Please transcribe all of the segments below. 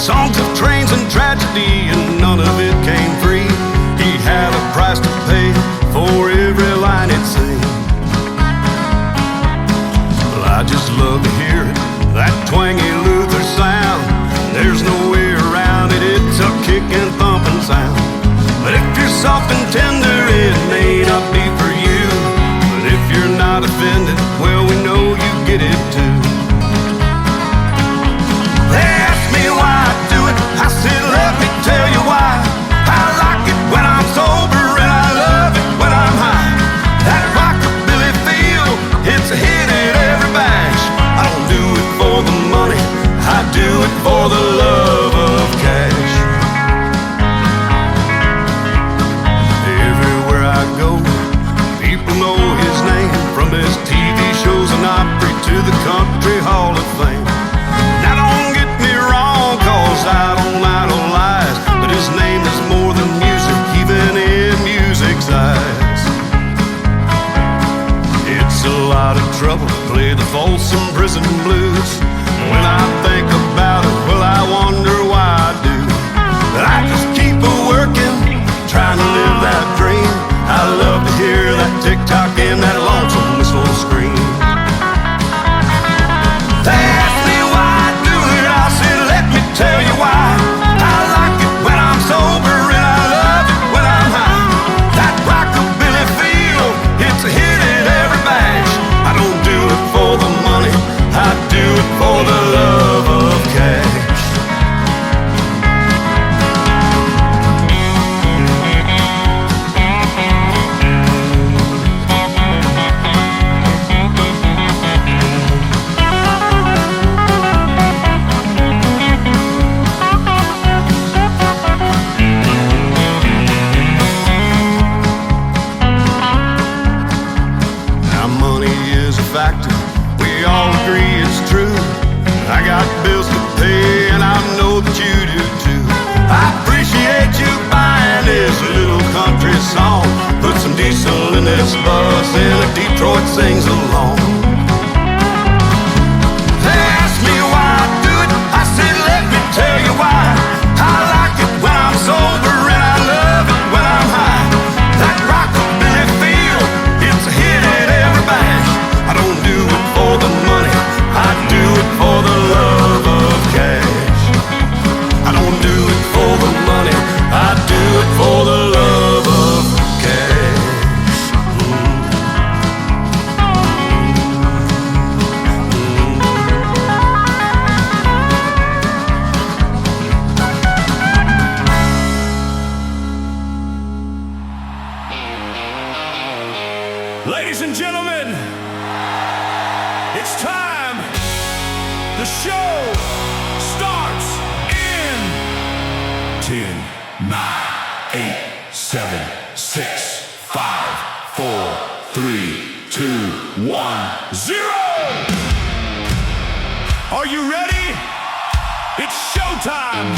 Songs of trains and tragedy, and none of it came free. He had a price to pay for every line it sang. Well, I just love to hear it, that twangy Luther sound. There's no way around it, it's a kicking, thumping sound. But if you're soft and tender, it may not be for you. But if you're not offended, well, we know you get it too. They ask me why I do it, I said let me tell you why. I like it when I'm sober and I love it when I'm high. That rockabilly feel, it's a hit at every bash. I don't do it for the money, I do it for the love of cash. Everywhere I go, people know his name, from his TV shows and Opry to the Country Hall of Fame. Now don't get me wrong, cause I don't idolize, but his name is more than music, even in music's eyes. It's a lot of trouble to play the Folsom Prison Blues. When I think about it, well, I wonder why I do. But I just keep a-working, trying to live that dream. I love to hear that tick-tock and that lonesome whistle scream. They ask me why I do it, I said let me tell you why. I like it when I'm sober and I love it when I'm high. That rockabilly feel, it's a hit at every bash. I don't do it for the money, I do it for the love of cash. Now money is a factor, we all agree it's true. I got bills to pay and I know that you do too. I appreciate you buying this little country song. Put some diesel in this bus and a Detroit sings along. They ask me why I do it, I said let me tell you why. I like it when I'm sober and I love it when I'm high. That rockabilly feel, it's a hit at every bash. I don't do it for the money, I do it for the love of cash. I don't do it for the money, I do it for the love of cash. Ladies and gentlemen, it's time. The show starts in 10, 9, 8, 7, 6, 5, 4, 3, 2, 1, 0. Are you ready? It's showtime.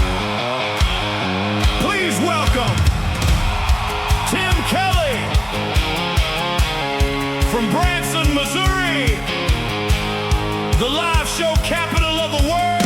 Please welcome Tim Kelly from Branson, Missouri, the live show capital of the world.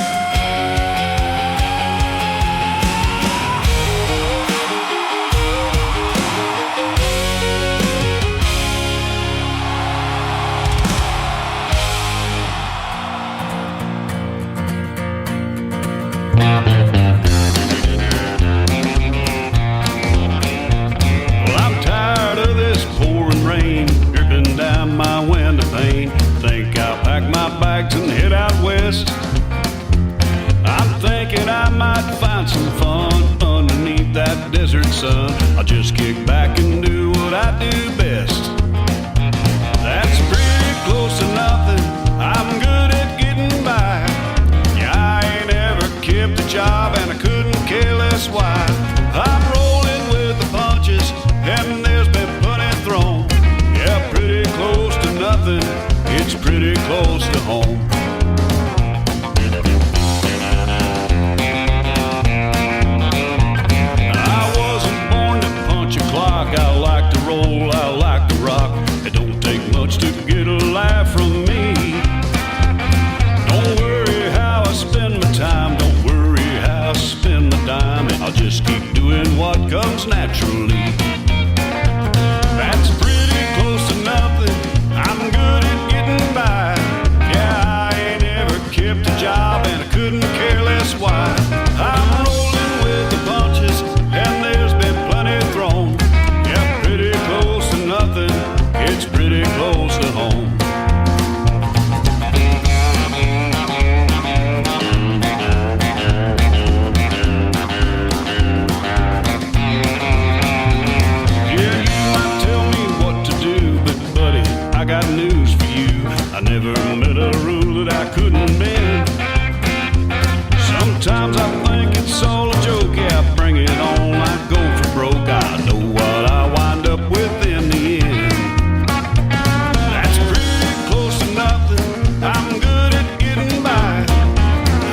Well, I'm tired of this pouring rain dripping down my window pane. Think I'll pack my bags and head out west. I'm thinking I might find some fun underneath that desert sun. I'll just kick back and do what I do best. That's pretty close to nothing, I'm good at getting by. Yeah, I ain't ever kept a job and I couldn't care less why. I'm rolling with the punches and there's been plenty thrown. Yeah, pretty close to nothing, it's pretty close to home. I wasn't born to punch a clock. couldn't care less why. I'm rolling with the punches, and there's been plenty thrown. Yeah, pretty close to nothing, it's pretty close to home. I got news for you. I never met a rule that I couldn't bend. Sometimes I think it's all a joke. Yeah, bring it on, I go for broke. I know what I wind up with in the end. That's pretty close to nothing. I'm good at getting by.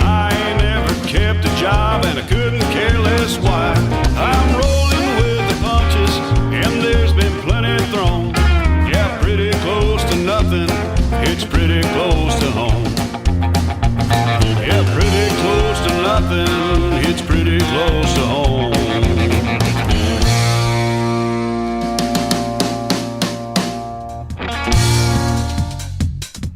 I ain't never kept a job, and I couldn't care less why. I'm rolling with the punches, and there's been plenty thrown. Pretty close to nothing, it's pretty close to home. Yeah, pretty close to nothing, it's pretty close to home.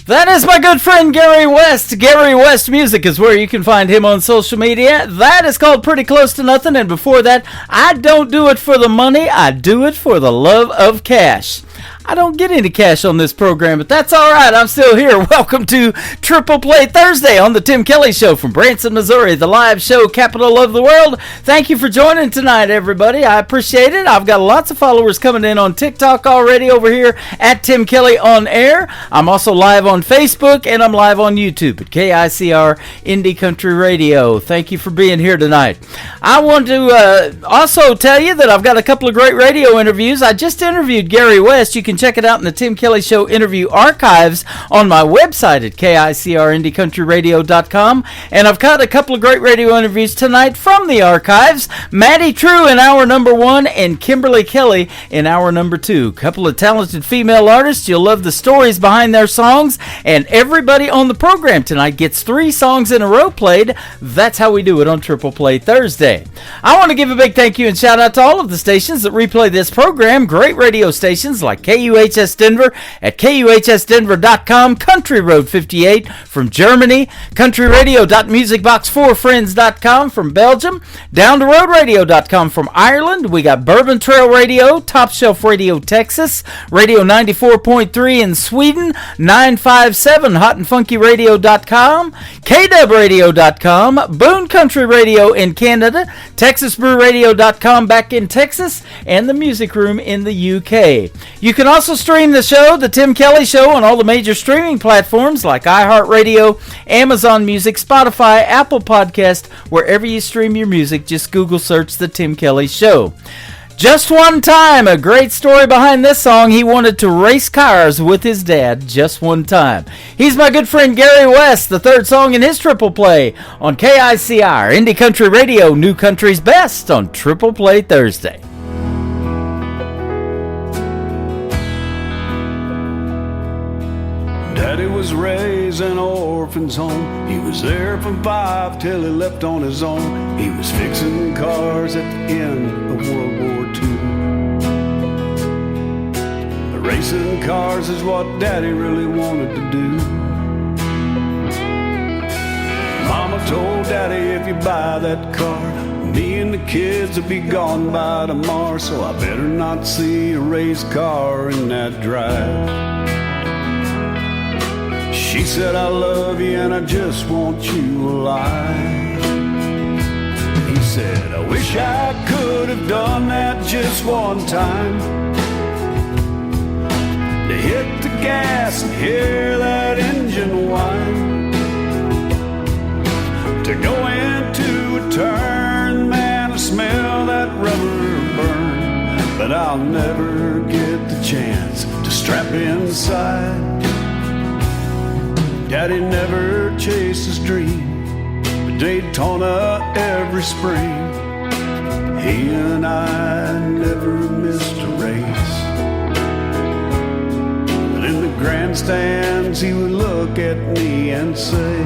That is my good friend Gary West. Gary West Music is where you can find him on social media. That is called Pretty Close to Nothing. And before that, I don't do it for the money, I do it for the love of cash. I don't get any cash on this program, but that's all right. I'm still here. Welcome to Triple Play Thursday on the Tim Kelly Show from Branson, Missouri, the live show capital of the world. Thank you for joining tonight, everybody. I appreciate it. I've got lots of followers coming in on TikTok already over here at Tim Kelly On Air. I'm also live on Facebook, and I'm live on YouTube at KICR Indie Country Radio. Thank you for being here tonight. I want to also tell you that I've got a couple of great radio interviews. I just interviewed Gary West. You can check it out in the Tim Kelly Show interview archives on my website at KICRIndieCountryRadio.com. And I've got a couple of great radio interviews tonight from the archives. Maddie True in hour number 1 and Kimberly Kelly in hour number 2. Couple of talented female artists. You'll love the stories behind their songs. And everybody on the program tonight gets 3 songs in a row played. That's how we do it on Triple Play Thursday. I want to give a big thank you and shout out to all of the stations that replay this program. Great radio stations like KUHS Denver at KUHSdenver.com, Country Road 58 from Germany, countryradio.musicbox4friends.com from Belgium, downtheroadradio.com from Ireland. We got Bourbon Trail Radio, Top Shelf Radio Texas, Radio 94.3 in Sweden, 957 hotandfunkyradio.com, KWradio.com, Boone Country Radio in Canada, TexasBrewRadio.com back in Texas, and the Music Room in the UK. You can also stream the show, The Tim Kelly Show, on all the major streaming platforms like iHeartRadio, Amazon Music, Spotify, Apple Podcast, wherever you stream your music. Just Google search The Tim Kelly Show. Just One Time, a great story behind this song. He wanted to race cars with his dad just one time. He's my good friend Gary West, the third song in his Triple Play on KICR, Indie Country Radio, New Country's Best on Triple Play Thursday. Daddy was raised in an orphan's home. He was there from 5 till he left on his own. He was fixing cars at the end of World War II. Racing cars is what Daddy really wanted to do. Mama told Daddy, if you buy that car, me and the kids will be gone by tomorrow. So I better not see a race car in that drive. She said, I love you and I just want you alive. He said, I wish I could have done that just one time, to hit the gas and hear that engine whine, to go into a turn, man, I smell that rubber burn. But I'll never get the chance to strap inside. Daddy never chased his dream, but Daytona every spring. He and I never missed a race. But in the grandstands he would look at me and say,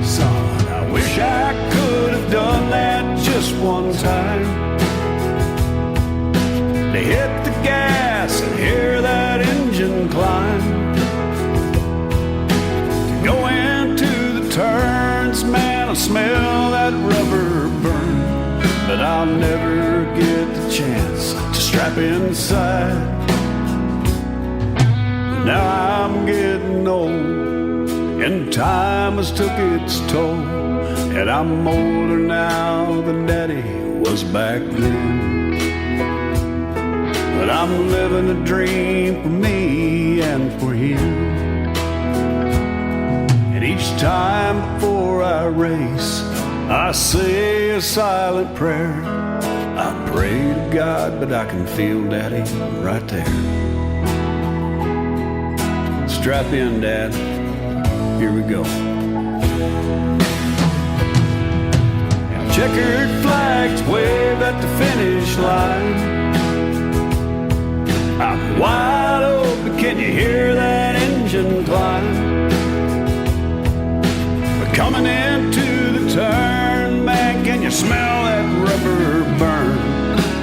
son, I wish I could have done that just one time, to hit the gas and hear that engine climb, go into the turn and I smell that rubber burn, but I'll never get the chance to strap inside. Now I'm getting old, and time has took its toll, and I'm older now than Daddy was back then. But I'm living a dream for me and for him. And each time before I race, I say a silent prayer. I pray to God, but I can feel Daddy right there. Strap in, Dad. Here we go. Now, checkered flags wave at the finish line. I'm wide open, can you hear that engine climb? We're coming into the turn, man, can you smell that rubber burn?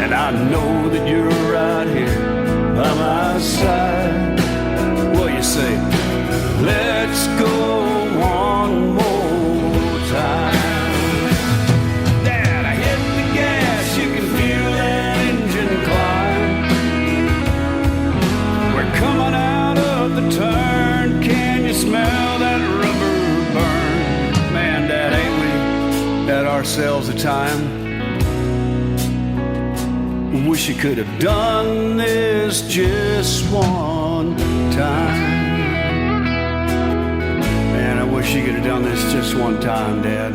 And I know that you're right here by my side. Well, you say, let's go one more time. Dad, I hit the gas, you can feel that engine climb. We're coming out of the turn, can you smell that rubber burn? Man, Dad, ain't we had ourselves a time? Wish you could have done this just one time. Man, I wish you could have done this just one time, Dad.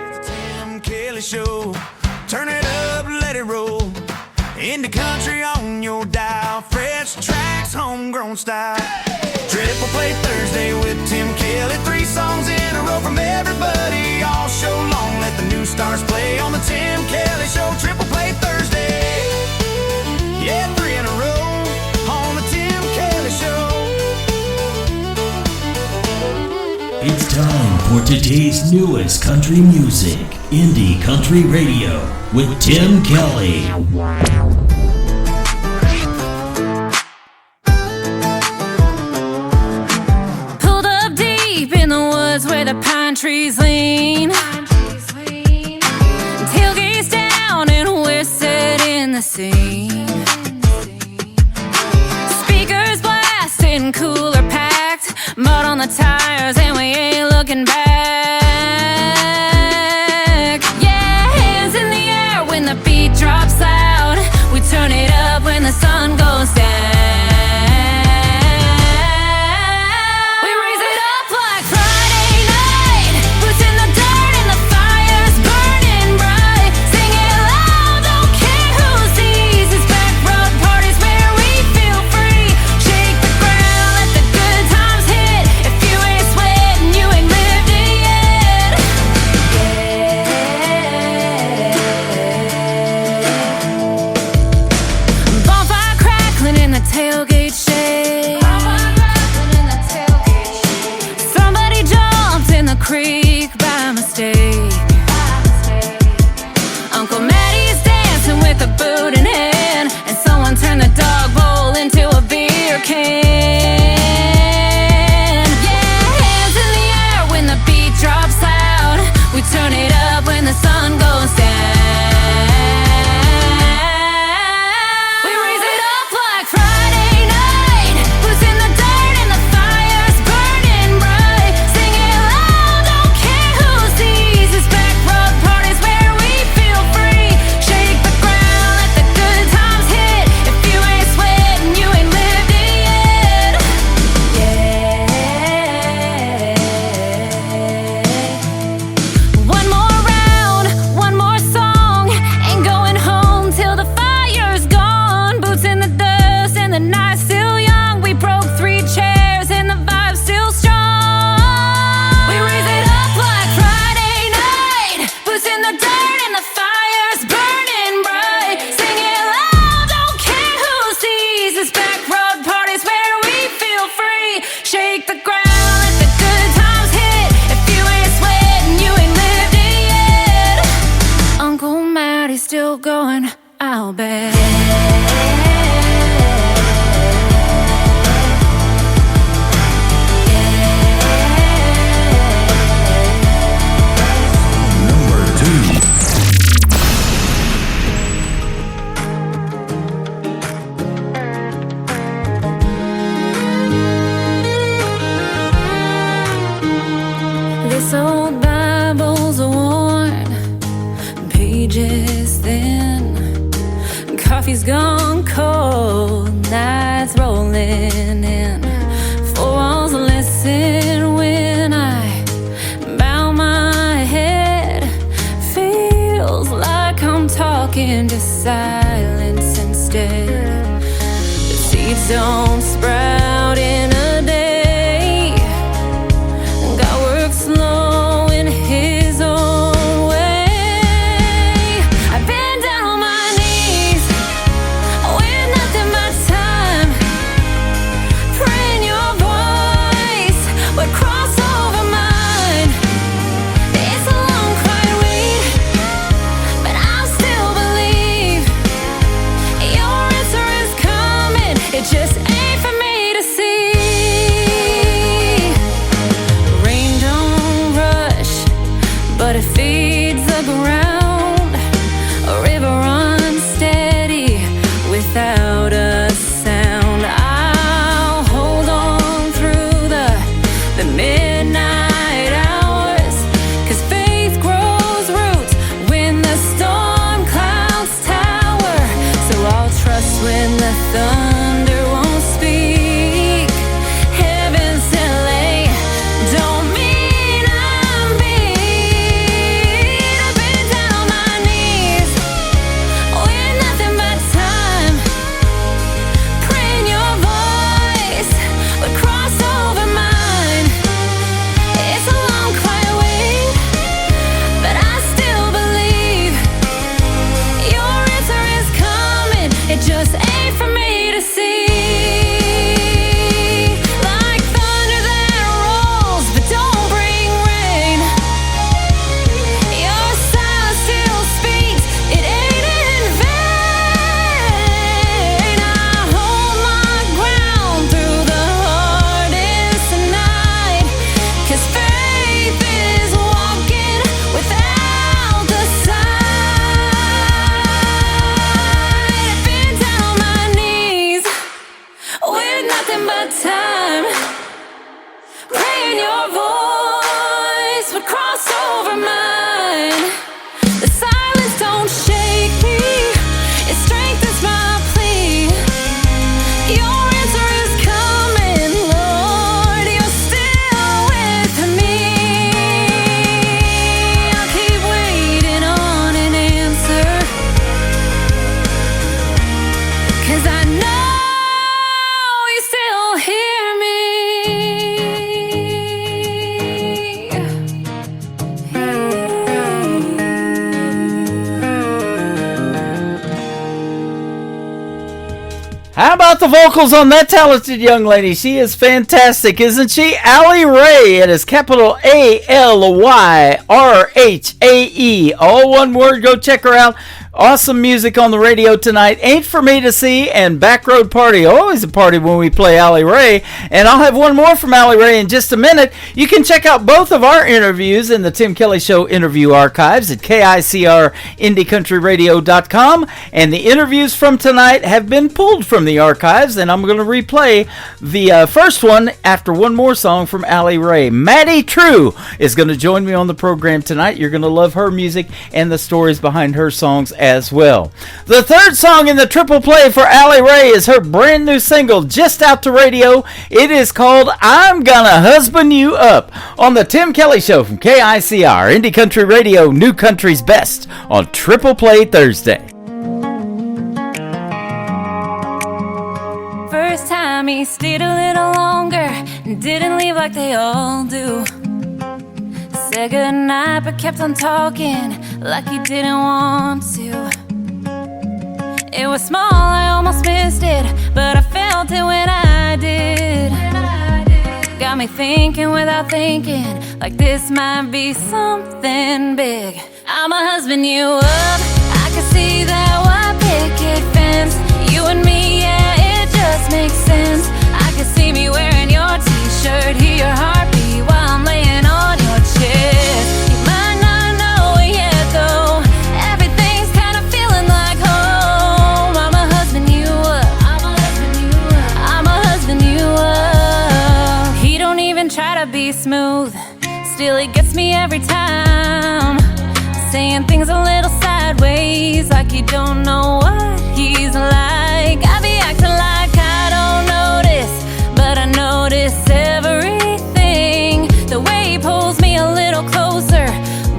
It's the Tim Kelly Show. Turn it up, let it roll. Indie country on your dial. Fresh tracks, homegrown style. Triple play Thursday with Tim Kelly. 3 songs in a row from everybody all show long. Let the new stars play on the Tim Kelly Show. Triple play Thursday. Yeah, 3 in a row on the Tim Kelly Show. It's time for today's newest country music, Indie Country Radio with Tim Kelly. Pulled up deep in the woods where the pine trees lean. Tailgates down and we're set in the scene. Speakers blasting, cooler packed, mud on the tires and we ain't looking back. Yeah, hands in the air when the beat drops loud. We turn it up when the sun goes down. We raise it up like Friday night. Boots in the dirt and the fire's burning bright. Sing it loud, don't care who sees. It's back road parties where we feel free. Shake the ground, let the good times hit. If you ain't sweating, you ain't lived it yet. Bonfire crackling in the tailgate shade. Somebody jumped in the creek by mistake. Uncle Mattie's dancing with a boot in hand, and someone turned the dog bowl into a beer can. Yeah, hands in the air when the beat drops loud. We turn it up when the sun goes down. We raise it up like Friday night. Boots in the dirt and the fire's burning bright. Sing it loud, don't I'll bet. This old Bible's worn, pages thin, coffee's gone cold, nights rolling in. Four walls listen when I bow my head. Feels like I'm talking to silence instead. The seeds don't sprout in a day. God works slow in His own way. I've been down on my knees with nothing but time, praying Your voice would cross over mine. It's a long, quiet wait, but I still believe Your answer is coming. It just ain't for me to see. Rain don't rush, but it feeds the ground. A river runs steady without a sound. I'll hold on through the midnight hours, 'cause faith grows roots when the storm clouds tower. So I'll trust when the thunder won't speak. Heaven's delay don't mean I'm beat. I've been down on my knees with nothing but time, praying Your voice would cross over mine. It's a long, quiet wait, but I still believe Your answer is coming. It just ain't for me to see. Like thunder that rolls but don't bring rain, Your silence still speaks, it ain't in vain. I hold my ground through the hardest night, 'cause faith is walking without the sight. I've been down on my knees with nothing but time, praying Your voice would cross over mine. The silence don't shake me, it strengthens my plea. Your answer is coming, Lord, You're still with me. I'll keep waiting on an answer, 'cause I know You still hear me. How about the vocals on that talented young lady? She is fantastic, isn't she? Allie Rae. It is capital ALYRHAE. All one word. Go check her out. Awesome music on the radio tonight. Ain't For Me to See and Back Road Party. Always a party when we play Allie Rae. And I'll have one more from Allie Rae in just a minute. You can check out both of our interviews in the Tim Kelly Show interview archives at KICRIndieCountryRadio.com. And the interviews from tonight have been pulled from the archives, and I'm going to replay the first one after one more song from Allie Rae. Maddie True is going to join me on the program tonight. You're going to love her music and the stories behind her songs as well. The third song in the triple play for Allie Rae is her brand new single, just out to radio. It is called I'm Gonna Husband You Up on the Tim Kelly Show from KICR, Indie Country Radio, New Country's Best on Triple Play Thursday. First time he stayed a little longer and didn't leave like they all do. Said goodnight but kept on talking like he didn't want to. It was small, I almost missed it, but I felt it when I did. Got me thinking without thinking, like this might be something big. I'ma husband you up, I can see that white just makes sense. I can see me wearing your t-shirt, hear your heartbeat while I'm laying on your chest. You might not know it yet though, everything's kind of feeling like home. I'm a husband you up, I'm a husband you up, I'm a husband you up. He don't even try to be smooth, still he gets me every time, saying things a little sideways, like you don't know what he's like. I be acting like I don't notice, but I notice everything. The way he pulls me a little closer,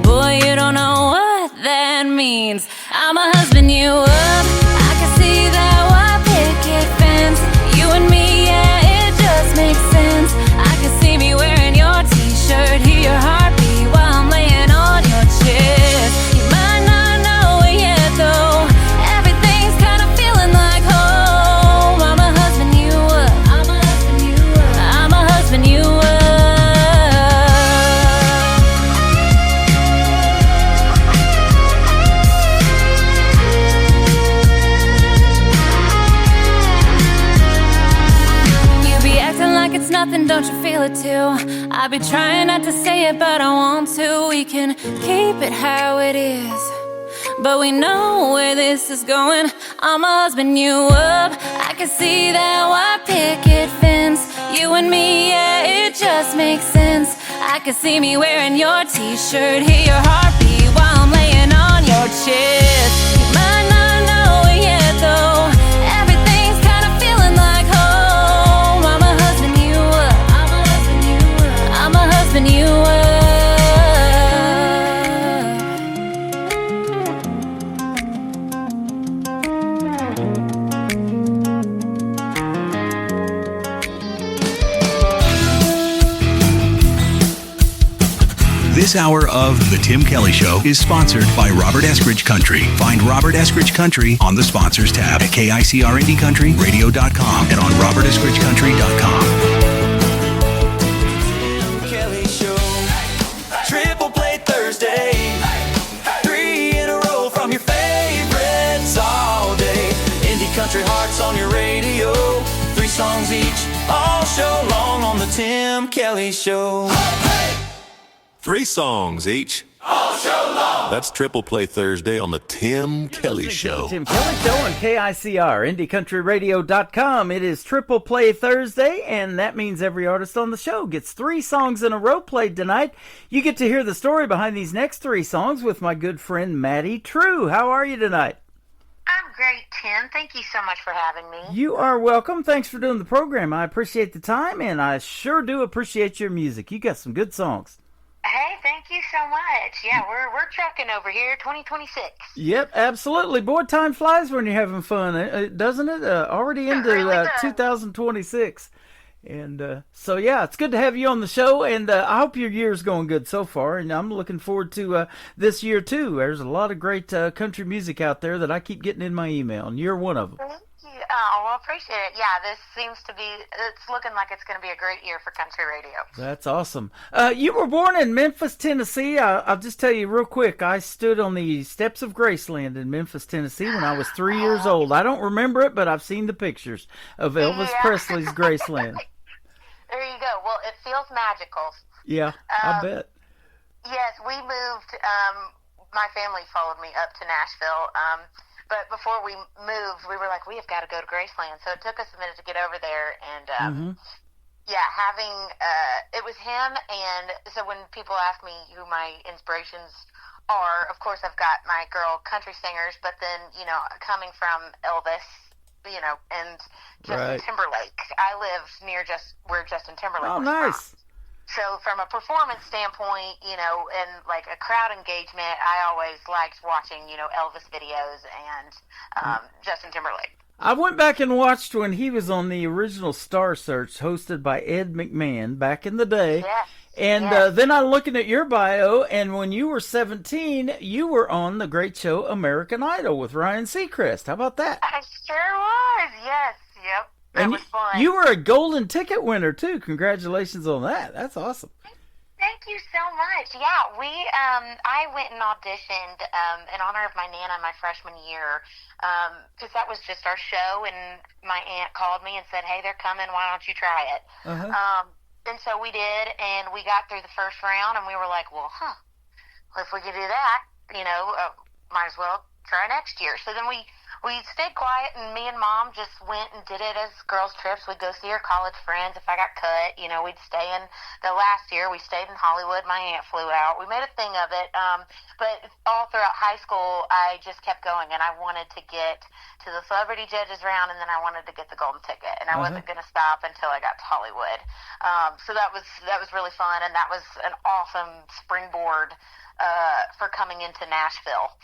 boy, you don't know what that means. I'm a husband you up, I can see that white picket fence. You and me, yeah, it just makes sense. I can see me wearing your t-shirt, hear your heartbeat while I'm laying on your chest. You might not know it yet though, everything's kind of feeling like home. I'm a husband you up, I'm a husband you up, I'm a husband you up. You be acting like it's nothing, don't you feel it too? I be trying not to say it, but I want to. We can keep it how it is, but we know where this is going. I'm a husband you up, I can see that white picket fence. You and me, yeah, it just makes sense. I can see me wearing your t-shirt, hear your heartbeat while I'm laying on your chest. You might not know it yet though, everything's kind of feeling like home. I'm a husband you up, I'm a husband you up, I'm a husband you up. This hour of The Tim Kelly Show is sponsored by Robert Eskridge Country. Find Robert Eskridge Country on the Sponsors tab at KICRNDCountryRadio.com and on RobertEskridgeCountry.com. Tim Kelly Show. Triple Play Thursday. 3 in a row from your favorites all day. Indie country hearts on your radio. 3 songs each, all show long on the Tim Kelly Show. 3 songs each. All show long. That's Triple Play Thursday on the Tim Kelly Show. Tim Kelly Show on KICR, IndieCountryRadio.com. It is Triple Play Thursday, and that means every artist on the show gets 3 songs in a row played tonight. You get to hear the story behind these next 3 songs with my good friend Maddie True. How are you tonight? I'm great, Tim. Thank you so much for having me. You are welcome. Thanks for doing the program. I appreciate the time, and I sure do appreciate your music. You got some good songs. Hey, thank you so much. Yeah, we're trucking over here, 2026. Yep, absolutely. Boy, time flies when you're having fun, doesn't it? Already into really does. 2026. And so, yeah, it's good to have you on the show, and I hope your year's going good so far, and I'm looking forward to this year, too. There's a lot of great country music out there that I keep getting in my email, and you're one of them. Thank you. Oh, well, appreciate it. Yeah, this seems to be, it's looking like it's going to be a great year for country radio. That's awesome. You were born in Memphis, Tennessee. I'll just tell you real quick, I stood on the steps of Graceland in Memphis, Tennessee when I was 3 years old. I don't remember it, but I've seen the pictures of Elvis Presley's Graceland. There you go. Well, it feels magical. Yeah, I bet. Yes, we moved, my family followed me up to Nashville, but before we moved, we were like, we have got to go to Graceland. So it took us a minute to get over there, and yeah, having, it was him, and so when people ask me who my inspirations are, of course I've got my girl country singers, but then, you know, coming from Elvis, you know, and Justin Timberlake. I live near where Justin Timberlake was nice. from. So from a performance standpoint, you know, and like a crowd engagement, I always liked watching, you know, Elvis videos and Justin Timberlake. I went back and watched when he was on the original Star Search hosted by Ed McMahon back in the day. Yes. And then I'm looking at your bio, and when you were 17, you were on the great show American Idol with Ryan Seacrest. How about that? I sure was, yes, yep. That And was fun. you were a golden ticket winner, too. Congratulations on that. That's awesome. Thank you so much. Yeah, I went and auditioned in honor of my Nana my freshman year because that was just our show, and my aunt called me and said, "Hey, they're coming. Why don't you try it?" And so we did, and we got through the first round, and we were like, "Well, if we could do that, might as well try next year." So then we stayed quiet, and me and Mom just went and did it as girls' trips. We'd go see our college friends. If I got cut, we'd stay in. The last year, we stayed in Hollywood. My aunt flew out. We made a thing of it. But all throughout high school, I just kept going, and I wanted to get to the celebrity judges round, and then I wanted to get the golden ticket, and I wasn't going to stop until I got to Hollywood. So that was really fun, and that was an awesome springboard for coming into Nashville,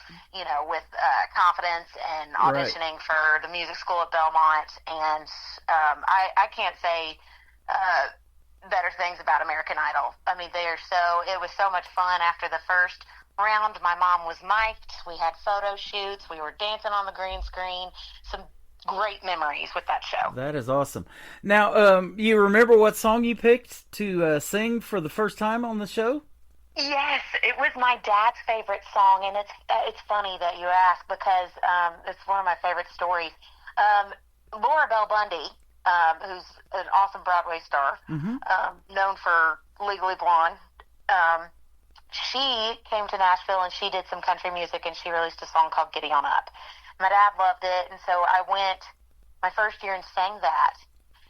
with confidence and auditioning for the music school at Belmont. And I can't say better things about American Idol. I mean, it was so much fun after the first round. My mom was mic'd. We had photo shoots. We were dancing on the green screen. Some great memories with that show. That is awesome. Now, you remember what song you picked to sing for the first time on the show? Yes, it was my dad's favorite song, and it's funny that you ask because it's one of my favorite stories. Laura Bell Bundy, who's an awesome Broadway star, known for Legally Blonde, she came to Nashville and she did some country music, and she released a song called Giddy On Up. My dad loved it, and so I went my first year and sang that,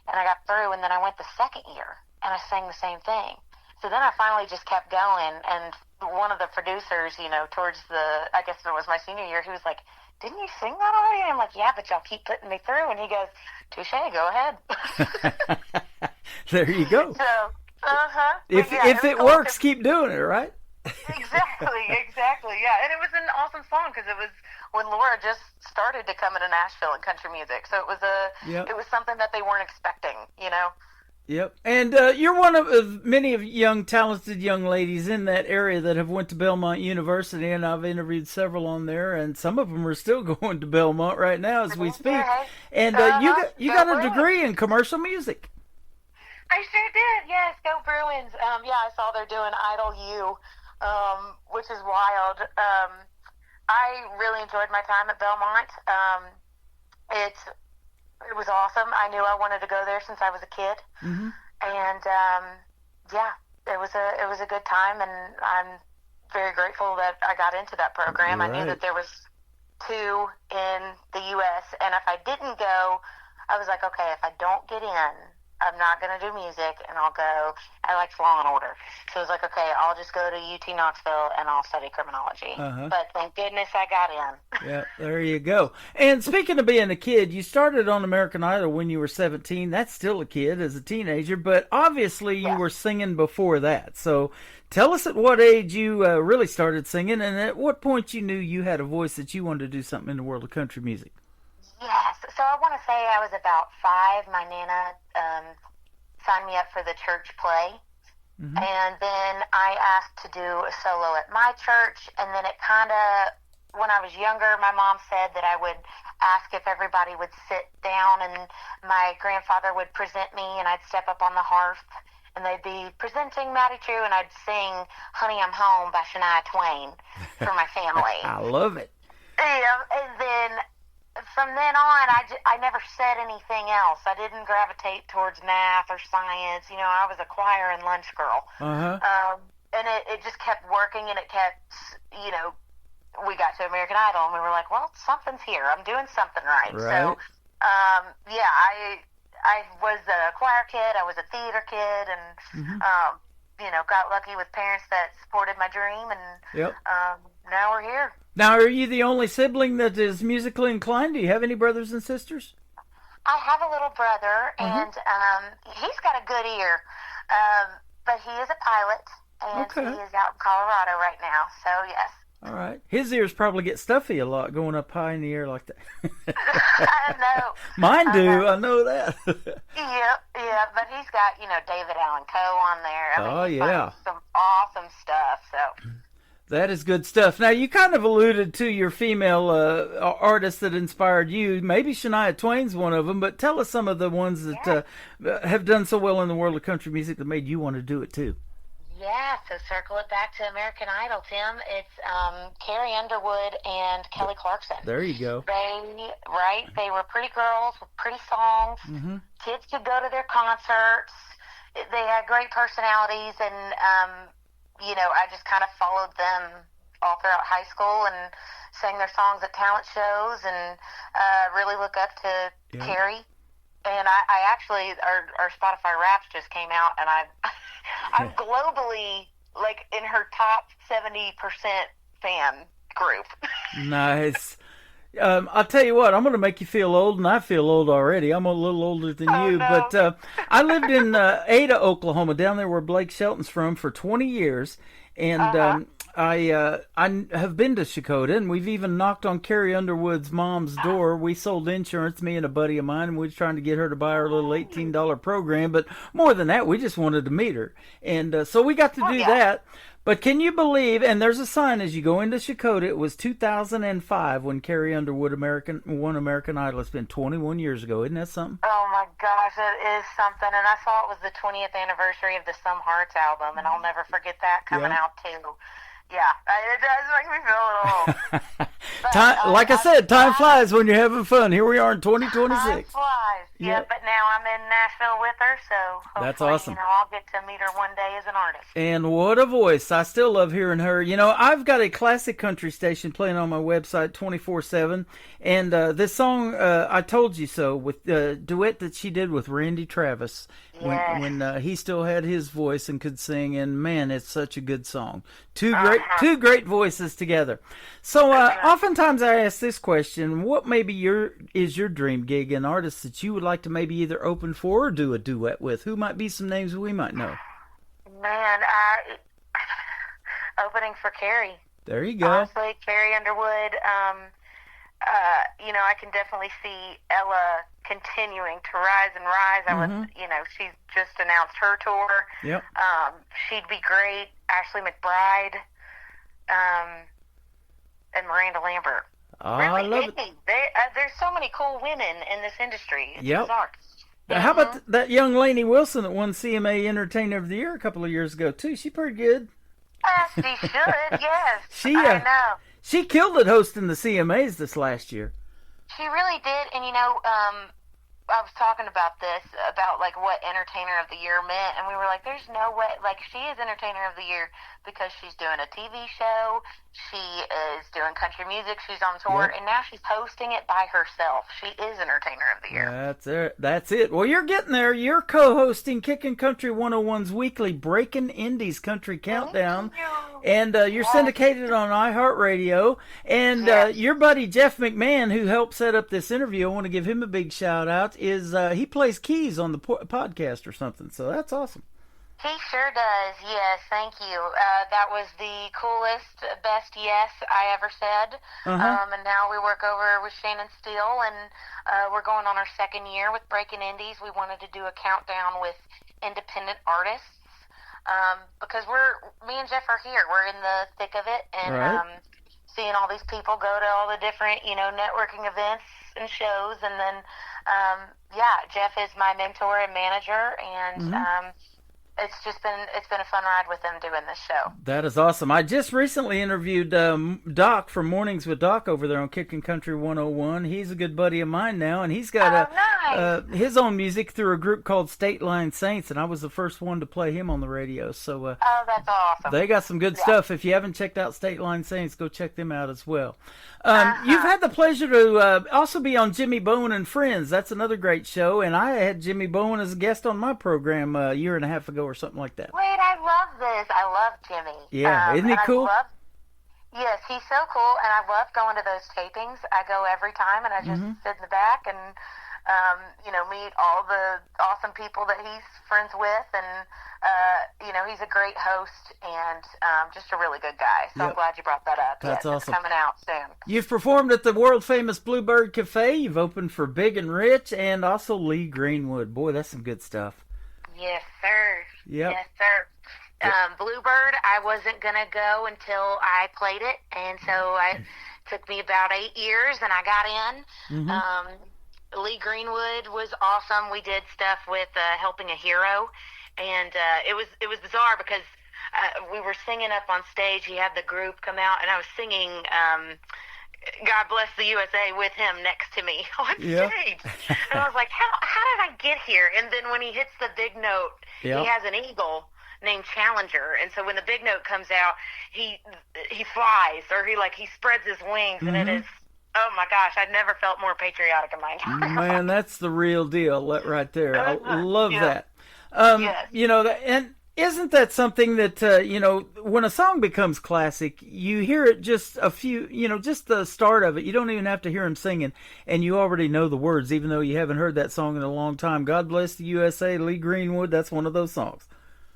and I got through, and then I went the second year, and I sang the same thing. So then I finally just kept going, and one of the producers, towards I guess it was my senior year, he was like, "Didn't you sing that already?" And I'm like, "Yeah, but y'all keep putting me through." And he goes, "Touche, go ahead." There you go. So, If it works, keep doing it, right? Exactly, yeah. And it was an awesome song because it was when Laura just started to come into Nashville and country music. So it was it was something that they weren't expecting, Yep. And you're one of many of talented young ladies in that area that have went to Belmont University, and I've interviewed several on there, and some of them are still going to Belmont right now as we speak. And you got a degree in commercial music. I sure did, yes. Go Bruins. I saw they're doing Idol U, which is wild. I really enjoyed my time at Belmont. It was awesome. I knew I wanted to go there since I was a kid, and it was a good time, and I'm very grateful that I got into that program. Right. I knew that there was 2 in the U.S., and if I didn't go, I was like, okay, if I don't get in, I'm not going to do music, and I'll go. I liked Law and Order, so I was like, okay, I'll just go to UT Knoxville and I'll study criminology. But thank goodness I got in. Yeah, there you go. And speaking of being a kid, you started on American Idol when you were 17. That's still a kid as a teenager, but obviously you were singing before that. So tell us at what age you really started singing, and at what point you knew you had a voice that you wanted to do something in the world of country music. Yes. So I want to say I was about 5. My Nana signed me up for the church play. And then I asked to do a solo at my church. And then it kind of, when I was younger, my mom said that I would ask if everybody would sit down, and my grandfather would present me, and I'd step up on the hearth, and they'd be presenting Matty True, and I'd sing Honey, I'm Home by Shania Twain for my family. I love it. And then from then on, I never said anything else. I didn't gravitate towards math or science. I was a choir and lunch girl. And it just kept working, and it kept, we got to American Idol, and we were like, well, something's here. I'm doing something right. So, I was a choir kid. I was a theater kid, and, got lucky with parents that supported my dream, and now we're here. Now, are you the only sibling that is musically inclined? Do you have any brothers and sisters? I have a little brother, and he's got a good ear, but he is a pilot, and he is out in Colorado right now, so yes. All right. His ears probably get stuffy a lot going up high in the air like that. I know. Mine do. I know that. Yeah, but he's got, David Allan Coe on there. He's some awesome stuff, so... That is good stuff. Now, you kind of alluded to your female artists that inspired you. Maybe Shania Twain's one of them, but tell us some of the ones that have done so well in the world of country music that made you want to do it too. Yeah, so circle it back to American Idol, Tim. It's Carrie Underwood and Kelly Clarkson. There you go. They were pretty girls with pretty songs. Mm-hmm. Kids could go to their concerts. They had great personalities, and I just kind of followed them all throughout high school and sang their songs at talent shows, and really look up to Carrie. And I actually, our Spotify Wraps just came out, and I'm globally, like, in her top 70% fan group. Nice. I'll tell you what, I'm going to make you feel old, and I feel old already. I'm a little older than you, no. but I lived in Ada, Oklahoma, down there where Blake Shelton's from, for 20 years, and I have been to Shakota, and we've even knocked on Carrie Underwood's mom's door. We sold insurance, me and a buddy of mine, and we were trying to get her to buy our little $18 program, but more than that, we just wanted to meet her, and so we got to do that. But can you believe, and there's a sign as you go into Shakota, it was 2005 when Carrie Underwood won American Idol. It's been 21 years ago. Isn't that something? Oh, my gosh, it is something. And I saw it was the 20th anniversary of the Some Hearts album, and I'll never forget that coming out, too. Yeah, it does make me feel a little old. Like I said, time flies when you're having fun. Here we are in 2026. Time flies. Yeah, but now I'm in Nashville with her, so hopefully, that's awesome. I'll get to meet her one day as an artist. And what a voice. I still love hearing her. I've got a classic country station playing on my website 24/7, and this song, I Told You So, with the duet that she did with Randy Travis, when he still had his voice and could sing, and man, it's such a good song. Two great voices together. So oftentimes I ask this question: what maybe is your dream gig, an artist that you would like to maybe either open for or do a duet with? Who might be some names we might know? Man, opening for Carrie. There you go. Honestly, Carrie Underwood. I can definitely see Ella continuing to rise and rise. She's just announced her tour. Yep. She'd be great. Ashley McBride, and Miranda Lambert. Oh, I love it. There's so many cool women in this industry. It's bizarre. How about that young Lainey Wilson that won CMA Entertainer of the Year a couple of years ago, too? She pretty good. She should, yes. I know. She killed it hosting the CMAs this last year. She really did, and I was talking about this, about like what Entertainer of the Year meant, and we were like, there's no way, like, she is Entertainer of the Year because she's doing a TV show, she is doing country music, she's on tour, and now she's hosting it by herself. She is Entertainer of the Year. That's it. Well, you're getting there. You're co-hosting Kickin' Country 101's weekly Breaking Indies Country Countdown, and you're syndicated on iHeartRadio, and your buddy Jeff McMahon, who helped set up this interview, I want to give him a big shout out, is he plays keys on the podcast or something, so that's awesome. He sure does, yes, thank you. That was the coolest, best yes I ever said. And now we work over with Shannon Steele, and we're going on our second year with Breaking Indies. We wanted to do a countdown with independent artists, because me and Jeff are here. We're in the thick of it, and seeing all these people go to all the different, networking events and shows, and then, Jeff is my mentor and manager, and it's been a fun ride with them doing this show. That is awesome. I just recently interviewed Doc from Mornings with Doc over there on Kickin' Country 101. He's a good buddy of mine now, and he's got his own music through a group called State Line Saints, and I was the first one to play him on the radio. So that's awesome. They got some good stuff. If you haven't checked out State Line Saints, go check them out as well. You've had the pleasure to also be on Jimmy Bowen and Friends. That's another great show, and I had Jimmy Bowen as a guest on my program a year and a half ago or something like that. Wait, I love this. I love Jimmy. Yeah, isn't he cool? Yes, he's so cool, and I love going to those tapings. I go every time, and I just sit in the back and, meet all the awesome people that he's friends with, and, he's a great host and just a really good guy. So I'm glad you brought that up. That's awesome. It's coming out soon. You've performed at the world-famous Bluebird Cafe. You've opened for Big and Rich and also Lee Greenwood. Boy, that's some good stuff. Yes, sir. Yep. Yes, sir. Bluebird, I wasn't going to go until I played it, and so it took me about 8 years, and I got in. Lee Greenwood was awesome. We did stuff with Helping a Hero, and it was bizarre because we were singing up on stage. He had the group come out, and I was singing God Bless the USA with him next to me on stage. And I was like, how did I get here? And then when he hits the big note, he has an eagle named Challenger, and so when the big note comes out, he flies, or he spreads his wings, and it is, oh my gosh, I've never felt more patriotic in my entire life. Man, that's the real deal right there. I love that. Yes. You know, and isn't that something that, you know, when a song becomes classic, you hear it just a few, you know, just the start of it. You don't even have to hear him singing, and you already know the words, even though you haven't heard that song in a long time. God Bless the USA, Lee Greenwood, that's one of those songs.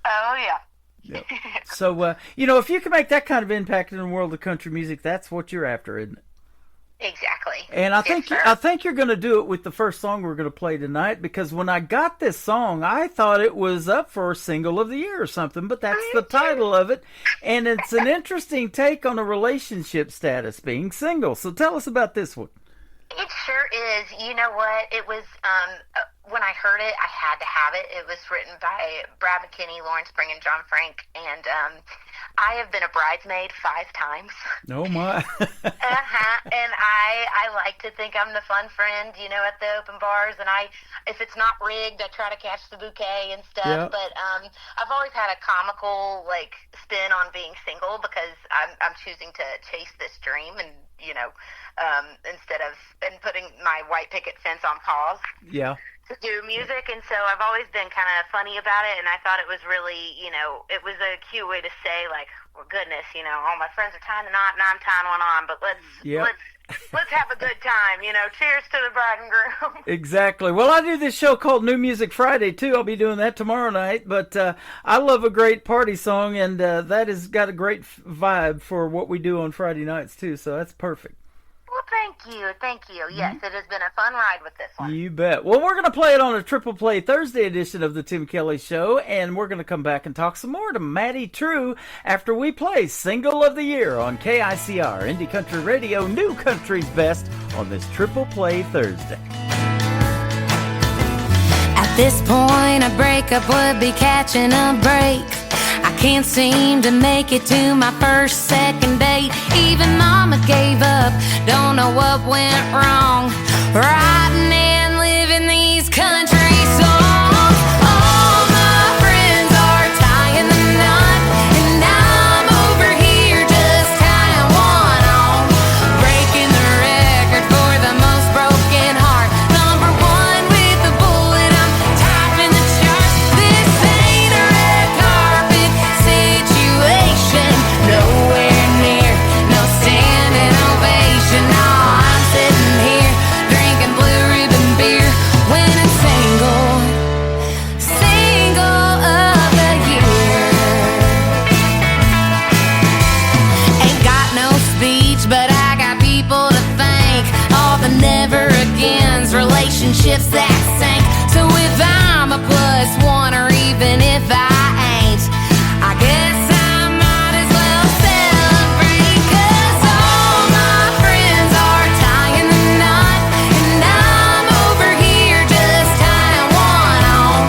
Oh, yeah. Yep. So, you know, if you can make that kind of impact in the world of country music, that's what you're after, isn't it? Exactly. And I think you're going to do it with the first song we're going to play tonight, because when I got this song, I thought it was up for a single of the year or something, but that's the title of it, and it's an interesting take on a relationship status, being single. So tell us about this one. It sure is. You know what? It was, when I heard it, I had to have it. It was written by Brad McKinney, Lawrence Spring, and John Frank, and I have been a bridesmaid 5 times. Oh, my. And I like to think I'm the fun friend, you know, at the open bars, and if it's not rigged, I try to catch the bouquet and stuff, but I've always had a comical, spin on being single, because I'm choosing to chase this dream, and, you know, instead of putting my white picket fence on pause. Yeah. To do music, and so I've always been kind of funny about it, and I thought it was really, you know, it was a cute way to say, well, goodness, you know, all my friends are tying a knot and I'm tying one on, but let's have a good time, you know. Cheers to the bride and groom. Exactly. Well, I do this show called New Music Friday too. I'll be doing that tomorrow night, but I love a great party song, and that has got a great vibe for what we do on Friday nights too, so that's perfect. Well, thank you. Yes, it has been a fun ride with this one. You bet. Well, we're going to play it on a Triple Play Thursday edition of the Tim Kelly Show, and we're going to come back and talk some more to Maddie True after we play Single of the Year on KICR, Indie Country Radio, New Country's Best, on this Triple Play Thursday. At this point, a breakup would be catching a break. I can't seem to make it to my first, second date. Even mama gave up, don't know what went wrong. Writing and living these country songs. All my friends are tying the knot, and I'm over here just tying one on. Breaking the record for the most broken heart. Number 1 with the bullet, I'm topping the charts. This ain't a red carpet situation, nowhere near, no standing ovation. No, I'm sitting here drinking Blue Ribbon beer, winning single of the year. Ain't got no speech, but I got people to thank. All the never agains, relationships that sank. So if I'm a +1, or even if I ain't, I guess I might as well celebrate, 'cause all my friends are tying the knot, and I'm over here just tying one on.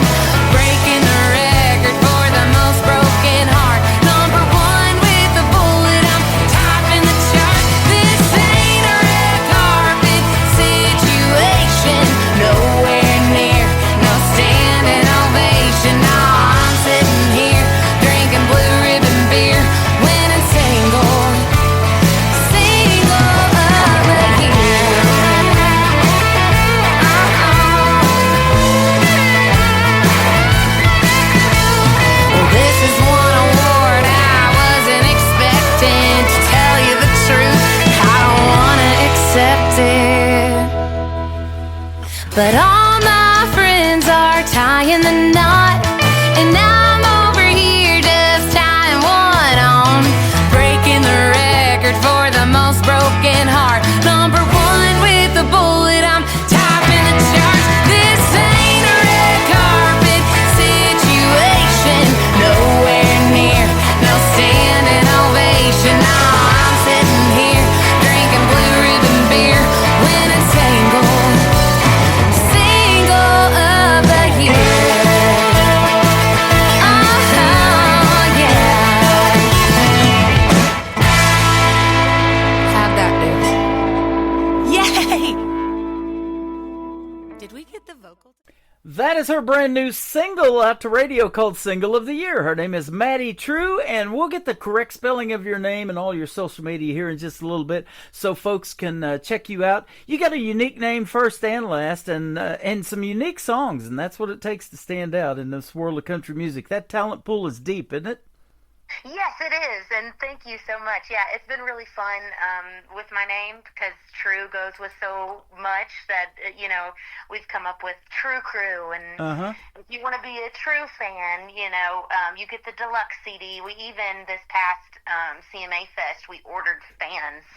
Breaking the record for the most broken heart. Number 1 with the bullet, I'm topping the chart. This ain't a red carpet situation, nowhere near, no standing ovation. No, I'm sitting here drinking Blue Ribbon beer, winning single of the year. Well, this is one award I wasn't expecting. To tell you the truth, I don't wanna accept it. But all my friends are tying the knot, and I'm over here just tying one on. Breaking the record for the most broken heart. Number 1 with the bullet, I'm topping the charts. This ain't a red carpet situation, nowhere near, no standing ovation. No, I'm sitting here drinking Blue Ribbon beer, winning single of the year. that is her brand new single out to radio called Single of the Year. Her name is Maddie True, and we'll get the correct spelling of your name and all your social media here in just a little bit so folks can check you out. You got a unique name first and last, and some unique songs, and that's what it takes to stand out in this world of country music. That talent pool is deep, isn't it? Yes, it is, and thank you so much. Yeah, it's been really fun with my name because True goes with so much that, we've come up with True Crew, and if you want to be a True fan, you get the deluxe CD. We even, this past CMA Fest, we ordered fans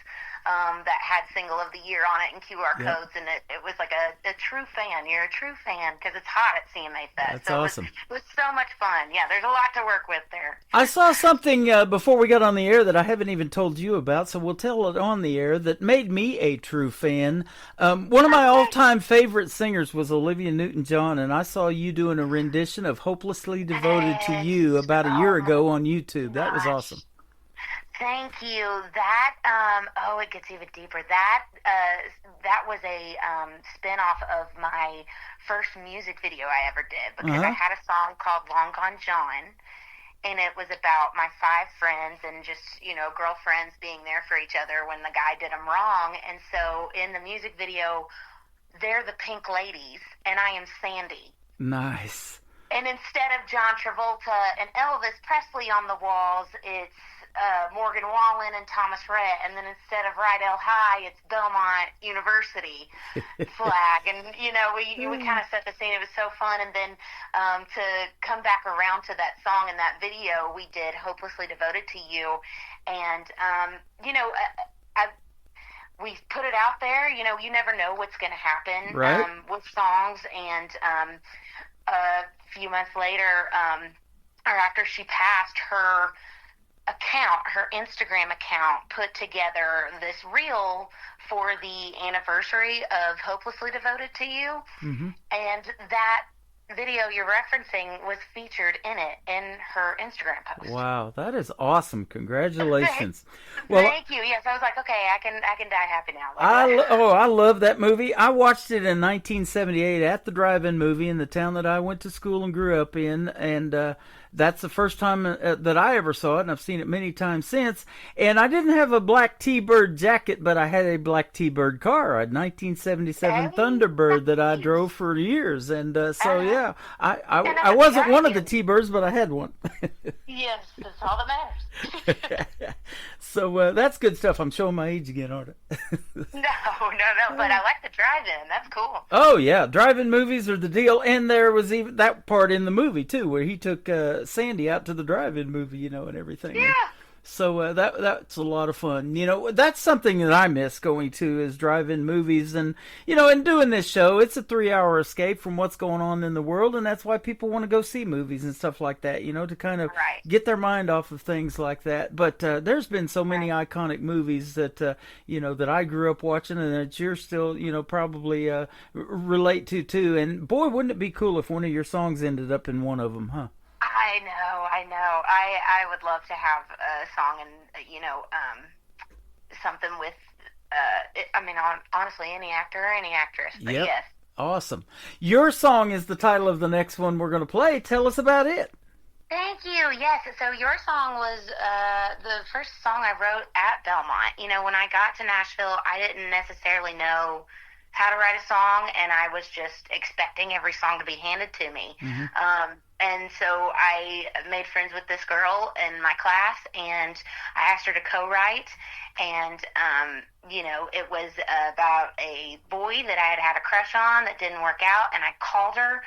that had Single of the Year on it and QR codes, and it was like a true fan. You're a true fan because it's hot at CMA Fest. That's so awesome. It was so much fun. Yeah, there's a lot to work with there. I saw something before we got on the air that I haven't even told you about, so we'll tell it on the air, that made me a true fan. One of my all-time favorite singers was Olivia Newton-John, and I saw you doing a rendition of Hopelessly Devoted to You about a year ago on YouTube. That was awesome. Thank you. That it gets even deeper. That was a spin-off of my first music video I ever did, because I had a song called Long Gone John, and it was about my 5 friends and just, girlfriends being there for each other when the guy did them wrong. And so in the music video, they're the Pink Ladies, and I am Sandy. Nice. And instead of John Travolta and Elvis Presley on the walls, it's Morgan Wallen and Thomas Rhett, and then instead of Rydell High, it's Belmont University flag, and we kind of set the scene. It was so fun, and then to come back around to that song and that video, we did "Hopelessly Devoted to You," and we put it out there. You never know what's going to happen with songs, and a few months later, or after she passed, her Instagram account put together this reel for the anniversary of Hopelessly Devoted to You. And that video you're referencing was featured in it, in her Instagram post. Wow, that is awesome. Congratulations. Thank you. Yes, I was like, okay, I can die happy now. I love that movie. I watched it in 1978 at the drive-in movie in the town that I went to school and grew up in, and that's the first time that I ever saw it, and I've seen it many times since. And I didn't have a black T-Bird jacket, but I had a black T-Bird car, a 1977 Thunderbird that I drove for years. And yeah, I wasn't one of the T-Birds, but I had one. Yes, that's all that matters. So that's good stuff. I'm showing my age again, aren't I? No, but I like the drive-in. That's cool. Oh, yeah. Drive-in movies are the deal. And there was even that part in the movie, too, where he took Sandy out to the drive-in movie, and everything. Yeah. So that's a lot of fun. That's something that I miss going to, is drive-in movies. And, and doing this show, it's a 3-hour escape from what's going on in the world. And that's why people want to go see movies and stuff like that, to kind of get their mind off of things like that. But there's been so many iconic movies that, that I grew up watching and that you're still, probably relate to, too. And, boy, wouldn't it be cool if one of your songs ended up in one of them, huh? I know. I would love to have a song and, something with, honestly, any actor or any actress, but yes. Awesome. Your song is the title of the next one we're going to play. Tell us about it. Thank you. Yes. So your song was the first song I wrote at Belmont. When I got to Nashville, I didn't necessarily know how to write a song, and I was just expecting every song to be handed to me. And so I made friends with this girl in my class, and I asked her to co-write. And, it was about a boy that I had a crush on that didn't work out, and I called her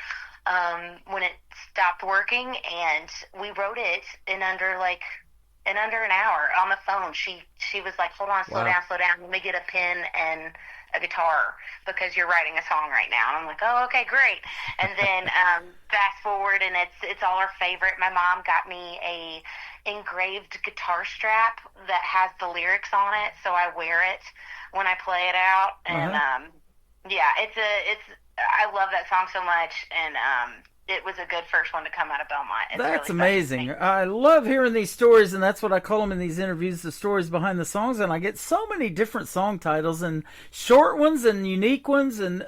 when it stopped working, and we wrote it in under an hour on the phone. She was like, hold on, slow down, let me get a pen and a guitar because you're writing a song right now. And I'm like, oh, okay, great. And then fast forward, and it's all her favorite. My mom got me a engraved guitar strap that has the lyrics on it, so I wear it when I play it out. And I love that song so much. And it was a good first one to come out of Belmont. It's That's really amazing. I love hearing these stories, and that's what I call them in these interviews, the stories behind the songs. And I get so many different song titles, and short ones and unique ones, and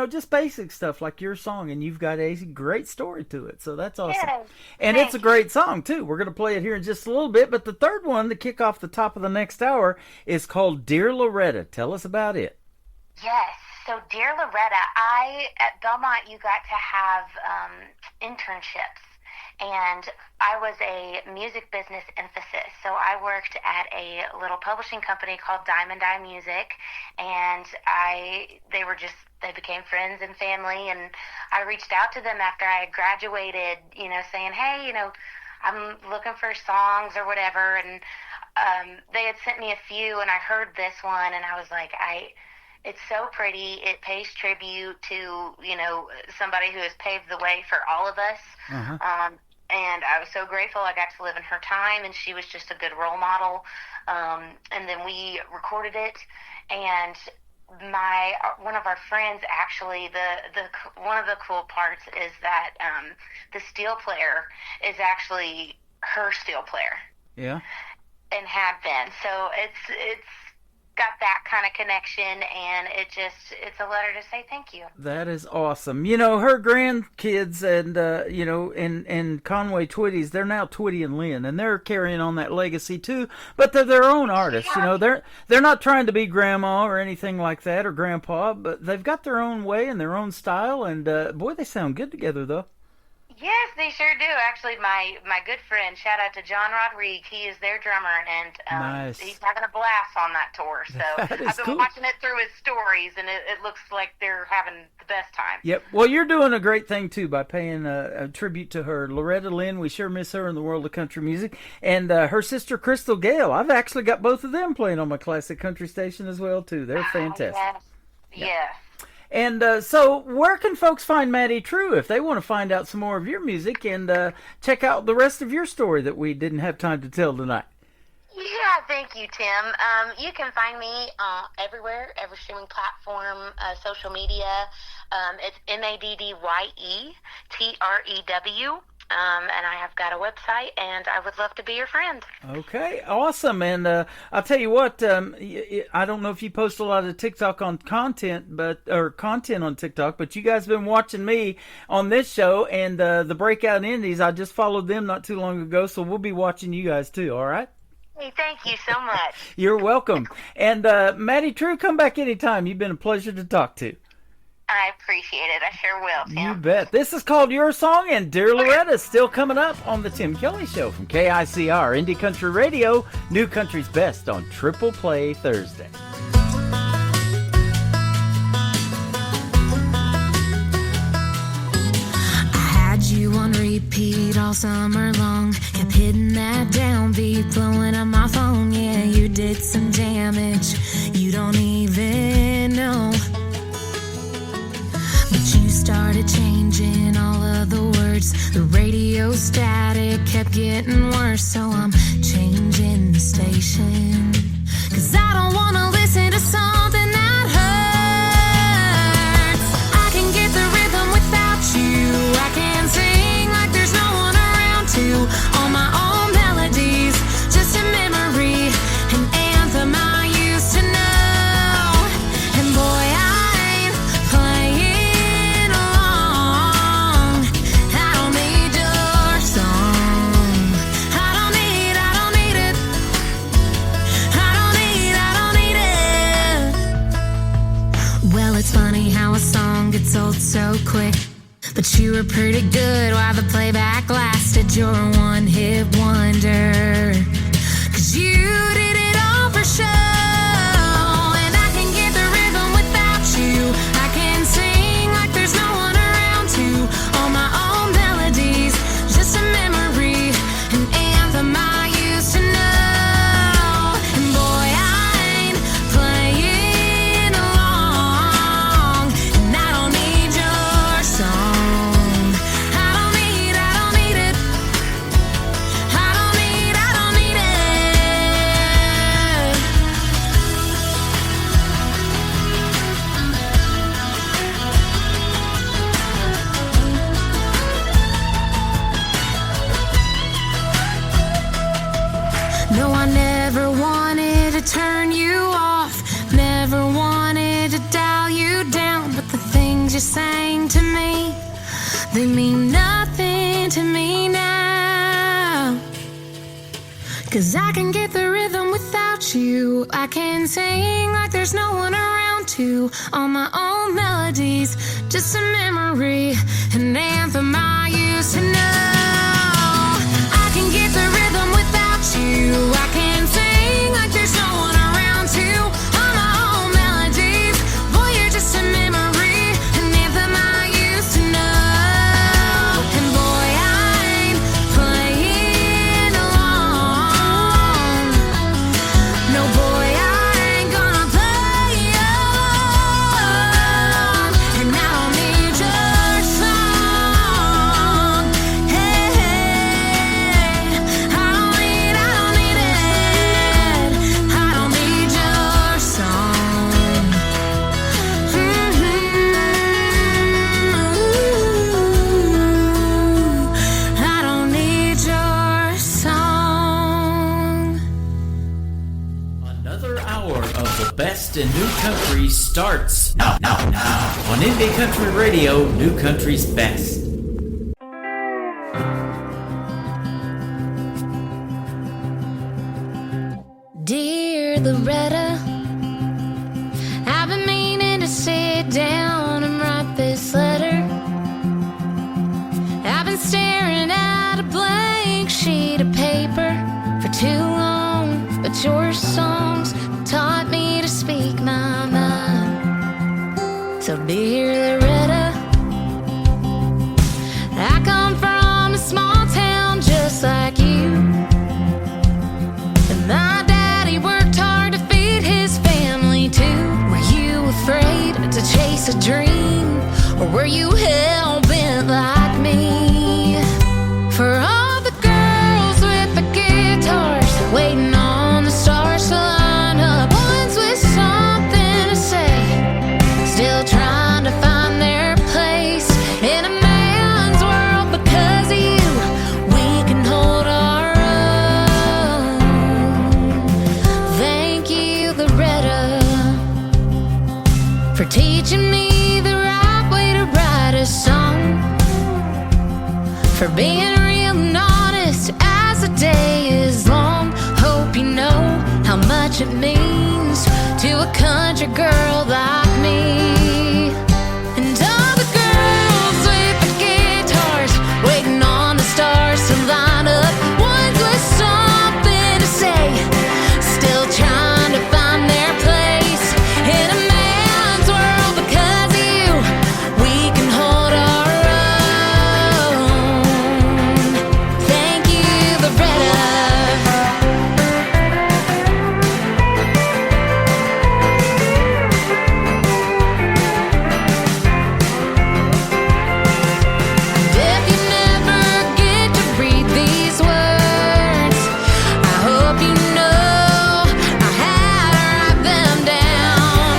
just basic stuff like your song. And you've got a great story to it, so that's awesome. Yes, and it's a great song too. We're going to play it here in just a little bit. But the third one to kick off the top of the next hour is called "Dear Loretta." Tell us about it. Yes. So, Dear Loretta, at Belmont, you got to have internships, and I was a music business emphasis. So I worked at a little publishing company called Diamond Eye Music, and they became friends and family, and I reached out to them after I had graduated, saying, hey, I'm looking for songs or whatever, and they had sent me a few, and I heard this one, and I was like, it's so pretty. It pays tribute to, somebody who has paved the way for all of us. Uh-huh. And I was so grateful I got to live in her time, and she was just a good role model. And then we recorded it, and one of our friends, actually, one of the cool parts is that the steel player is actually her steel player. Yeah. And had been. So it's got that kind of connection, and it's a letter to say thank you. That is awesome. Her grandkids and and Conway Twitty's, they're now Twitty and Lynn, and they're carrying on that legacy too, but they're their own artists. They're not trying to be grandma or anything like that, or grandpa, but they've got their own way and their own style, and boy, they sound good together though. Yes, they sure do. Actually, my good friend, shout out to John Rodriguez, he is their drummer, and nice. He's having a blast on that tour. So I've been cool. watching it through his stories, and it looks like they're having the best time. Yep. Well, you're doing a great thing too by paying a tribute to her, Loretta Lynn. We sure miss her in the world of country music, and her sister Crystal Gale. I've actually got both of them playing on my classic country station as well too. They're fantastic. Yes. Yep. Yes. And so where can folks find Maddie True if they want to find out some more of your music and check out the rest of your story that we didn't have time to tell tonight? Yeah, thank you, Tim. You can find me everywhere, every streaming platform, social media. It's MaddieTrew. And I have got a website, and I would love to be your friend. Okay, awesome. And I'll tell you what, I don't know if you post a lot of TikTok on content on TikTok, but you guys have been watching me on this show, and the Breakout Indies, I just followed them not too long ago, so we'll be watching you guys too, all right? Hey, thank you so much. You're welcome. And Maddie True, come back anytime. You've been a pleasure to talk to. I appreciate it. I sure will, Tim. You bet. This is called Your Song, and Dear Loretta is still coming up on the Tim Kelly Show from KICR, Indie Country Radio, New Country's Best on Triple Play Thursday. I had you on repeat all summer long. Kept hitting that downbeat, blowing up my phone. Yeah, you did some damage you don't even know. You started changing all of the words. The radio static kept getting worse, so I'm changing the station. 'Cause I don't wanna listen to something that hurts. I can get the rhythm without you. I can sing like there's no one around to. All my own melodies, just a memory, an anthem I used to know. And boy, it's funny how a song gets old so quick. But you were pretty good while the playback lasted. You're a one-hit wonder. 'Cause you did it all for show. And I can get the rhythm without you. I can sing like there's no one around to. All my own melodies, just a memory, an anthem I used to know. And boy, I ain't playing along. And I don't need your song. I don't need it. I don't need it. 'Cause I can get the rhythm without you. I can sing like there's no one around to. All my own melodies, just a memory, an anthem I used to know. I can get the rhythm without you. I can sing like there's no one around to. All my own melodies, boy, you're just a memory, an anthem I used to know. And boy, I ain't playing along. No, boy, I ain't gonna play along. And I don't need your song. Hey, hey, I don't need it. I don't need your song. I don't need your song. Another hour of the best in new country starts now on Indie Country Radio, New Country's best. Dear Loretta, I've been meaning to sit down and write this letter. I've been staring at a blank sheet of paper for too long, but your songs taught me to speak my mind. So dear Loretta, I come from a small town just like you. And my daddy worked hard to feed his family too. Were you afraid to chase a dream? Or were you hell-bent like me? For all the girls with the guitars waiting on the stars to line up, ones with something to say, still trying to find their place in a man's world. Because of you, we can hold our own. Thank you, Loretta, for teaching me the right way to write a song, for being real and honest as the day is long. Hope you know how much it means to a country girl like me. And all the girls with the guitars waiting on the stars to line up, ones with something to say, still trying to find their place in a man's world. Because of you, we can hold our own. Thank you, Loretta. If you never get to read these words, I hope you know I had to write them down.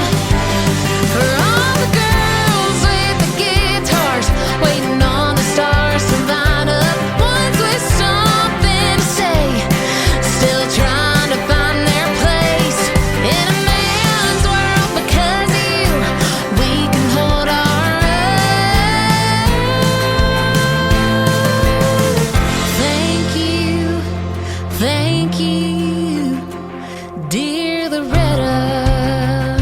For all the girls with the guitars waiting on the stars to line up, ones with something to say, still trying to find their place in a man's world. Because of you, we can hold our own. Thank you, dear Loretta.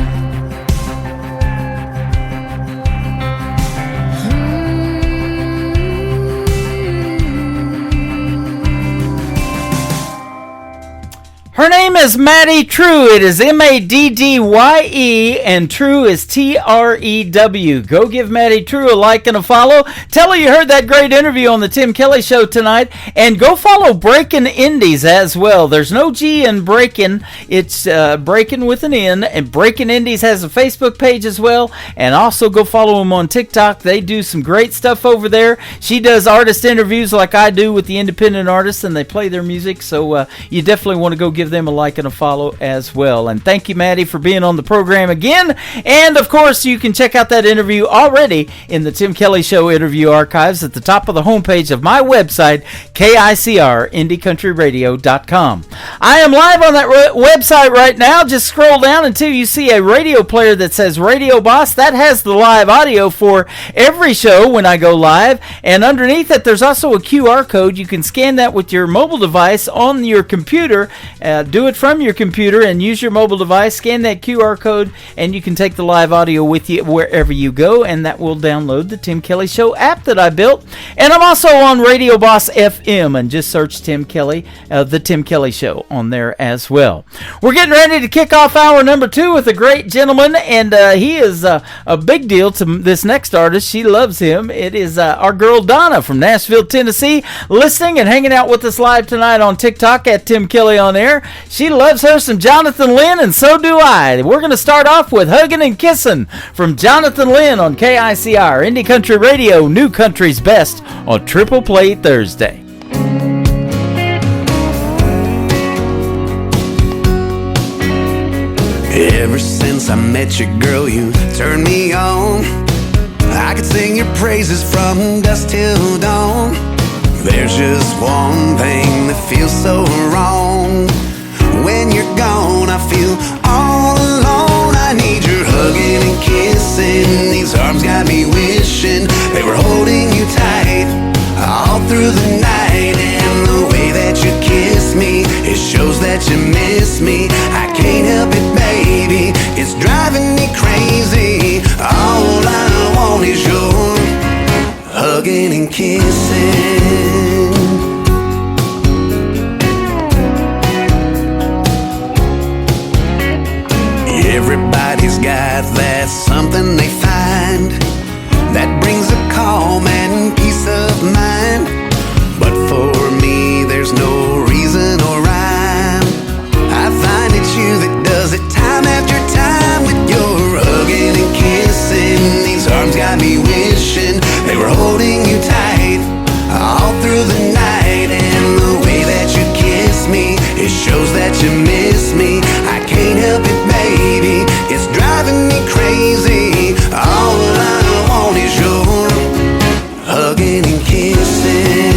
Her name is Maddie True. It is Maddye, and True is Trew. Go give Maddie True a like and a follow. Tell her you heard that great interview on the Tim Kelly Show tonight, and go follow Breaking Indies as well. There's no G in Breaking. It's Breaking with an N, and Breaking Indies has a Facebook page as well, and also go follow them on TikTok. They do some great stuff over there. She does artist interviews like I do with the independent artists, and they play their music, so you definitely want to go give them a like like, and a follow as well. And thank you, Maddie, for being on the program again. And, of course, you can check out that interview already in the Tim Kelly Show interview archives at the top of the homepage of my website, KICR, IndyCountryRadio.com. I am live on that website right now. Just scroll down until you see a radio player that says Radio Boss. That has the live audio for every show when I go live. And underneath it, there's also a QR code. You can scan that with your mobile device on your computer. Do it from your computer and use your mobile device. Scan that QR code, and you can take the live audio with you wherever you go, and that will download the Tim Kelly Show app that I built. And I'm also on Radio Boss FM, and just search Tim Kelly, the Tim Kelly Show on there as well. We're getting ready to kick off hour number 2 with a great gentleman, and he is a big deal to this next artist. She loves him. It is our girl Donna from Nashville, Tennessee, listening and hanging out with us live tonight on TikTok at Tim Kelly on Air. She loves her some Jonathan Lynn, and so do I. We're going to start off with Huggin' and Kissin' from Jonathan Lynn on KICR, Indie Country Radio, New Country's Best on Triple Play Thursday. Ever since I met you, girl, you turned me on. I could sing your praises from dusk till dawn. There's just one thing that feels so wrong. When you're gone, I feel all alone. I need your hugging and kissing. These arms got me wishing they were holding you tight all through the night. And the way that you kiss me, it shows that you miss me. I can't help it, baby, it's driving me crazy. All I want is your hugging and kissing. Everybody's got that something they find that brings a calm and peace of mind. But for me, there's no reason or rhyme. I find it's you that does it time after time with your hugging and kissing. These arms got me wishing they were holding you tight all through the night. And the way that you kiss me, it shows that you miss me. I can't help it, baby, it's driving me crazy. All I want is your hugging and kissing.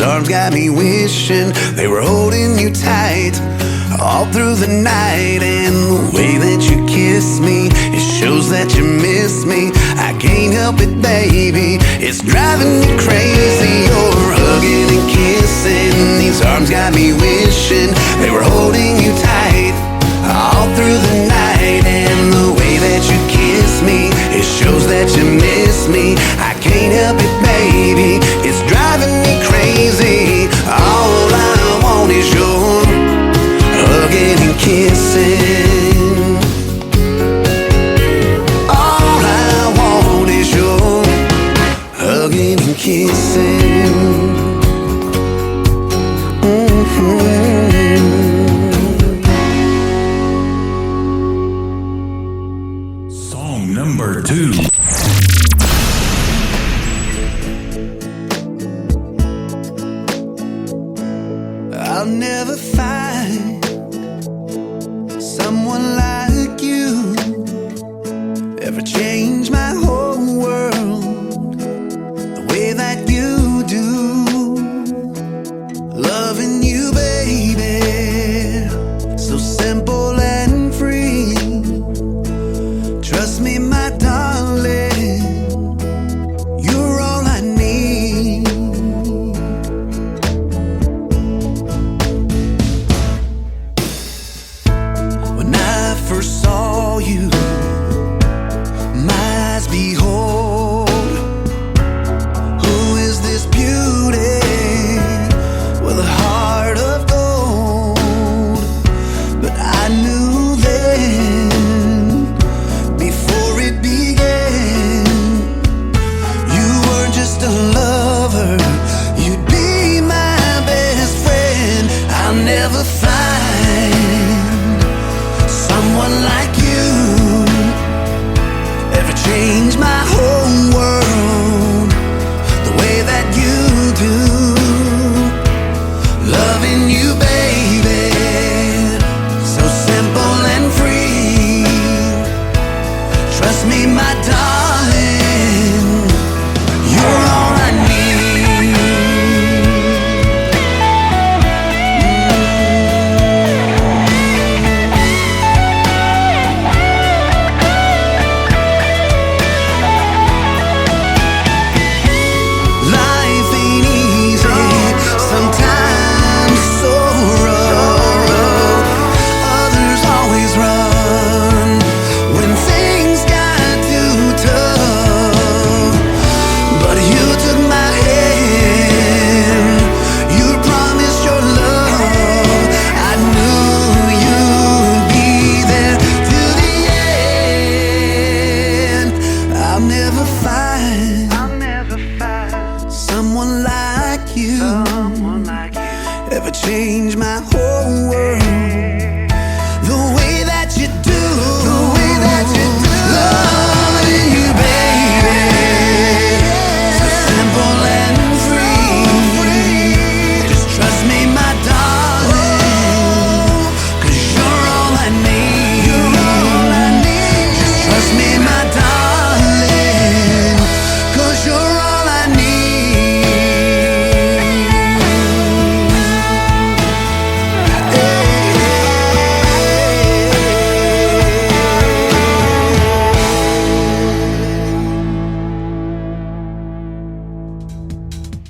Arms got me wishing they were holding you tight all through the night. And the way that you kiss me, it shows that you miss me. I can't help it, baby, it's driving me crazy. You're hugging and kissing. These arms got me wishing they were holding you tight all through the night. And the way that you kiss me, it shows that you miss me. I can't help it, baby, it's driving me crazy. All I want is your hugging and kissing. All I want is your hugging and kissing. Song number 2. I'll never find someone like you. Ever change my whole world the way that you do. Loving you, baby, so simple and free. Trust me, my darling, you're all I need. When I first saw you, my eyes behold, who is this beauty with a heart of gold?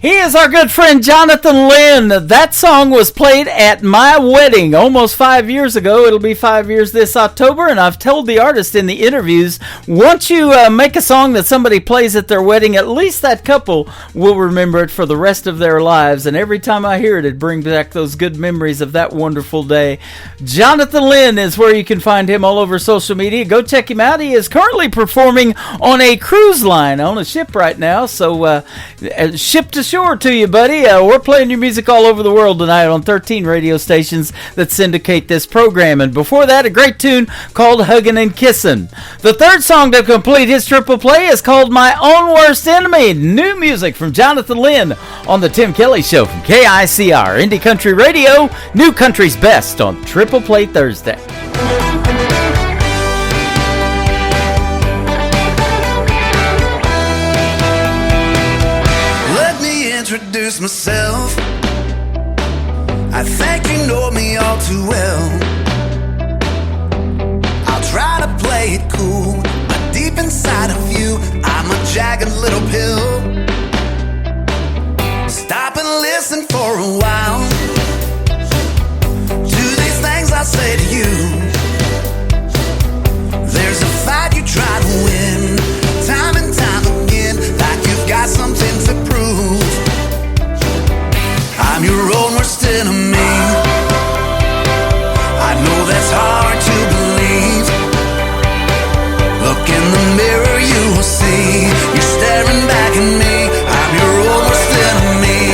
He is our good friend Jonathan Lynn. That song was played at my wedding almost 5 years ago. It'll be 5 years this October, and I've told the artist in the interviews, once you make a song that somebody plays at their wedding, at least that couple will remember it for the rest of their lives, and every time I hear it, it brings back those good memories of that wonderful day. Jonathan Lynn is where you can find him all over social media. Go check him out. He is currently performing on a cruise line on a ship right now, so ship to shore to you, buddy. We're playing your music all over the world tonight on 13 radio stations that syndicate this program. And before that, a great tune called Huggin' and Kissin'. The third song to complete his triple play is called My Own Worst Enemy. New music from Jonathan Lynn on the Tim Kelly Show from KICR Indie Country Radio, New Country's Best on Triple Play Thursday. Introduce myself. I think you know me all too well. I'll try to play it cool, but deep inside of you, I'm a jagged little pill. Stop and listen for a while to these things I say to you. There's a fight you try to win, time and time again, like you've got something to prove. I'm your own worst enemy. I know that's hard to believe. Look in the mirror, you will see you're staring back at me. I'm your own worst enemy.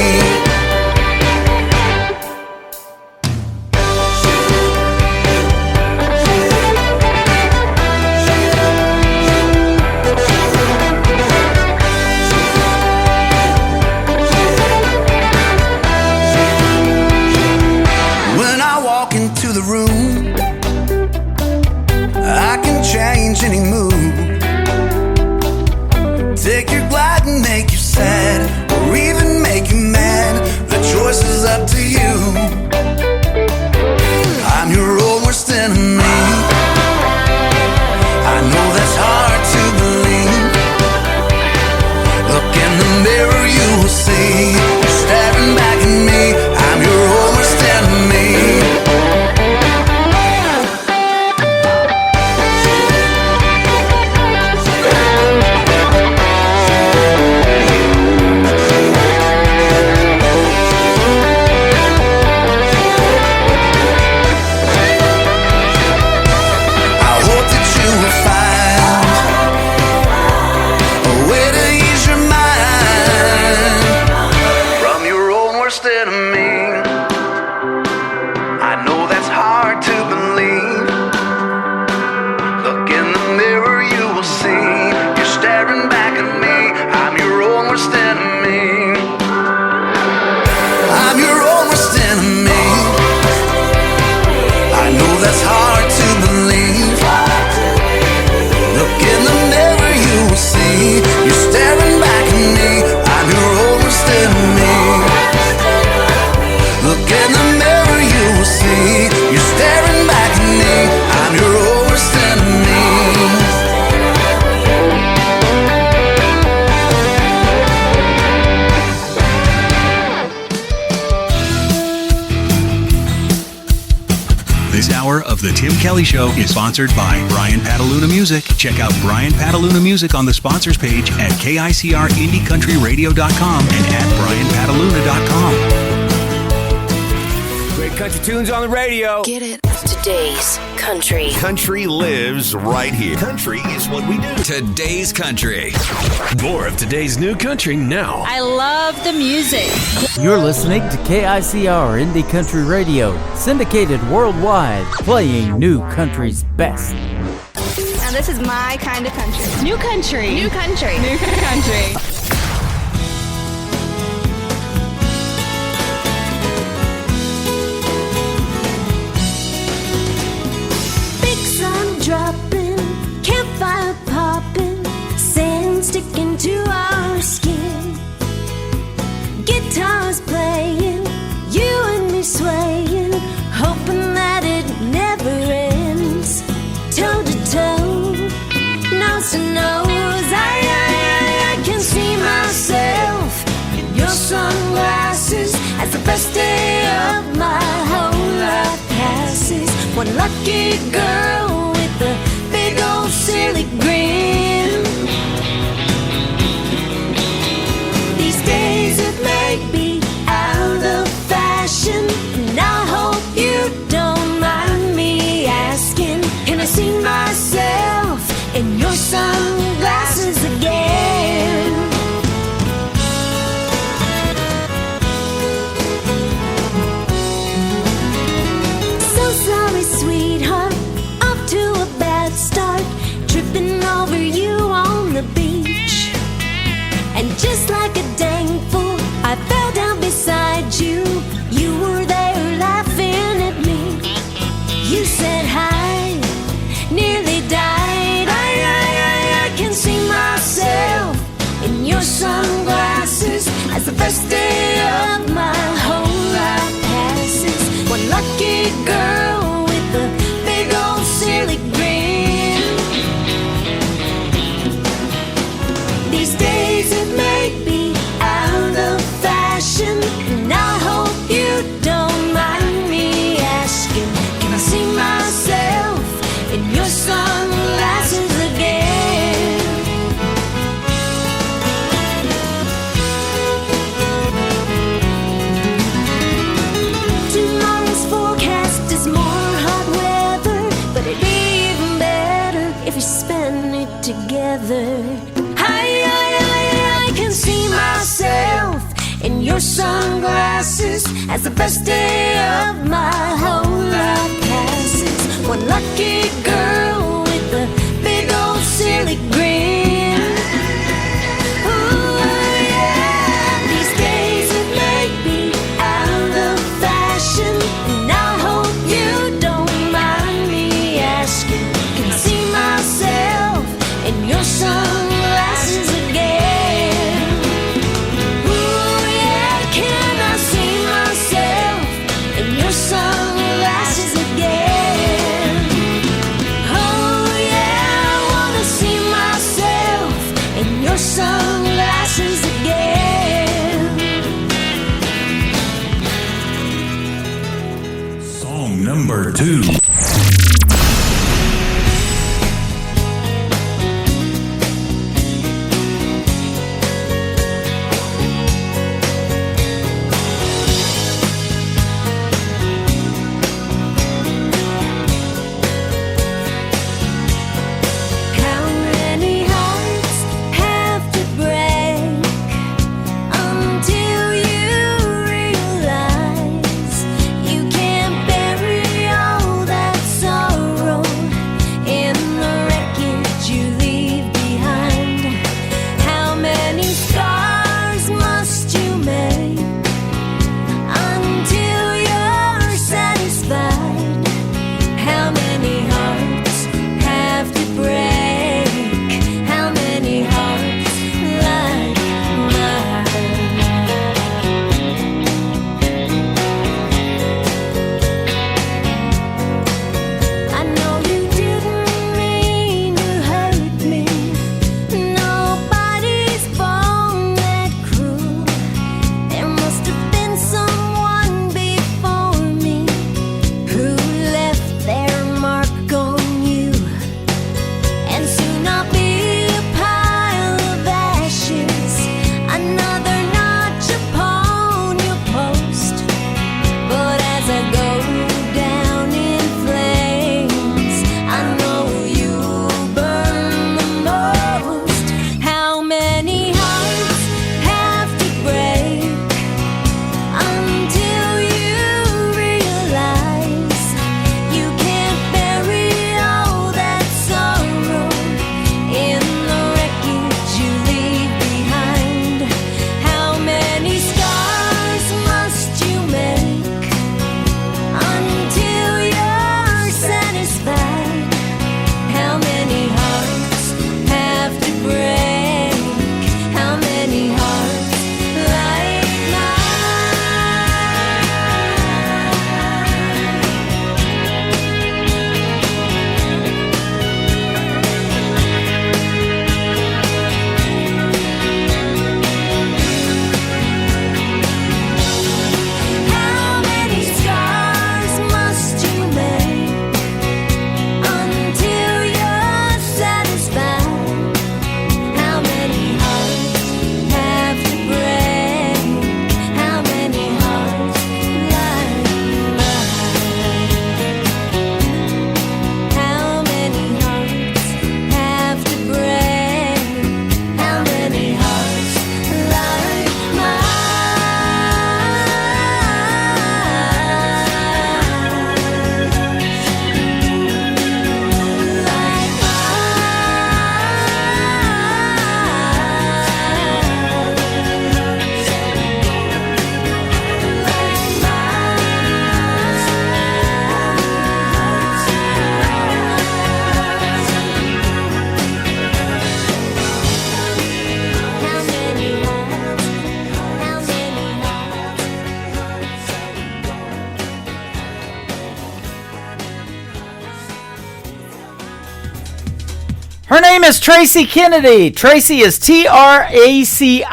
Change any mood. Take your glide and make you sad, or even make you mad. The choice is up to you. I'm your own worst enemy. I know that's hard to believe. Look in the mirror, you will see you're staring back at me. I'm your own worst enemy. Of The Tim Kelly Show is sponsored by Brian Pataluna Music. Check out Brian Pataluna Music on the sponsors page at KICRIndieCountryRadio.com and at BrianPataluna.com. Great country tunes on the radio. Get it? Today's country. Country lives right here. Country is what we do. Today's country. More of today's new country now. I love the music. You're listening to KICR Indie Country Radio, syndicated worldwide, playing New Country's best. Now this is my kind of country. New country. New country. New country. Dropping, campfire popping, sand sticking to our skin. Guitars playing, you and me swaying, hoping that it never ends. Toe to toe, nose to nose, I can see lucky girl with a big old silly grin. These days it may be out of fashion, and I hope you don't mind me asking, can I see myself in your sunglasses again? So sorry, sweetheart, off to a bad start, tripping over you on the beach. And just like a dang fool, I fell down beside you. You were there laughing at me. You said hi, nearly died. I can see myself in your sunglasses as the first day of my whole life passes. One lucky girl with a big old silly grin. These days it may be out of fashion, and I hope you don't mind me asking, can I see myself in your sunglasses again? Tomorrow's forecast is more hot weather, but it'd be even better if we spend it together. I can see myself in your sunglasses as the best day of my whole life passes. One lucky girl with a big old silly grin. Ooh, yeah. These days it may be out of fashion, and I hope you don't mind me asking, can I see myself in your sunglasses again? Ooh, yeah, can I see myself in your sunglasses again? Oh yeah, I wanna see myself in your sunglasses again. Song number 2. How many hearts have to break until you realize you can't bury all Her name is Tracy Kennedy. Tracy is Traci.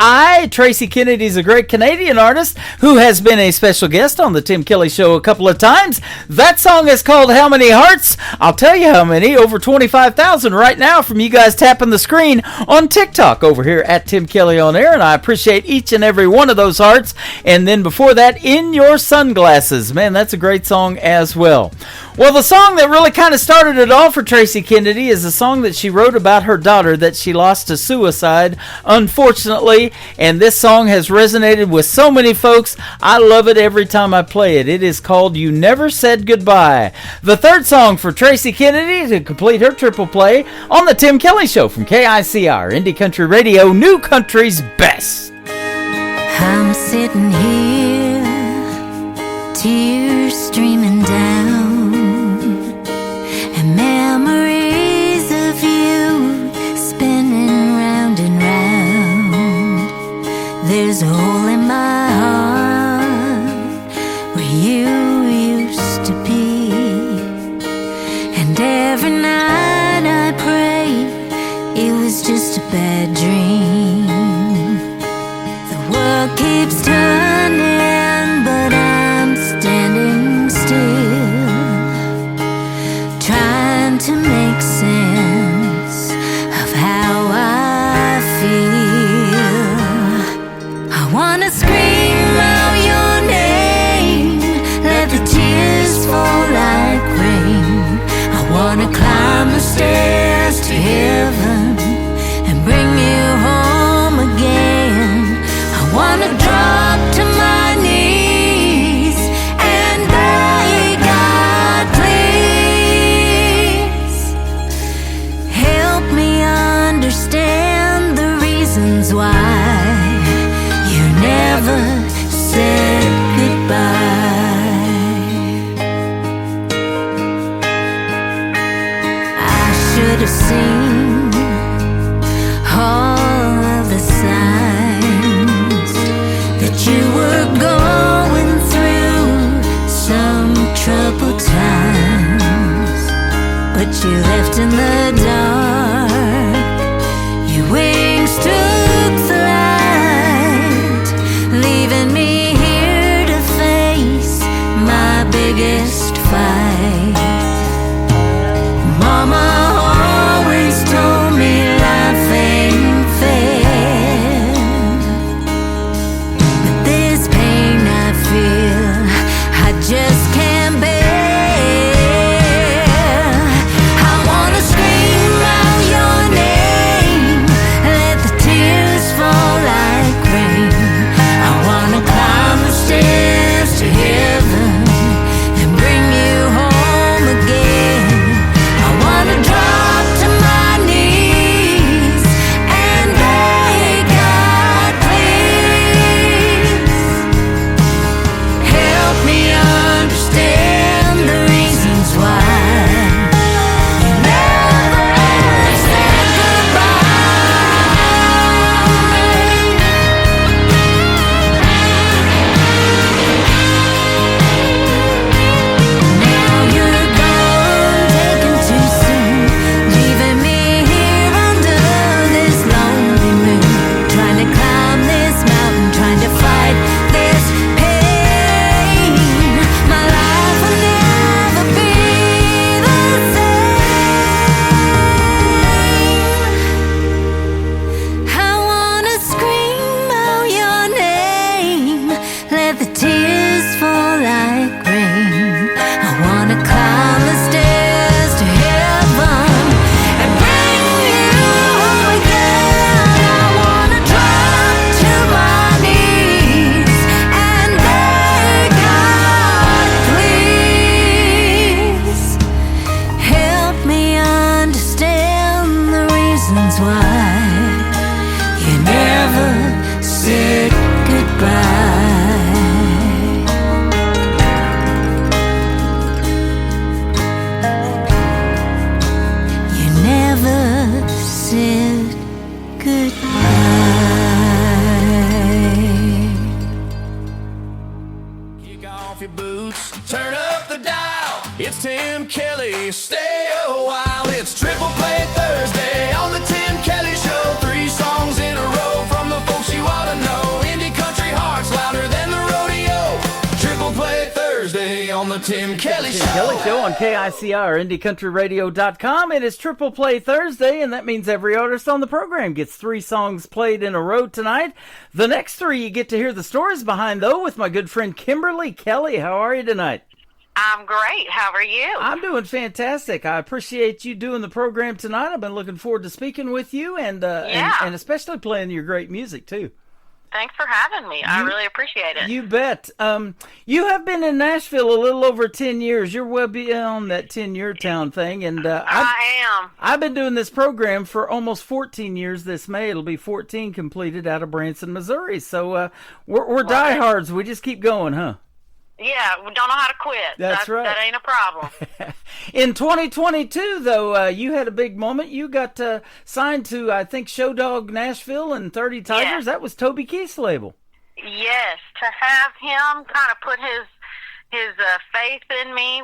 Tracy Kennedy is a great Canadian artist who has been a special guest on the Tim Kelly Show a couple of times. That song is called How Many Hearts? I'll tell you how many. Over 25,000 right now from you guys tapping the screen on TikTok over here at Tim Kelly On Air, and I appreciate each and every one of those hearts. And then before that, In Your Sunglasses. Man, that's a great song as well. Well, the song that really kind of started it all for Tracy Kennedy is a song that she wrote about her daughter that she lost to suicide, unfortunately, and this song has resonated with so many folks. I love it every time I play it. It is called You Never Said Goodbye. The third song for Tracy Kennedy to complete her triple play on the Tim Kelly Show from KICR, Indie Country Radio, New Country's Best. I'm sitting here, tears streaming down, and memories of you spinning round and round. There's a hole in my heart where you used to be, and every night I pray it was just a bad dream. The world keeps turning, but I'm standing still, trying to make sense of how I feel. I wanna scream out your name, let the tears fall like rain. I wanna climb the stairs to heaven and bring you home again. I wanna drop to my knees and beg God, please help me understand the reasons why you never said goodbye. I should have seen all of the signs that you were going through some troubled times, but you left in the dark. Your wings took flight, leaving me here to face my biggest fight. Mama always told me life ain't fair, but this pain I feel I just can't bear. I wanna scream out Tim Kelly Tim Kelly Show on KICR, IndieCountryRadio.com. It is Triple Play Thursday, and that means every artist on the program gets 3 songs played in a row tonight. The next 3 you get to hear the stories behind, though, with my good friend Kimberly Kelly. How are you tonight? I'm great. How are you? I'm doing fantastic. I appreciate you doing the program tonight. I've been looking forward to speaking with you and especially playing your great music, too. Thanks for having me. I really appreciate it. You bet. You have been in Nashville a little over 10 years. You're well beyond that 10-year town thing. And I am. I've been doing this program for almost 14 years this May. It'll be 14 completed out of Branson, Missouri. So we're diehards. We just keep going, huh? Yeah, we don't know how to quit. That's right. That ain't a problem. In 2022, though, you had a big moment. You got signed to, I think, Show Dog Nashville and 30 Tigers. Yes. That was Toby Keith's label. Yes, to have him kind of put his faith in me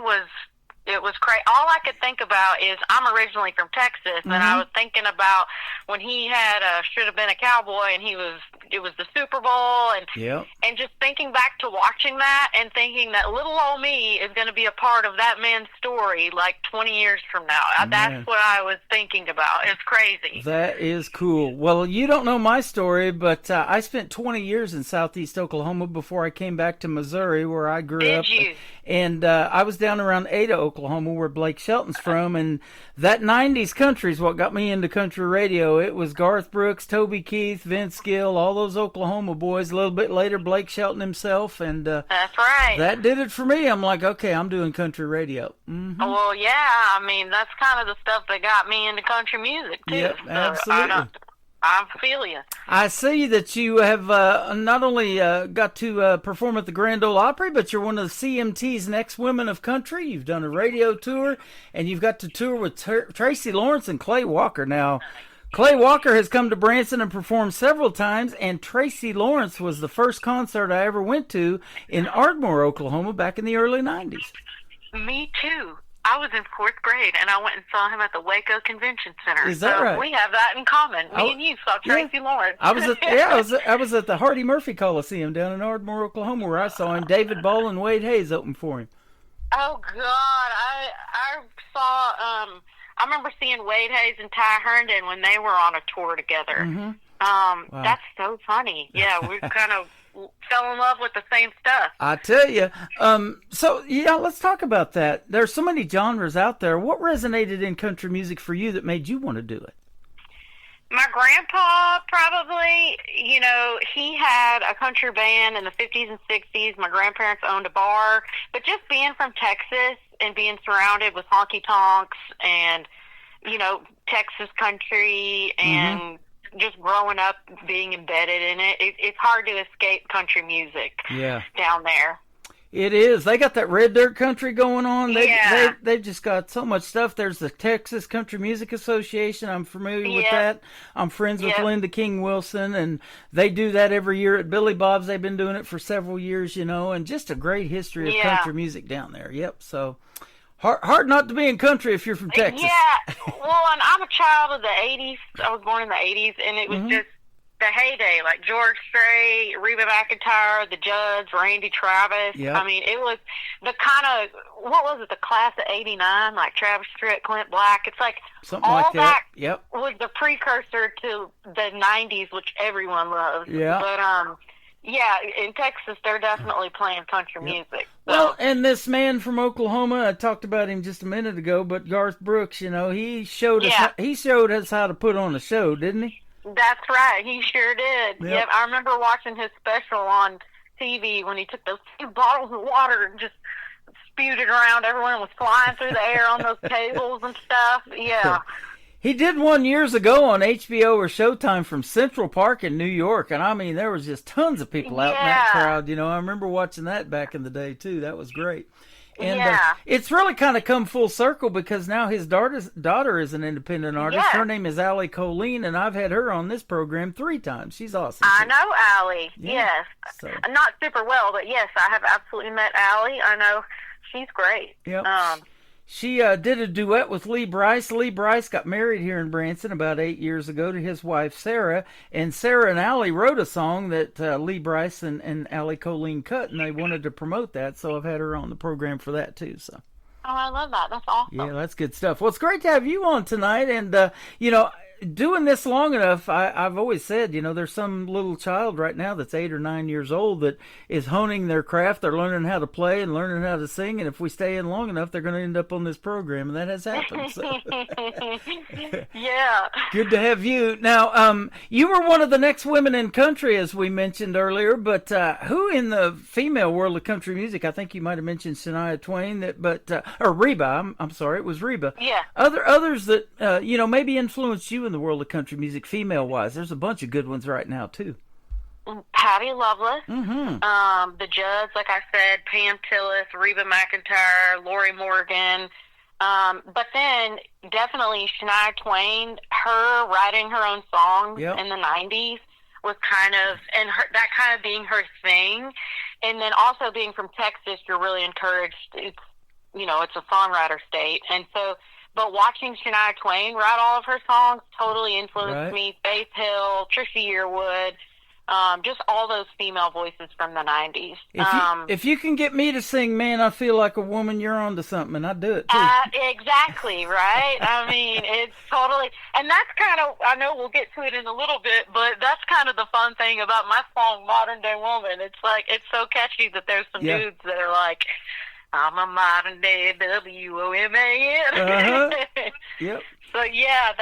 it was crazy. All I could think about is I'm originally from Texas, and I was thinking about when he had Should Have Been a Cowboy, and it was the Super Bowl, and just thinking back to watching that and thinking that little old me is going to be a part of that man's story like 20 years from now. That's what I was thinking about. It's crazy. That is cool. Well, you don't know my story, but I spent 20 years in southeast Oklahoma before I came back to Missouri, where I grew up. Did you? And I was down around Ada, Oklahoma, where Blake Shelton's from, and that 90s country is what got me into country radio. It was Garth Brooks, Toby Keith, Vince Gill, all those Oklahoma boys. A little bit later, Blake Shelton himself, and that's right. That did it for me. I'm like, okay, I'm doing country radio. Well, yeah, I mean, that's kind of the stuff that got me into country music, too. Yep, So absolutely. I feel you. I see that you have not only got to perform at the Grand Ole Opry, but you're one of the CMT's Next Women of Country. You've done a radio tour, and you've got to tour with Tracy Lawrence and Clay Walker. Now, Clay Walker has come to Branson and performed several times, and Tracy Lawrence was the first concert I ever went to in Ardmore, Oklahoma, back in the early 90s. Me too. I was in 4th grade, and I went and saw him at the Waco Convention Center. Is that right? We have that in common. Me and you saw Tracy Lawrence. I was at the Hardy Murphy Coliseum down in Ardmore, Oklahoma, where I saw him. David Ball and Wade Hayes opened for him. Oh God, I saw. I remember seeing Wade Hayes and Ty Herndon when they were on a tour together. Wow. That's so funny. Yeah, we kind of fell in love with the same stuff. I tell you. So, let's talk about that. There's so many genres out there. What resonated in country music for you that made you want to do it? My grandpa, probably, he had a country band in the 50s and 60s. My grandparents owned a bar. But just being from Texas and being surrounded with honky tonks and, Texas country and just growing up being embedded in it, it's hard to escape country music down there. It is. They got that red dirt country going on. They've just got so much stuff. There's the Texas Country Music Association. I'm familiar with that. I'm friends with Linda King Wilson, and they do that every year at Billy Bob's. They've been doing it for several years, and just a great history of country music down there. Yep. So hard not to be in country if you're from Texas. Yeah. Well, and I'm a child of the 80s. I was born in the 80s, and it was just the heyday, like George Strait, Reba McEntire, the Judds, Randy Travis. Yep. I mean, it was the kind of, what was it, the class of 89, like Travis Tritt, Clint Black. It's like something all like that. Yep. Was the precursor to the 90s, which everyone loves. Yeah. But, in Texas, they're definitely playing country music. So. Well, and this man from Oklahoma, I talked about him just a minute ago, but Garth Brooks, he showed us how to put on a show, didn't he? That's right. He sure did. Yep. I remember watching his special on TV when he took those 2 bottles of water and just spewed it around. Everyone was flying through the air on those tables and stuff. Yeah. He did one years ago on HBO or Showtime from Central Park in New York, and I mean, there was just tons of people out in that crowd. I remember watching that back in the day, too. That was great. And it's really kind of come full circle because now his daughter is an independent artist. Yes. Her name is Allie Colleen, and I've had her on this program 3 times. She's awesome. I know Allie. Yeah. Yes. So. Not super well, but yes, I have absolutely met Allie. I know she's great. Yep. She did a duet with Lee Brice. Lee Brice got married here in Branson about 8 years ago to his wife, Sarah. And Sarah and Allie wrote a song that Lee Brice and Allie Colleen cut, and they wanted to promote that, so I've had her on the program for that, too. So. Oh, I love that. That's awesome. Yeah, that's good stuff. Well, it's great to have you on tonight, and, doing this long enough, I've always said, there's some little child right now that's 8 or 9 years old that is honing their craft. They're learning how to play and learning how to sing, and if we stay in long enough, they're going to end up on this program, and that has happened. So. Yeah. Good to have you. Now, you were one of the next women in country, as we mentioned earlier, but who in the female world of country music? I think you might have mentioned Shania Twain, or Reba. I'm sorry, it was Reba. Yeah. Others that maybe influenced you in the world of country music, female-wise. There's a bunch of good ones right now, too. Patty Loveless, the Judds, like I said, Pam Tillis, Reba McEntire, Lori Morgan. But then definitely Shania Twain, her writing her own songs in the 90s was that kind of being her thing. And then also being from Texas, you're really encouraged. It's a songwriter state. And so, but watching Shania Twain write all of her songs totally influenced me. Faith Hill, Trisha Yearwood, just all those female voices from the 90s. If you can get me to sing, Man, I Feel Like a Woman, you're on to something, and I'd do it, too. Exactly, right? I mean, it's totally, and that's kind of, I know we'll get to it in a little bit, but that's kind of the fun thing about my song, Modern Day Woman. It's like, it's so catchy that there's some dudes that are like, I'm a modern day WOMAN. Yep. So, yeah,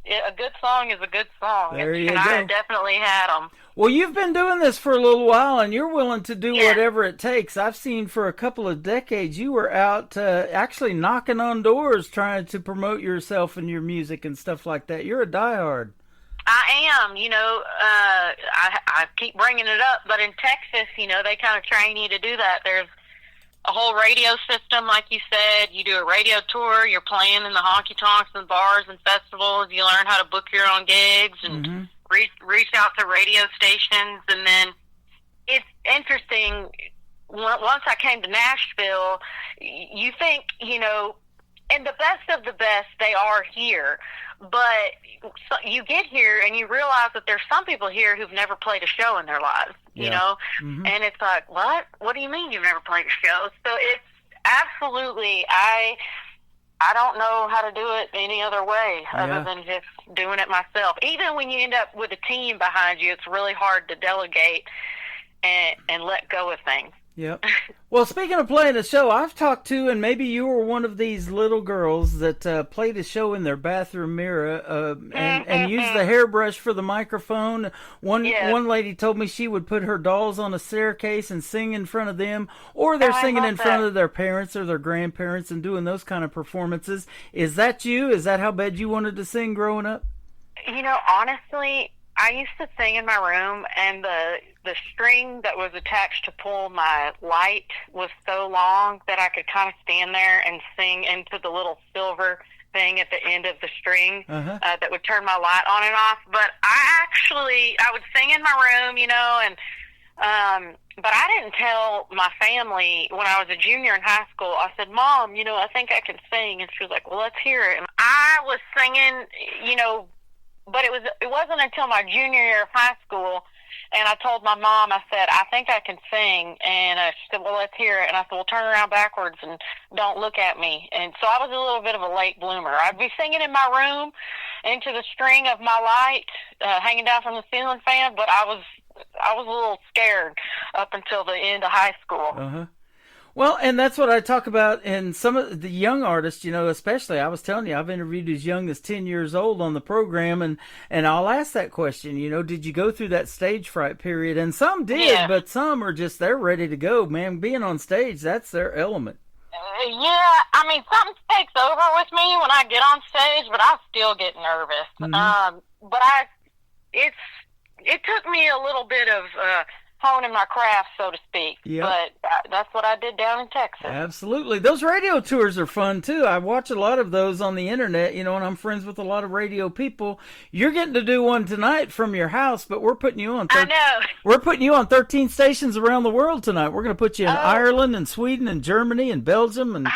a good song is a good song. There you go. I definitely had them. Well, you've been doing this for a little while, and you're willing to do whatever it takes. I've seen for a couple of decades you were out actually knocking on doors trying to promote yourself and your music and stuff like that. You're a diehard. I am. I keep bringing it up, but in Texas, they kind of train you to do that. There's a whole radio system, like you said. You do a radio tour, you're playing in the honky-tonks and bars and festivals, you learn how to book your own gigs and reach out to radio stations. And then it's interesting, once I came to Nashville, you think, and the best of the best, they are here. But you get here and you realize that there's some people here who've never played a show in their lives, you know? And it's like, what? What do you mean you've never played a show? So it's absolutely, I don't know how to do it any other way other than just doing it myself. Even when you end up with a team behind you, it's really hard to delegate and let go of things. Yep. Well, speaking of playing a show, I've talked to, and maybe you were one of these little girls that played a show in their bathroom mirror and used the hairbrush for the microphone. One lady told me she would put her dolls on a staircase and sing in front of them, or they're singing in front of their parents or their grandparents and doing those kind of performances. Is that you? Is that how bad you wanted to sing growing up? Honestly, I used to sing in my room, and the string that was attached to pull my light was so long that I could kind of stand there and sing into the little silver thing at the end of the string that would turn my light on and off. But I would sing in my room, but I didn't tell my family when I was a junior in high school. I said, Mom, I think I can sing. And she was like, well, let's hear it. And I was singing, but it wasn't until my junior year of high school, and I told my mom, I said, I think I can sing. And she said, well, let's hear it. And I said, well, turn around backwards and don't look at me. And so I was a little bit of a late bloomer. I'd be singing in my room into the string of my light hanging down from the ceiling fan, but I was a little scared up until the end of high school. Well, and that's what I talk about in some of the young artists, especially. I was telling you, I've interviewed as young as 10 years old on the program, and I'll ask that question, did you go through that stage fright period? And some did, but some are just, they're ready to go, man. Being on stage, that's their element. Something takes over with me when I get on stage, but I still get nervous. But it took me a little bit of honing my craft, so to speak. But that's what I did down in Texas. Absolutely. Those radio tours are fun, too. I watch a lot of those on the internet, and I'm friends with a lot of radio people. You're getting to do one tonight from your house, but we're putting you on. I know. We're putting you on 13 stations around the world tonight. We're going to put you in Ireland and Sweden and Germany and Belgium. And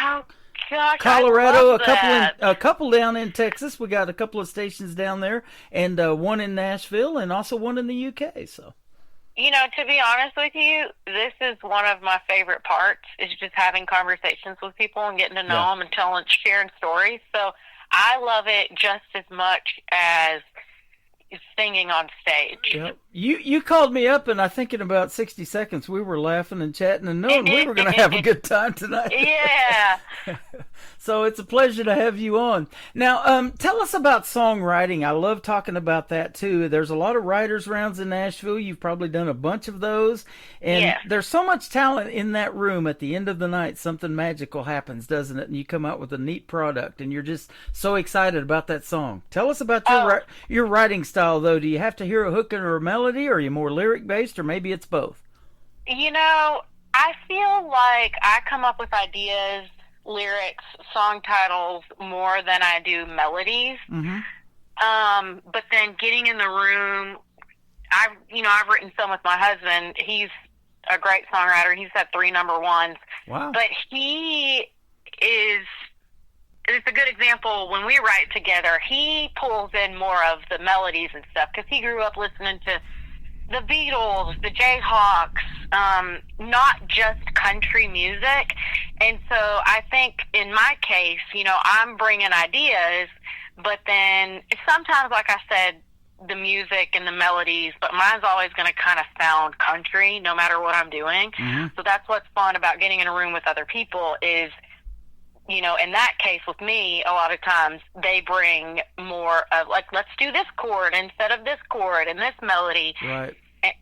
gosh, Colorado, I love a couple down in Texas. We got a couple of stations down there, and one in Nashville, and also one in the UK. So, you know, to be honest with you, this is one of my favorite parts, is just having conversations with people and getting to know them and sharing stories. So I love it just as much as singing on stage. Yep. You called me up, and I think in about 60 seconds we were laughing and chatting and knowing we were going to have a good time tonight. Yeah. So it's a pleasure to have you on. Now, tell us about songwriting. I love talking about that too. There's a lot of writers' rounds in Nashville. You've probably done a bunch of those, and there's so much talent in that room. At the end of the night, something magical happens, doesn't it? And you come out with a neat product, and you're just so excited about that song. Tell us about your writing style, though. Do you have to hear a hook or a melody, or are you more lyric-based, or maybe it's both? You know, I feel like I come up with ideas, lyrics, song titles more than I do melodies. Mm-hmm. But then getting in the room, I've written some with my husband. He's a great songwriter. He's had 3 number 1s. Wow. But it's a good example. When we write together, he pulls in more of the melodies and stuff because he grew up listening to the Beatles, the Jayhawks, not just country music. And so I think in my case, you know, I'm bringing ideas, but then sometimes, like I said, the music and the melodies, but mine's always going to kind of sound country no matter what I'm doing. Mm-hmm. So that's what's fun about getting in a room with other people is, you know, in that case with me, a lot of times they bring more of, like, let's do this chord instead of this chord and this melody. Right.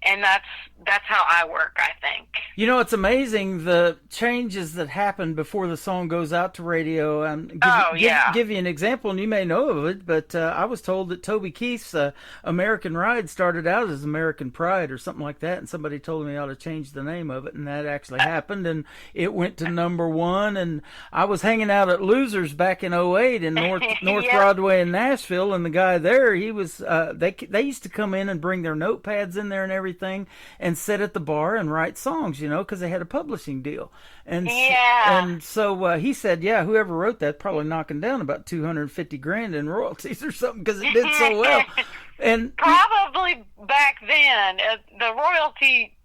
And that's how I work, I think. You know, it's amazing the changes that happen before the song goes out to radio. Give you an example, and you may know of it, but I was told that Toby Keith's American Ride started out as American Pride or something like that, and somebody told me I ought to change the name of it, and that actually happened, and it went to number 1. And I was hanging out at Losers back in 2008 in North Broadway in Nashville, and the guy there, he was they used to come in and bring their notepads in there and everything and sit at the bar and write songs, you know, because they had a publishing deal. And so he said, whoever wrote that probably knocking down about $250,000 in royalties or something because it did so well. And probably back then, the royalty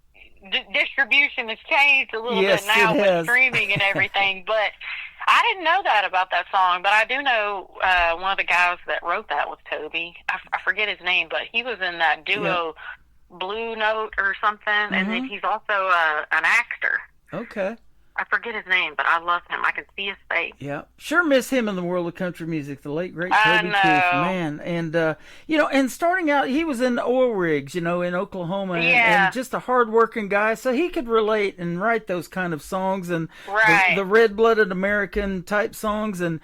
distribution has changed a little bit now with streaming and everything, but I didn't know that about that song, but I do know one of the guys that wrote that was Toby. I forget his name, but he was in that duo Blue Note or something, and then he's also an actor. Okay. I forget his name, but I love him. I can see his face. Yeah, sure miss him in the world of country music, the late, great Toby Keith, man. And, you know, and starting out, he was in oil rigs, you know, in Oklahoma, and just a hard-working guy, so he could relate and write those kind of songs, and the red-blooded American-type songs, and,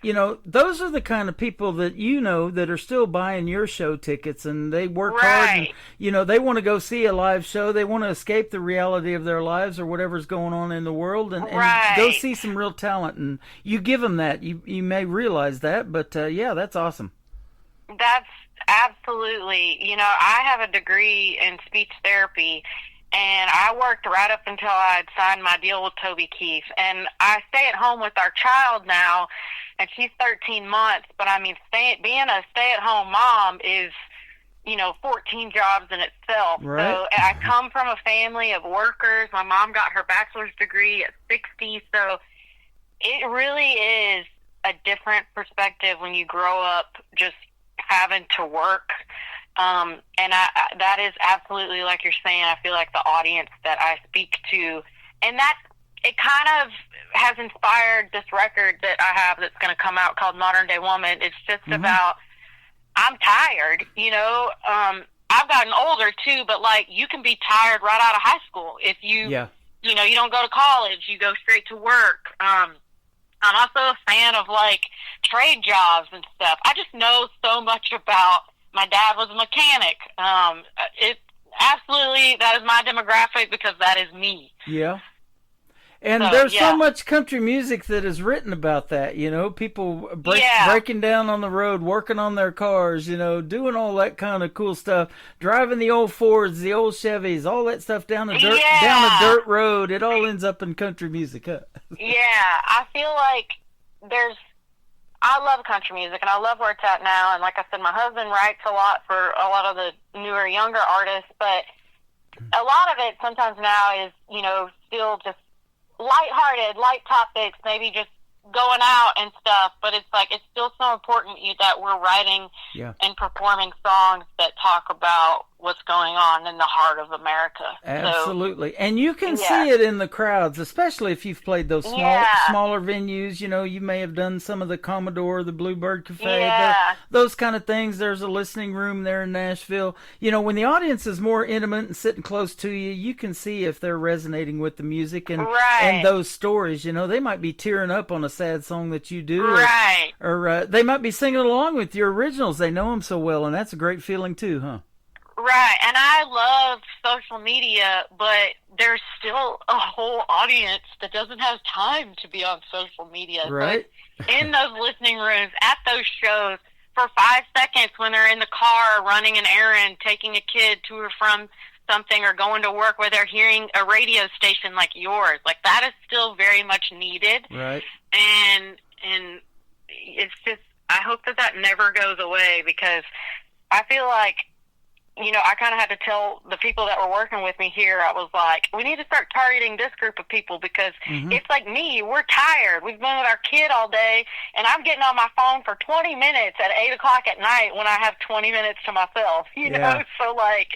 you know, those are the kind of people that you know that are still buying your show tickets, and they work hard, and, you know, they want to go see a live show, they want to escape the reality of their lives or whatever's going on in the world and go see some real talent, and you give them that. You may realize that, but that's awesome. That's absolutely, you know, I have a degree in speech therapy, and I worked right up until I had signed my deal with Toby Keith, and I stay at home with our child now, and she's 13 months, but I mean, being a stay-at-home mom is, you know, 14 jobs in itself. Right. So I come from a family of workers. My mom got her bachelor's degree at 60. So it really is a different perspective when you grow up just having to work. And that is absolutely, like you're saying, I feel like the audience that I speak to, and that it kind of has inspired this record that I have that's going to come out called Modern Day Woman. It's just about, I'm tired, you know. I've gotten older too, but like you can be tired right out of high school if you, you know, you don't go to college, you go straight to work. I'm also a fan of like trade jobs and stuff. I just know so much about. My dad was a mechanic. It absolutely, that is my demographic because that is me. Yeah. And So, there's yeah. so much country music that is written about that, people breaking down on the road, working on their cars, doing all that kind of cool stuff, driving the old Fords, the old Chevys, all that stuff down a dirt road. It all ends up in country music, huh? Yeah, I feel like I love country music, and I love where it's at now. And like I said, my husband writes a lot for a lot of the newer, younger artists, but a lot of it sometimes now is, still just lighthearted, light topics, maybe just going out and stuff. But it's like, it's still so important that we're writing and performing songs that talk about what's going on in the heart of America. Absolutely. So, and you can see it in the crowds, especially if you've played those smaller venues. You may have done some of the Commodore, the Bluebird Cafe, those kind of things. There's a listening room there in Nashville. When the audience is more intimate and sitting close to you, you can see if they're resonating with the music and those stories. They might be tearing up on a sad song that you do. Or they might be singing along with your originals. They know them so well, and that's a great feeling too, huh? Right, and I love social media, but there's still a whole audience that doesn't have time to be on social media. Right. So in those listening rooms, at those shows, for 5 seconds when they're in the car running an errand, taking a kid to or from something, or going to work, where they're hearing a radio station like yours, like that is still very much needed. Right. And it's just, I hope that never goes away, because I feel like, I kind of had to tell the people that were working with me here, I was like, we need to start targeting this group of people, because it's like me, we're tired. We've been with our kid all day, and I'm getting on my phone for 20 minutes at 8 o'clock at night when I have 20 minutes to myself, know? So, like,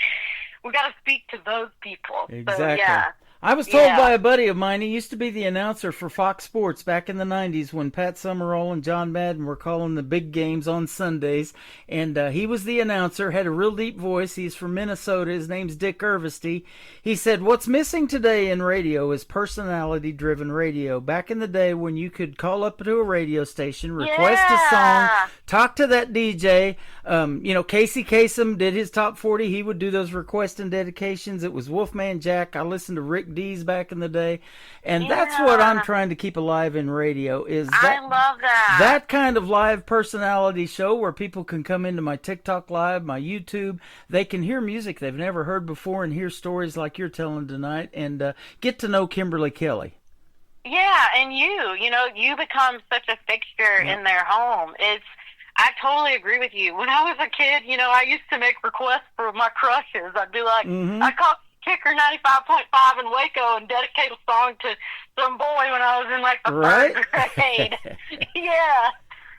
we got to speak to those people. Exactly. So, I was told by a buddy of mine, he used to be the announcer for Fox Sports back in the 90s when Pat Summerall and John Madden were calling the big games on Sundays. And he was the announcer, had a real deep voice. He's from Minnesota. His name's Dick Irvesty. He said, what's missing today in radio is personality-driven radio. Back in the day when you could call up to a radio station, request a song, talk to that DJ. Casey Kasem did his top 40. He would do those requests and dedications. It was Wolfman Jack. I listened to Rick Dees back in the day, and that's what I'm trying to keep alive in radio, is that, I love that kind of live personality show where people can come into my TikTok live, my YouTube, they can hear music they've never heard before and hear stories like you're telling tonight, and get to know Kimberly Kelly. Yeah, and you become such a fixture in their home. I totally agree with you. When I was a kid, I used to make requests for my crushes. I'd be like, I'd call Kicker 95.5 in Waco and dedicate a song to some boy when I was in like the third grade.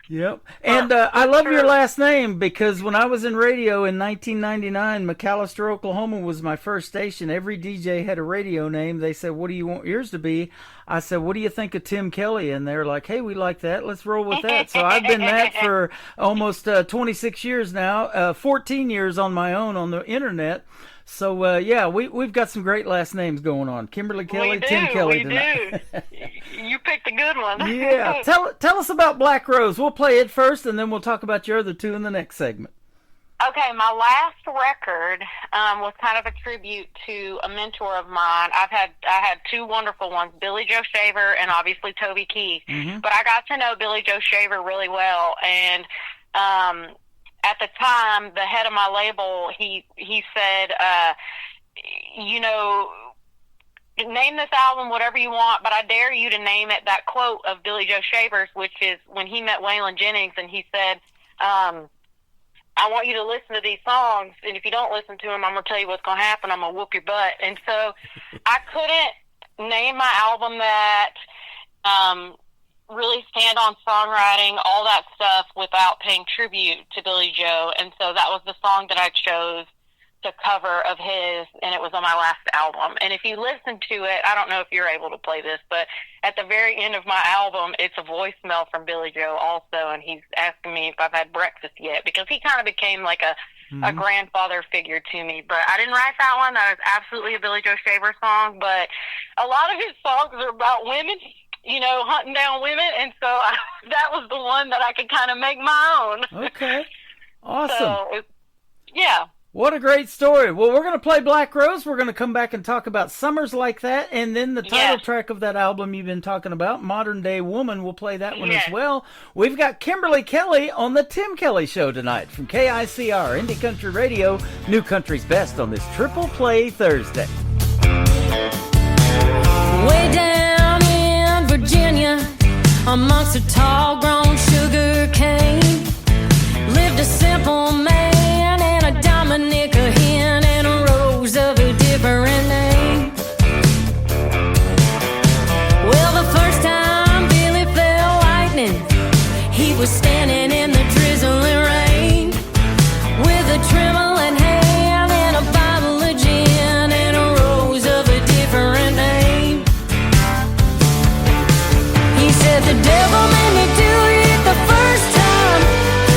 Yep. And I love your last name, because when I was in radio in 1999, McAllister, Oklahoma was my first station. Every DJ had a radio name. They said, what do you want yours to be? I said, what do you think of Tim Kelly? And they're like, hey, we like that. Let's roll with that. So I've been that for almost 26 years now, 14 years on my own on the internet. So, we've got some great last names going on. Kimberly Kelly, Tim Kelly tonight. You picked a good one. Yeah. Tell us about Black Rose. We'll play it first, and then we'll talk about your other two in the next segment. Okay, my last record was kind of a tribute to a mentor of mine. I had two wonderful ones, Billy Joe Shaver and obviously Toby Keith. But I got to know Billy Joe Shaver really well, and at the time, the head of my label, he said, name this album whatever you want, but I dare you to name it that quote of Billy Joe Shaver's, which is when he met Waylon Jennings, and he said, I want you to listen to these songs, and if you don't listen to them, I'm going to tell you what's going to happen. I'm going to whoop your butt. And so I couldn't name my album that, really stand on songwriting, all that stuff, without paying tribute to Billy Joe. And so that was the song that I chose to cover of his, and it was on my last album. And if you listen to it, I don't know if you're able to play this, but at the very end of my album, it's a voicemail from Billy Joe also, and he's asking me if I've had breakfast yet, because he kind of became like a grandfather figure to me. But I didn't write that one. That was absolutely a Billy Joe Shaver song, but a lot of his songs are about women, hunting down women, and so that was the one that I could kind of make my own. Okay. Awesome. So, yeah. What a great story. Well, we're going to play Black Rose. We're going to come back and talk about Summers Like That. And then the title track of that album you've been talking about, Modern Day Woman, we'll play that one as well. We've got Kimberly Kelly on the Tim Kelly Show tonight from KICR, Indie Country Radio, New Country's Best on this Triple Play Thursday. Way down in Virginia, amongst a tall grown sugar cane, lived a simple man and a Dominic, a hen, and a rose of a different name. Well, the first time Billy fell lightning, he was standing in the drizzling rain with a trembling hand and a bottle of gin and a rose of a different name. He said, the devil made me do it the first time.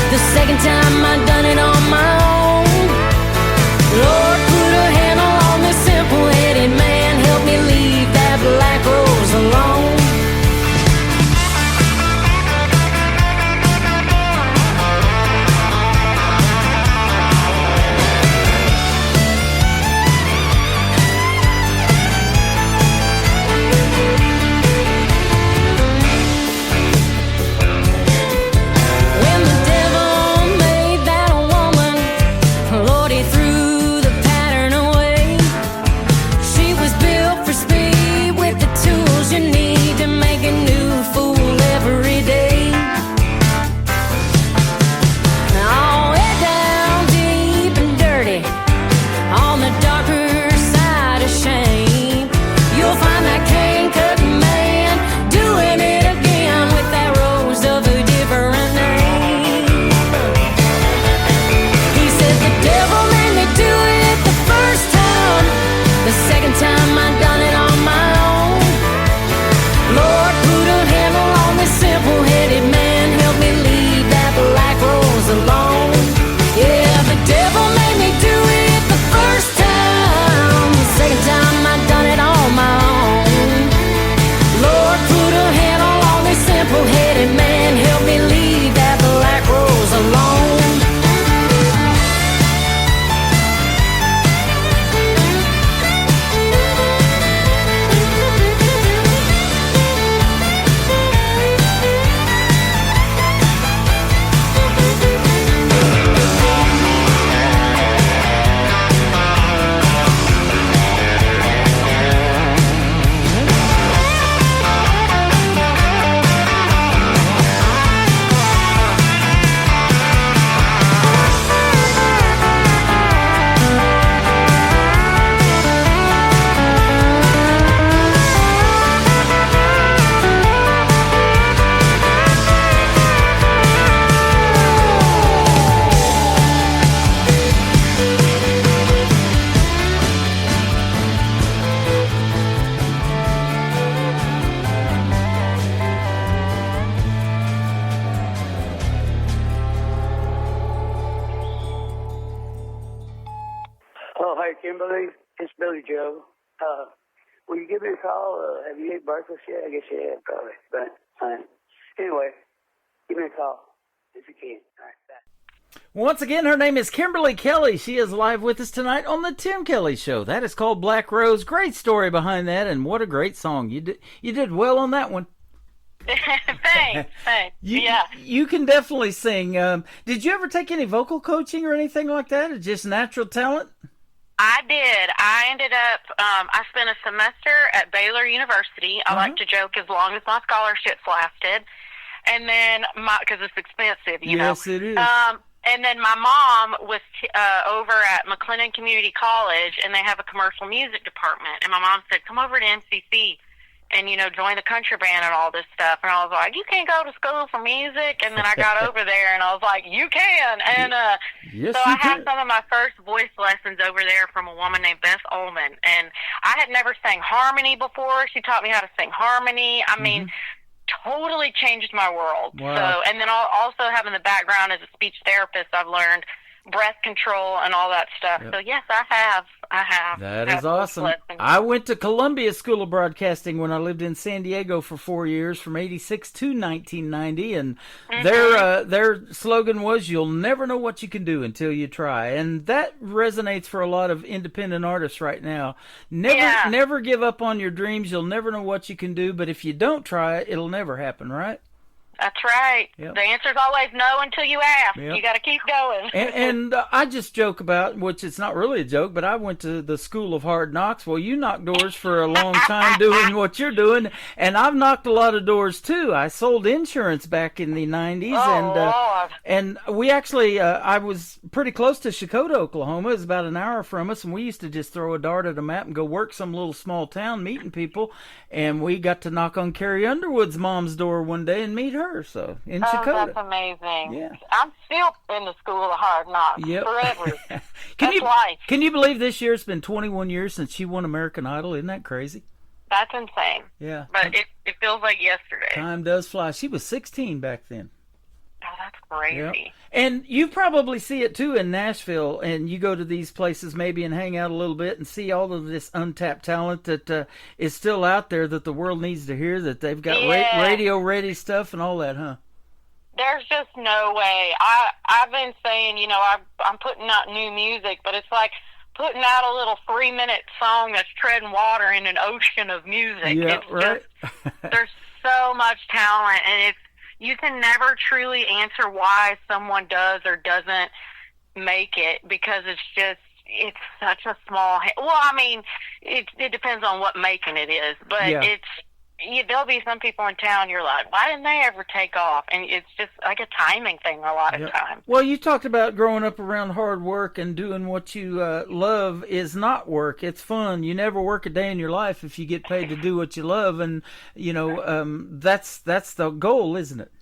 The second time I done it on my own. Lord, put a handle on this simple-headed man. Help me leave that black rose alone. Kimberly, it's Billy Joe. Will you give me a call? Have you ate breakfast yet? I guess you have, probably. But anyway, give me a call if you can. All right, bye. Once again, her name is Kimberly Kelly. She is live with us tonight on the Tim Kelly Show. That is called Black Rose. Great story behind that, and what a great song. You did well on that one. Thanks. You can definitely sing. Did you ever take any vocal coaching or anything like that, or just natural talent? I did. I ended up, I spent a semester at Baylor University. I like to joke as long as my scholarships lasted. And then, because it's expensive, you know. Yes, it is. And then my mom was over at McLennan Community College, and they have a commercial music department. And my mom said, come over to NCC and, you know, join the country band and all this stuff. And I was like, you can't go to school for music? And then I got over there, and I was like, you can. And yes, so I had some of my first voice lessons over there from a woman named Beth Ullman. And I had never sang harmony before. She taught me how to sing harmony. I mean, totally changed my world. Wow. So, and then also having the background as a speech therapist, I've learned breath control and all that stuff. Yep. So yes, I have. That had is those awesome. lessons. I went to Columbia School of Broadcasting when I lived in San Diego for 4 years, from '86 to 1990, and their slogan was, "You'll never know what you can do until you try," and that resonates for a lot of independent artists right now. Never give up on your dreams. You'll never know what you can do, but if you don't try it, it'll never happen, right? That's right. Yep. The answer's always no until you ask. Yep. You got to keep going. And I just joke about, which it's not really a joke, but I went to the School of Hard Knocks. Well, you knocked doors for a long time doing what you're doing, and I've knocked a lot of doors too. I sold insurance back in the 90s, Lord. and we actually, I was pretty close to Chakotah, Oklahoma. It was about an hour from us, and we used to just throw a dart at a map and go work some little small town meeting people, and we got to knock on Carrie Underwood's mom's door one day and meet her. So in Chakotah. That's amazing. Yeah. I'm still in the School of Hard Knocks forever. That's life. Can you believe this year it's been 21 years since she won American Idol? Isn't that crazy? That's insane. Yeah. But it feels like yesterday. Time does fly. She was 16 back then. Oh, that's crazy. Yep. And you probably see it too in Nashville, and you go to these places maybe and hang out a little bit and see all of this untapped talent that is still out there that the world needs to hear, that they've got radio ready stuff and all that, huh? There's just no way. I've been saying, I'm putting out new music, but it's like putting out a little 3-minute song that's treading water in an ocean of music. Yeah, it's right. There's so much talent, and you can never truly answer why someone does or doesn't make it, because it's such a small. Well, I mean, it depends on what making it is, but there'll be some people in town you're like, why didn't they ever take off? And it's just like a timing thing a lot of times. Well, you talked about growing up around hard work and doing what you love is not work. It's fun. You never work a day in your life if you get paid to do what you love, and that's the goal, isn't it?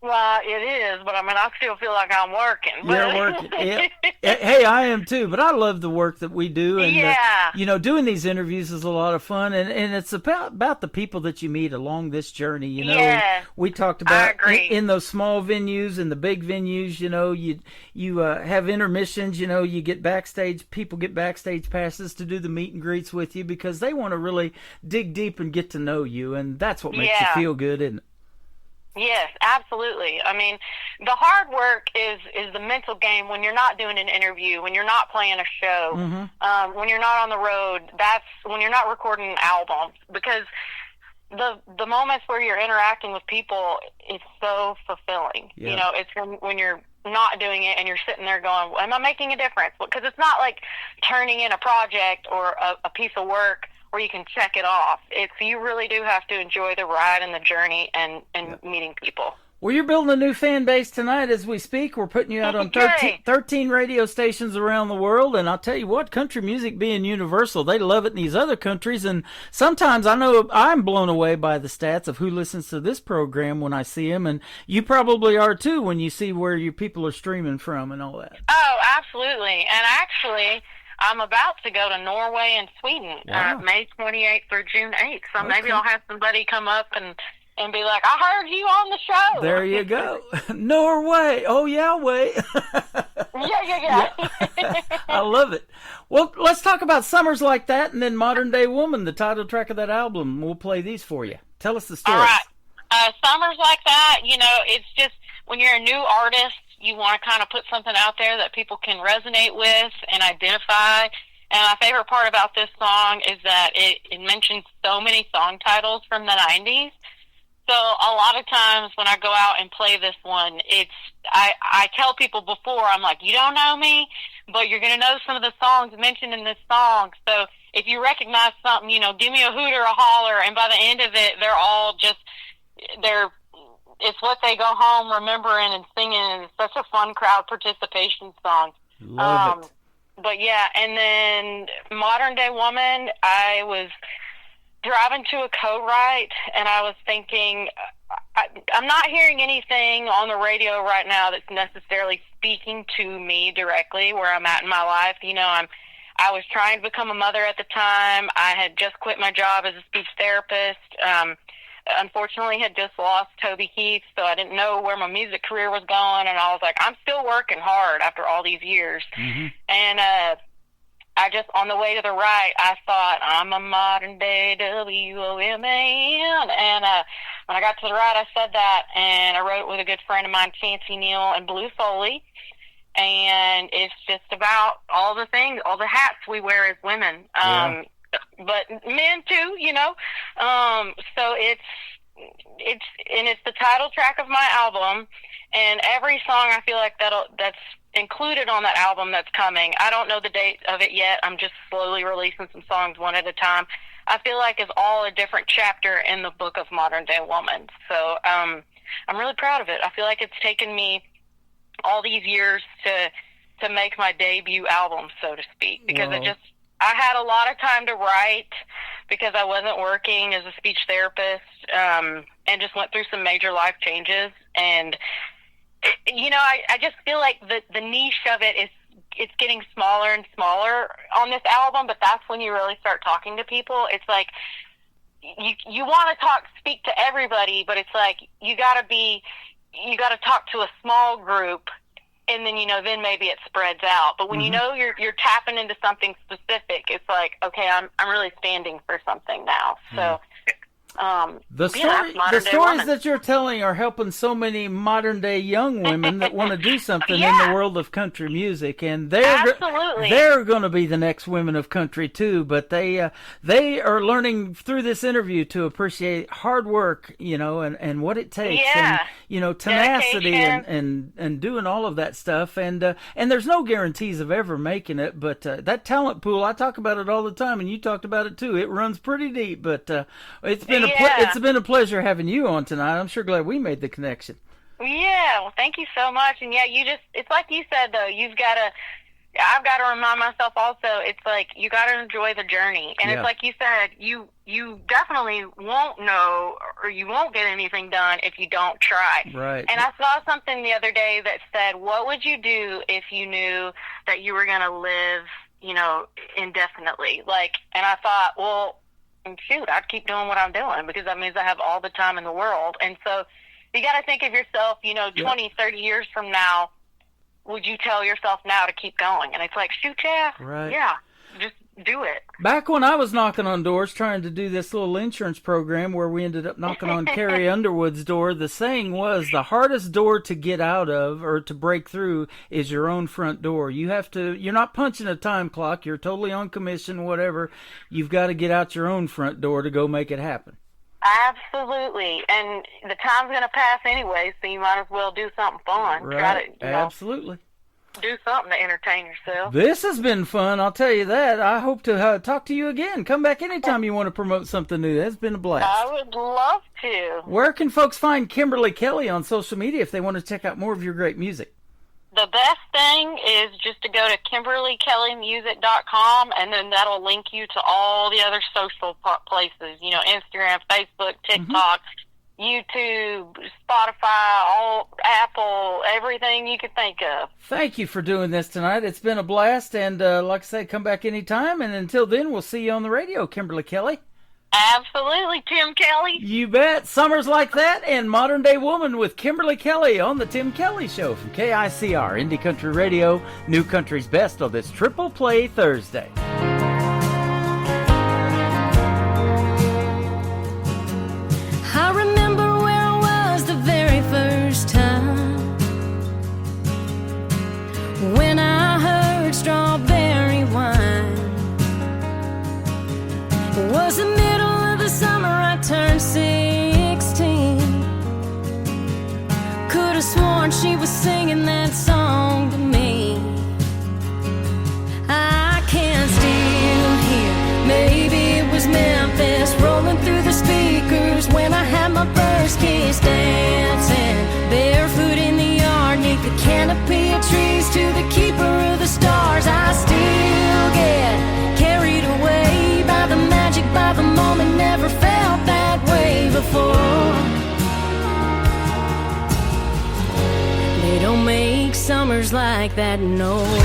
Well, it is, but I mean, I still feel like I'm working. You're working. Yeah. Hey, I am too, but I love the work that we do. And, doing these interviews is a lot of fun, and it's about the people that you meet along this journey. We talked about in those small venues and the big venues, you have intermissions, you get backstage, people get backstage passes to do the meet and greets with you because they want to really dig deep and get to know you, and that's what makes you feel good, isn't it? Yes, absolutely. I mean, the hard work is the mental game when you're not doing an interview, when you're not playing a show, when you're not on the road. That's when you're not recording albums, because the moments where you're interacting with people is so fulfilling. Yeah. It's when you're not doing it and you're sitting there going, am I making a difference? Because it's not like turning in a project or a piece of work where you can check it off. You really do have to enjoy the ride and the journey and meeting people. Well, you're building a new fan base tonight as we speak. We're putting you out on 13 radio stations around the world, and I'll tell you what, country music being universal, they love it in these other countries, and sometimes I know I'm blown away by the stats of who listens to this program when I see them, and you probably are too when you see where your people are streaming from and all that. Oh, absolutely. And actually, I'm about to go to Norway and Sweden, May 28th through June 8th. So maybe I'll have somebody come up and be like, I heard you on the show. There you go. Norway. Oh, Yahweh. Yeah. I love it. Well, let's talk about Summers Like That and then Modern Day Woman, the title track of that album. We'll play these for you. Tell us the story. All right. Summers Like That, it's just when you're a new artist, you want to kind of put something out there that people can resonate with and identify. And my favorite part about this song is that it mentions so many song titles from the 90s. So a lot of times when I go out and play this one, I tell people before, I'm like, you don't know me, but you're going to know some of the songs mentioned in this song. So if you recognize something, give me a hoot or a holler. And by the end of it, they're all just, it's what they go home remembering and singing, and it's such a fun crowd participation song. Love it. But yeah, and then Modern Day Woman, I was driving to a co-write, and I was thinking, I'm not hearing anything on the radio right now that's necessarily speaking to me directly where I'm at in my life. I was trying to become a mother at the time. I had just quit my job as a speech therapist. unfortunately had just lost Toby Keith, so I didn't know where my music career was going, and I was like, I'm still working hard after all these years. And I just, on the way to the right, I thought, I'm a modern day WOMAN. And when I got to the right, I said that, and I wrote it with a good friend of mine, Chancey Neal and Blue Foley. And it's just about all the things, all the hats we wear as women. But men too, you know. So it's the title track of my album, and every song I feel like that's included on that album that's coming. I don't know the date of it yet. I'm just slowly releasing some songs one at a time. I feel like it's all a different chapter in the book of Modern Day Woman. So I'm really proud of it. I feel like it's taken me all these years to make my debut album, so to speak, because I had a lot of time to write because I wasn't working as a speech therapist, and just went through some major life changes. And, you know, I just feel like the niche of it it's getting smaller and smaller on this album, but that's when you really start talking to people. It's like you want to speak to everybody, but it's like you got to talk to a small group. And then, you know, then maybe it spreads out. But when you know you're tapping into something specific, it's like, okay, I'm really standing for something now. So the stories that you're telling are helping so many modern day young women that want to do something in the world of country music, and they're going to be the next women of country too. But they are learning through this interview to appreciate hard work, you know, and what it takes, and you know, tenacity and doing all of that stuff. And there's no guarantees of ever making it, but that talent pool, I talk about it all the time, and you talked about it too. It runs pretty deep, but it's been it's been a pleasure having you on tonight. I'm sure glad we made the connection. Yeah, well, thank you so much. And yeah, it's like you said, though, I've got to remind myself also, it's like you got to enjoy the journey. And it's like you said, you definitely won't know, or you won't get anything done if you don't try. Right. And I saw something the other day that said, what would you do if you knew that you were going to live, you know, indefinitely? Like, and I thought, well, shoot, I'd keep doing what I'm doing, because that means I have all the time in the world. And so you got to think of yourself, you know, 20, 30 years from now, would you tell yourself now to keep going? And it's like, shoot, yeah, just do it. Back when I was knocking on doors trying to do this little insurance program where we ended up knocking on Carrie Underwood's door, the saying was the hardest door to get out of or to break through is your own front door. You're not punching a time clock. You're totally on commission, whatever. You've got to get out your own front door to go make it happen. Absolutely. And the time's going to pass anyway, so you might as well do something fun. Right. Absolutely. Do something to entertain yourself. This has been fun, I'll tell you that. I hope to talk to you again. Come back anytime you want to promote something new. That's been a blast. I would love to. Where can folks find Kimberly Kelly on social media if they want to check out more of your great music? The best thing is just to go to KimberlyKellyMusic.com, and then that'll link you to all the other social places, you know, Instagram, Facebook, TikTok, YouTube, Spotify, Apple, everything you could think of. Thank you for doing this tonight. It's been a blast, and like I say, come back anytime, and until then, we'll see you on the radio, Kimberly Kelly. Absolutely, Tim Kelly. You bet. Summers Like That and Modern Day Woman with Kimberly Kelly on the Tim Kelly Show from KICR, Indie Country Radio, New Country's Best on this Triple Play Thursday. I remember where I was the very first time when I heard Strawberry Wine. It was the middle of the summer, I turned 16. Could have sworn she was singing that song to me. I can still hear, maybe it was Memphis rolling through the speakers when I had my first kiss, dancing barefoot in the yard neath the canopy of trees to the keeper of the stars. I still get carried away by the magic, by the moment. Never felt that way before. They don't make summers like that no more.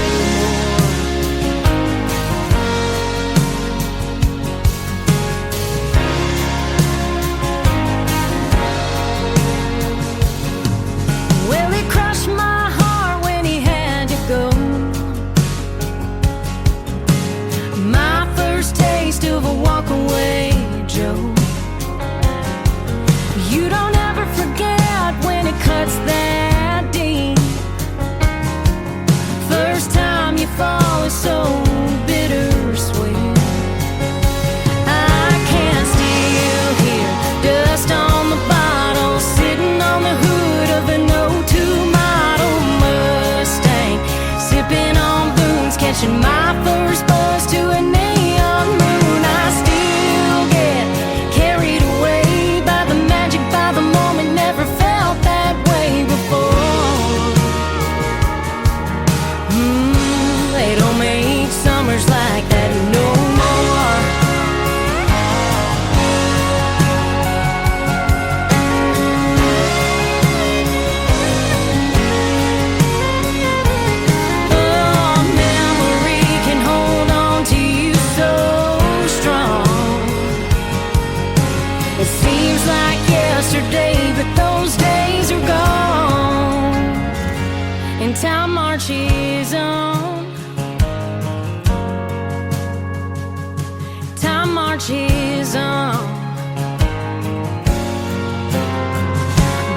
fall is so bittersweet. I can still hear dust on the bottle, sitting on the hood of an 02 model Mustang, sipping on booze, catching my first buzz to a neon moon. I still get carried away by the magic, by the moment. Never felt that way before. They don't make summers like that no more. Oh, memory can hold on to you so strong. It seems like yesterday, but those days are gone, and time marches on. Time marches on.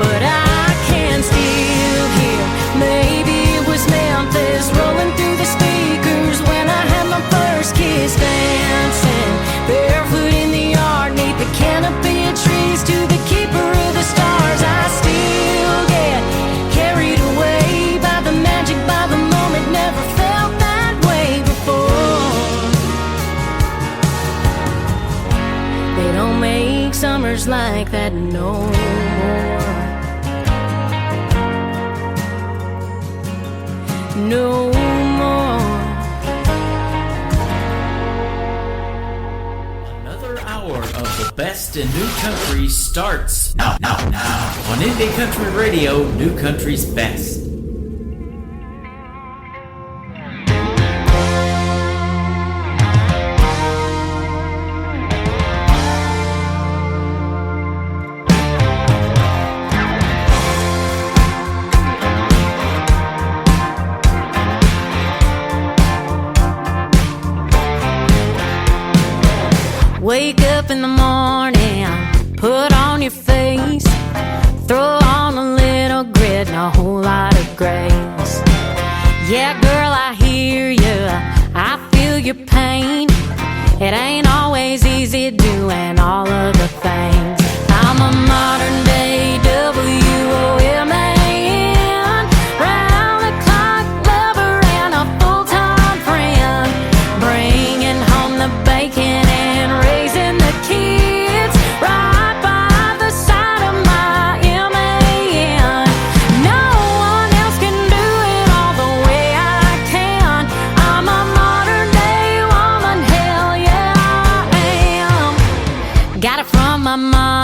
But I can still hear, maybe it was Memphis rolling through the speakers when I had my first kiss, dancing barefoot in the yard, neath the canopy of trees to the keeper of the stars. I still get carried away by the magic, by the moment. Never felt that way before. They don't make summers like that no more. No more. Another hour of the best in new country starts now on Indie Country Radio, New Country's Best. Wake up in the morning, put on your face, throw on a little grit and a whole lot of grace. Yeah, girl, I hear you, I feel your pain. It ain't always easy doing all of the things. I'm a modern day WOMAN, round the clock lover and a full-time friend, bringing home the bacon and raising the kids right by the side of my MAN. No one else can do it all the way I can. I'm a modern day woman, hell yeah I am. Got it from my mom.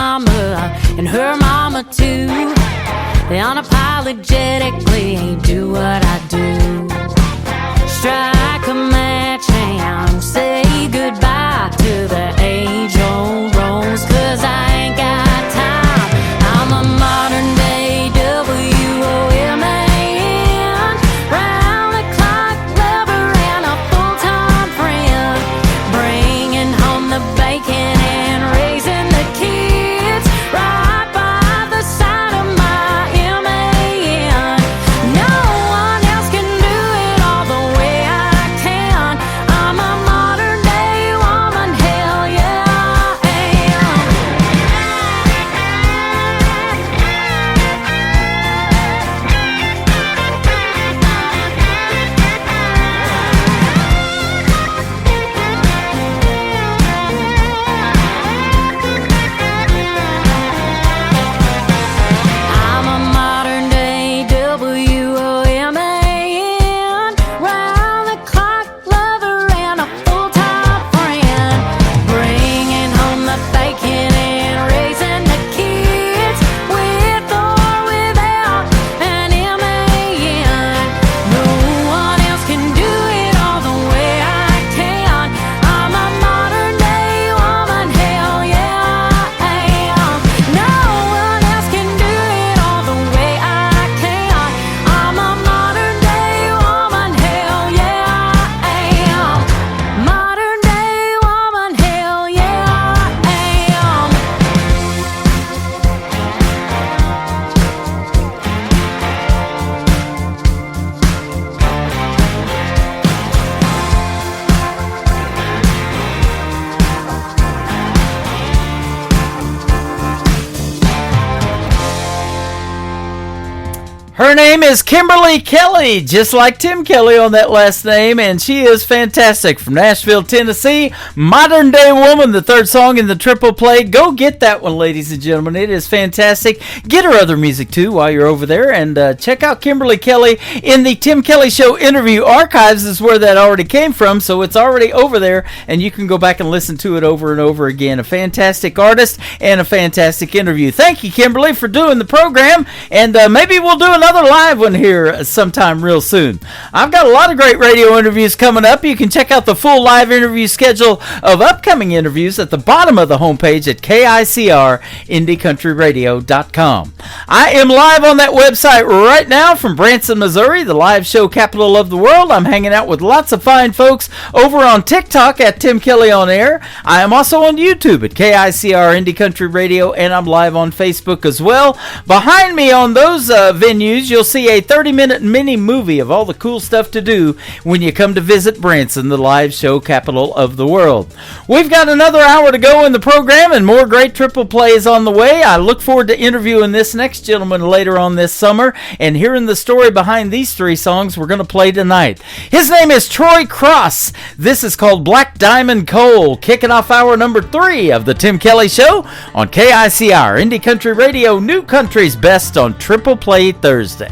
Her name is Kimberly Kelly, just like Tim Kelly on that last name, and she is fantastic from Nashville, Tennessee. Modern Day Woman, the third song in the triple play. Go get that one, ladies and gentlemen. It is fantastic. Get her other music, too, while you're over there, and check out Kimberly Kelly in the Tim Kelly Show interview archives is where that already came from, so it's already over there, and you can go back and listen to it over and over again. A fantastic artist and a fantastic interview. Thank you, Kimberly, for doing the program, and maybe we'll do another live one here sometime real soon. I've got a lot of great radio interviews coming up. You can check out the full live interview schedule of upcoming interviews at the bottom of the homepage at KICRIndieCountryRadio.com. I am live on that website right now from Branson, Missouri, the live show capital of the world. I'm hanging out with lots of fine folks over on TikTok at Tim Kelly On Air. I am also on YouTube at KICR Indie Country Radio, and I'm live on Facebook as well. Behind me on those venues, you'll see a 30-minute mini movie of all the cool stuff to do when you come to visit Branson, the live show capital of the world. We've got another hour to go in the program, and more great triple plays on the way. I look forward to interviewing this next gentleman later on this summer and hearing the story behind these three songs we're going to play tonight. His name is Troy Cross. This is called Black Diamond Coal, kicking off hour number 3 of the Tim Kelly Show on KICR Indie Country Radio, New Country's best on Triple Play Thursday.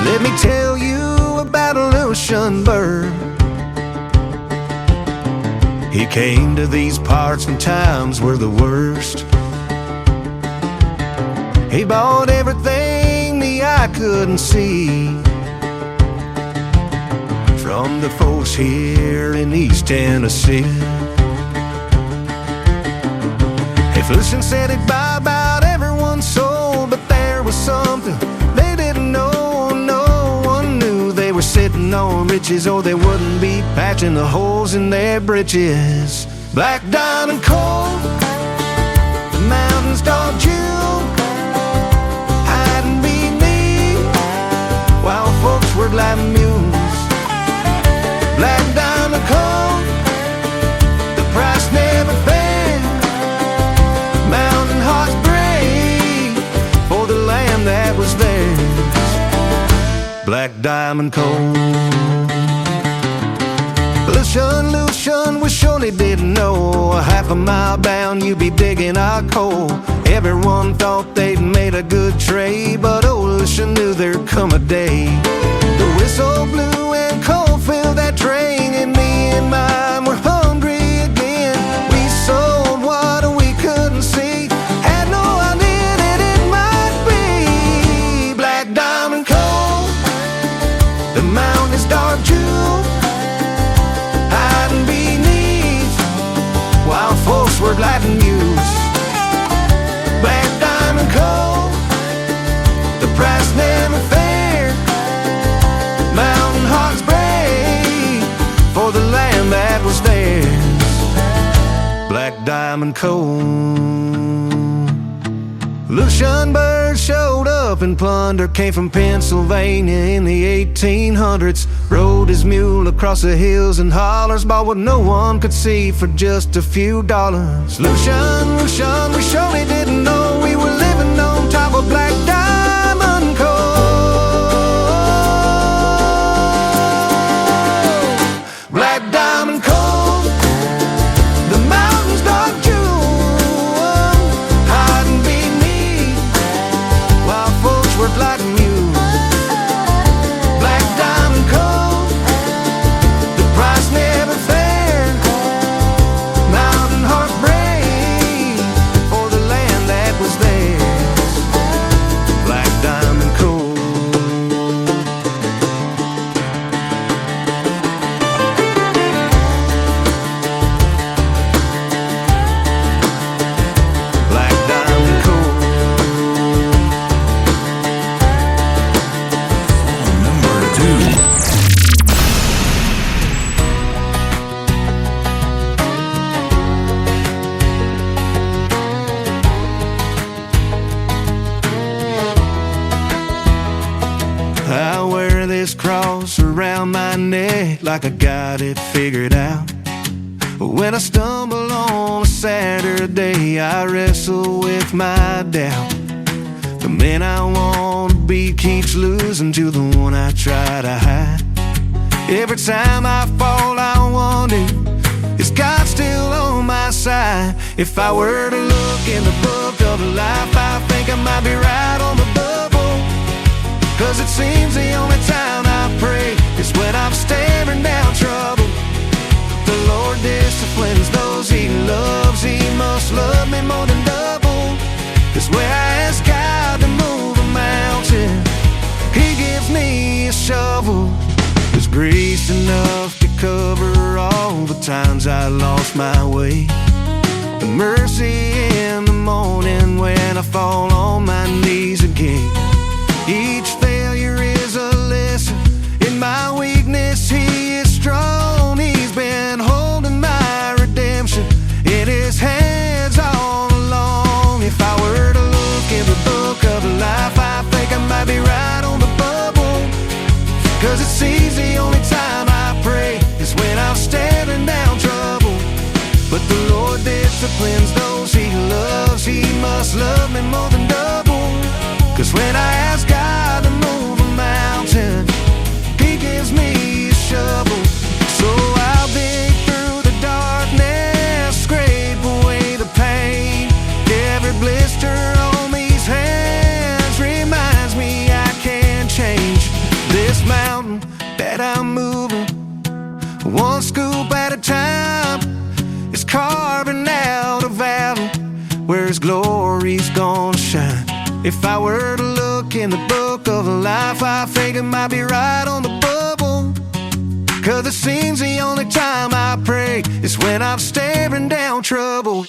Let me tell you about a little shunbird. He came to these parts when times were the worst. He bought everything the eye couldn't see from the folks here in East Tennessee. Hey, Flushing said he'd buy about everyone's soul, but there was something they didn't know. No one knew they were sitting on riches, or they wouldn't be patching the holes in their britches. Black diamond coal, the mountains dark jewel, hiding beneath, while folks were like mules. Black diamond coal, the price never failed. Mountain hearts break for the land that was theirs. Black diamond coal. Lucian, we surely didn't know. A half a mile down, you'd be digging our coal. Everyone thought they'd made a good trade, but old Lucian knew there'd come a day. The whistle blew and coal filled that train, and me and mine were hungry again. We sold what we couldn't see, had no idea that it might be black diamond coal. The mountain's dark jewel, hiding beneath, while folks were lighting news. Black diamond coal, the price never fair. Mountain hearts break for the land that was theirs. Black diamond coal. Lucian Bird showed up and plunder, came from Pennsylvania in the 1800s. Rode his mule across the hills and hollers, bought what no one could see for just a few dollars. Lucian, we surely didn't know we were living on top of black diamond coal. Black diamond coal, the mountains dark jewel, hiding beneath, while folks were like mules. Black diamond coal, the price never fair. Mountain heart break for the land that was theirs. Black diamond coal. Black diamond coal. Number 2. I wear this cross around my neck like I got it figured out. When I stumble on a Saturday, I wrestle with my doubt. The man I want to be keeps losing to the one I try to hide. Every time I fall, I wonder, is God still on my side? If I were to look in the book of life, I think I might be right on the bubble. 'Cause it seems the only time I pray is when I'm staring down trouble. The Lord disciplines those He loves. He must love me more than double. 'Cause where I ask God to move a mountain, He gives me a shovel. There's grace enough to cover all the times I lost my way, and mercy in the morning when I fall on my knees again. Each failure is a lesson. In my weakness, He is strong. He's been holding my redemption in His hands all along. If I were to look in the book of life, I think I might be right on the bubble. 'Cause it seems the only time I pray is when I'm staring down trouble. But the Lord disciplines those He loves. He must love me more than double. 'Cause when I ask God to move a mountain, He gives me a shovel. So I'll dig through the darkness, scrape away the pain. Every blister on these hands reminds me I can't change this mountain that I'm moving. One scoop at a time is carving out a valley where His glory's gonna shine. If I were to look in the book of life, I think it might be right on the bubble. 'Cause it seems the only time I pray is when I'm staring down trouble.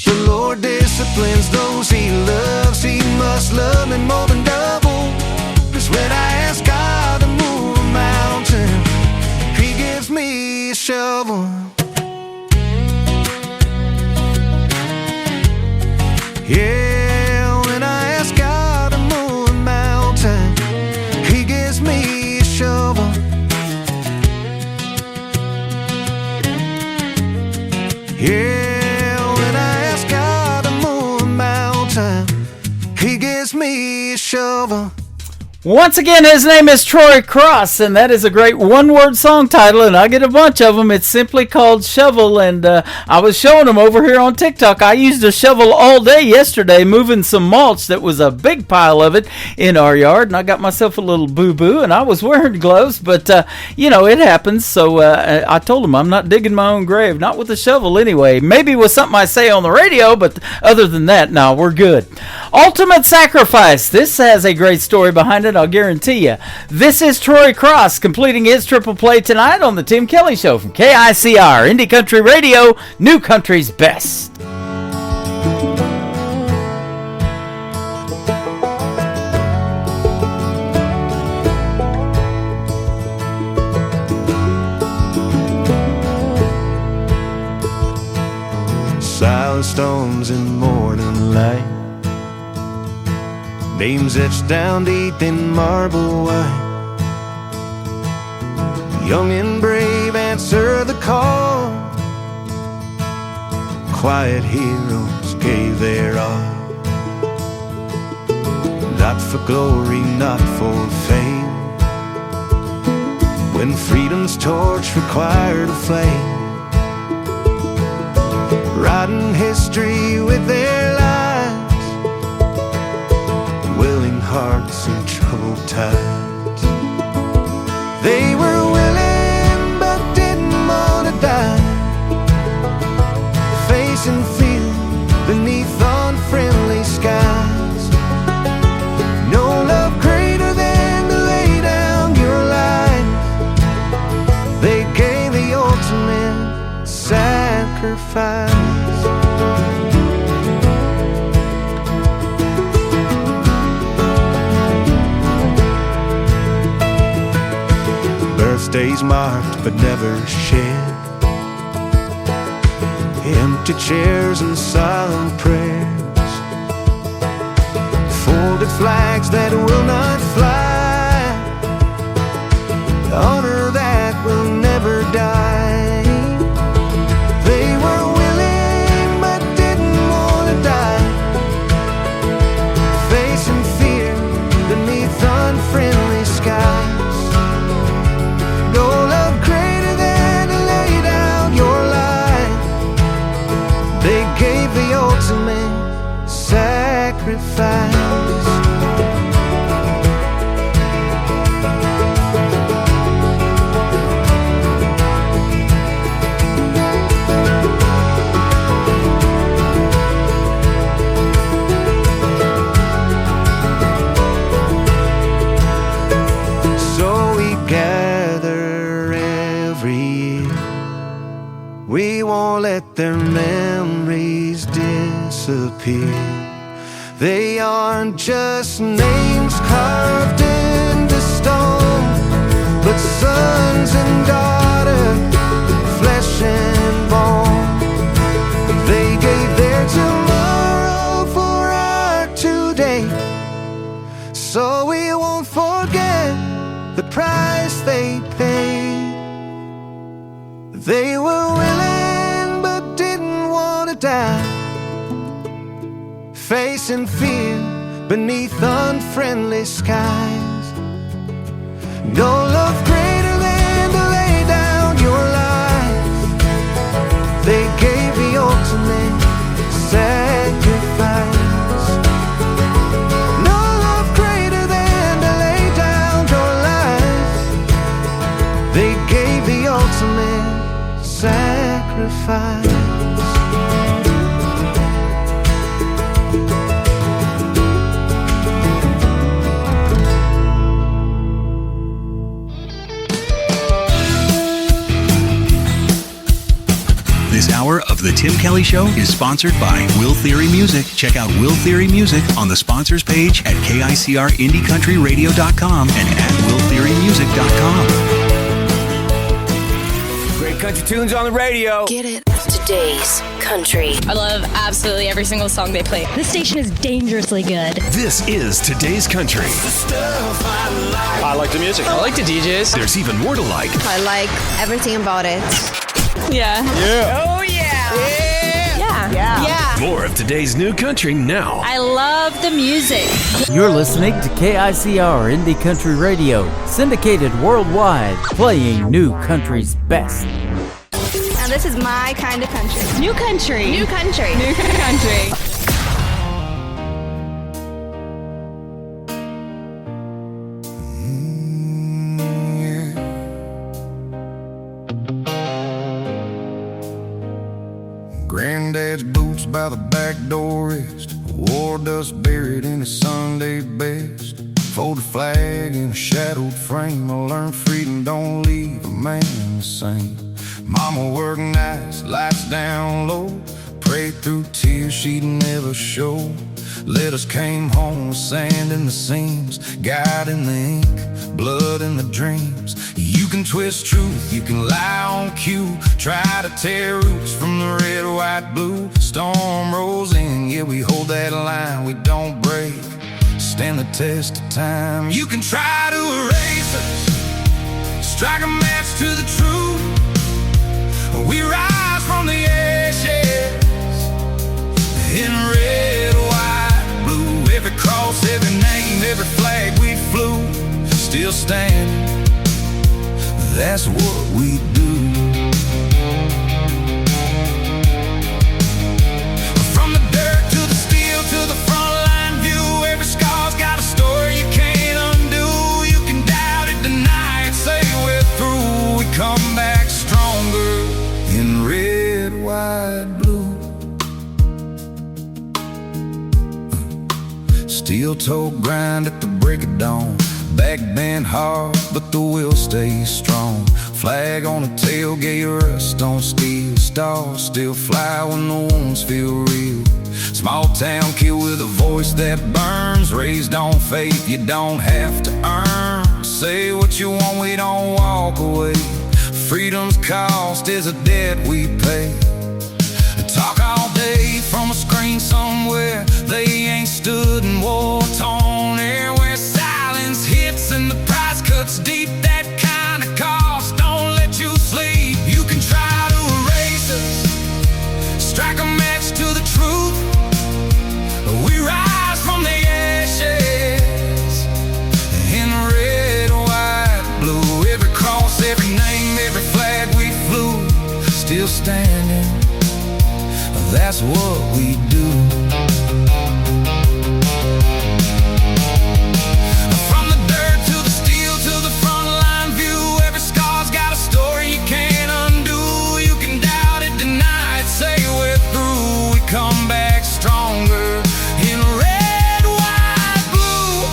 The Lord disciplines those He loves. He must love me more than double. 'Cause when I ask God to move a mountain, He gives me a shovel. Yeah, when I ask God to move a mountain, He gives me a shovel. Yeah, when I ask God to move a mountain, He gives me a shovel. Once again, his name is Troy Cross, and that is a great one-word song title, and I get a bunch of them. It's simply called Shovel, and I was showing them over here on TikTok. I used a shovel all day yesterday moving some mulch. That was a big pile of it in our yard, and I got myself a little boo-boo, and I was wearing gloves, but, it happens, so I told him I'm not digging my own grave, not with a shovel anyway. Maybe with something I say on the radio, but other than that, no, we're good. Ultimate Sacrifice. This has a great story behind it, I'll guarantee you. This is Troy Cross completing his triple play tonight on the Tim Kelly Show from KICR, Indie Country Radio, New Country's Best. Silent stones in morning light, names etched down deep in marble white. Young and brave answer the call. Quiet heroes gave their all. Not for glory, not for fame. When freedom's torch required a flame, writing history with their lives, willing hearts and troubled tides. They were willing but didn't want to die, facing fear beneath unfriendly skies. No love greater than to lay down your life. They gave the ultimate sacrifice. Birthdays marked but never shared, empty chairs and silent prayers, folded flags that will not fly, honor that will never die. They were willing but didn't want to die, facing They aren't just names carved into stone, but sons and daughters, flesh and bone. They gave their tomorrow for our today, so we won't forget the price they paid. They were willing but didn't want to die, facing fear beneath unfriendly skies. No love greater than to lay down your life. They gave the ultimate sacrifice. No love greater than to lay down your life. They gave the ultimate sacrifice. This hour of The Tim Kelly Show is sponsored by Will Theory Music. Check out Will Theory Music on the sponsors page at KICRIndieCountryRadio.com and at WillTheoryMusic.com. Great country tunes on the radio. Get it. Today's country. I love absolutely every single song they play. This station is dangerously good. This is Today's Country. I like the music. I like the DJs. There's even more to like. I like everything about it. Yeah. Yeah. Oh, yeah. Yeah. Yeah. More of today's new country now. I love the music. You're listening to KICR Indie Country Radio, syndicated worldwide, playing new country's best. Now this is my kind of country. New country. New country. New country. Granddad's boots by the back door rest, war dust buried in his Sunday best. Folded flag in a shadowed frame, I learned freedom don't leave a man the same. Mama worked nights, lights down low, prayed through tears she'd never show. Letters came home with sand in the seams, God in the ink, blood in the dreams. You can twist truth, you can lie on cue, try to tear roots from the red, white, blue. Storm rolls in, yeah, we hold that line, we don't break, stand the test of time. You can try to erase us, strike a match to the truth. We rise from the ashes in red, white, blue. Every cross, every name, every flag we flew, still standing, that's what we do. From the dirt to the steel to the front line view, every scar's got a story you can't undo. You can doubt it, deny it, say we're through. We come back stronger in red, white, blue. Steel-toe grind at the break of dawn, back bend hard, but the will stays strong. Flag on the tailgate, rust on steel. Stars still fly when the wounds feel real. Small town kid with a voice that burns, raised on faith you don't have to earn. Say what you want, we don't walk away. Freedom's cost is a debt we pay. Talk all day from a screen somewhere, they ain't stood in war-torn air where silence hits and the price cuts deep. That kind of cost don't let you sleep. You can try to erase us, strike a match to the truth. We rise from the ashes in red, white, blue. Every cross, every name, every flag we flew, still standing, that's what we do. From the dirt to the steel to the front line view, every scar's got a story you can't undo. You can doubt it, deny it, say we're through. We come back stronger in red, white, blue.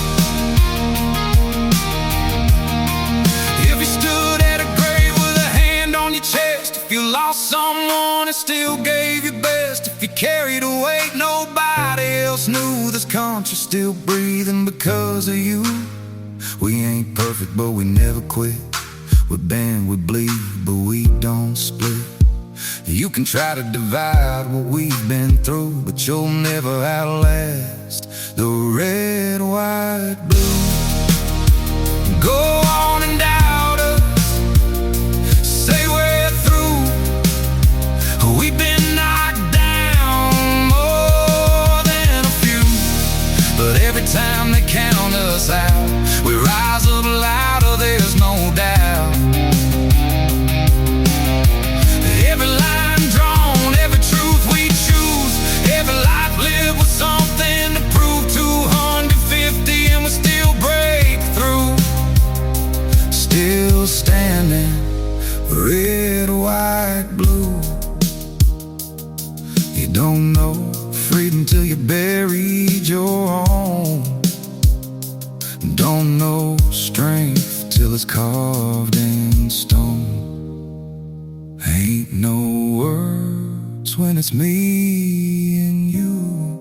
If you stood at a grave with a hand on your chest, if you lost someone and still gave your best, if you carried a weight nobody else knew, this country country still breathing because of you. We ain't perfect, but we never quit. We bend, we bleed, but we don't split. You can try to divide what we've been through, but you'll never outlast the red, white, blue. Go on and doubt us, say we're through. We've been knocked down more than a few, but every time they count us out, we rise up louder, there's no doubt. Every line drawn, every truth we choose, every life lived with something to prove. 250 and we still break through. Still standing, red, white, blue. You don't know freedom till you buried your own. Don't know strength till it's carved in stone. Ain't no words when it's me and you.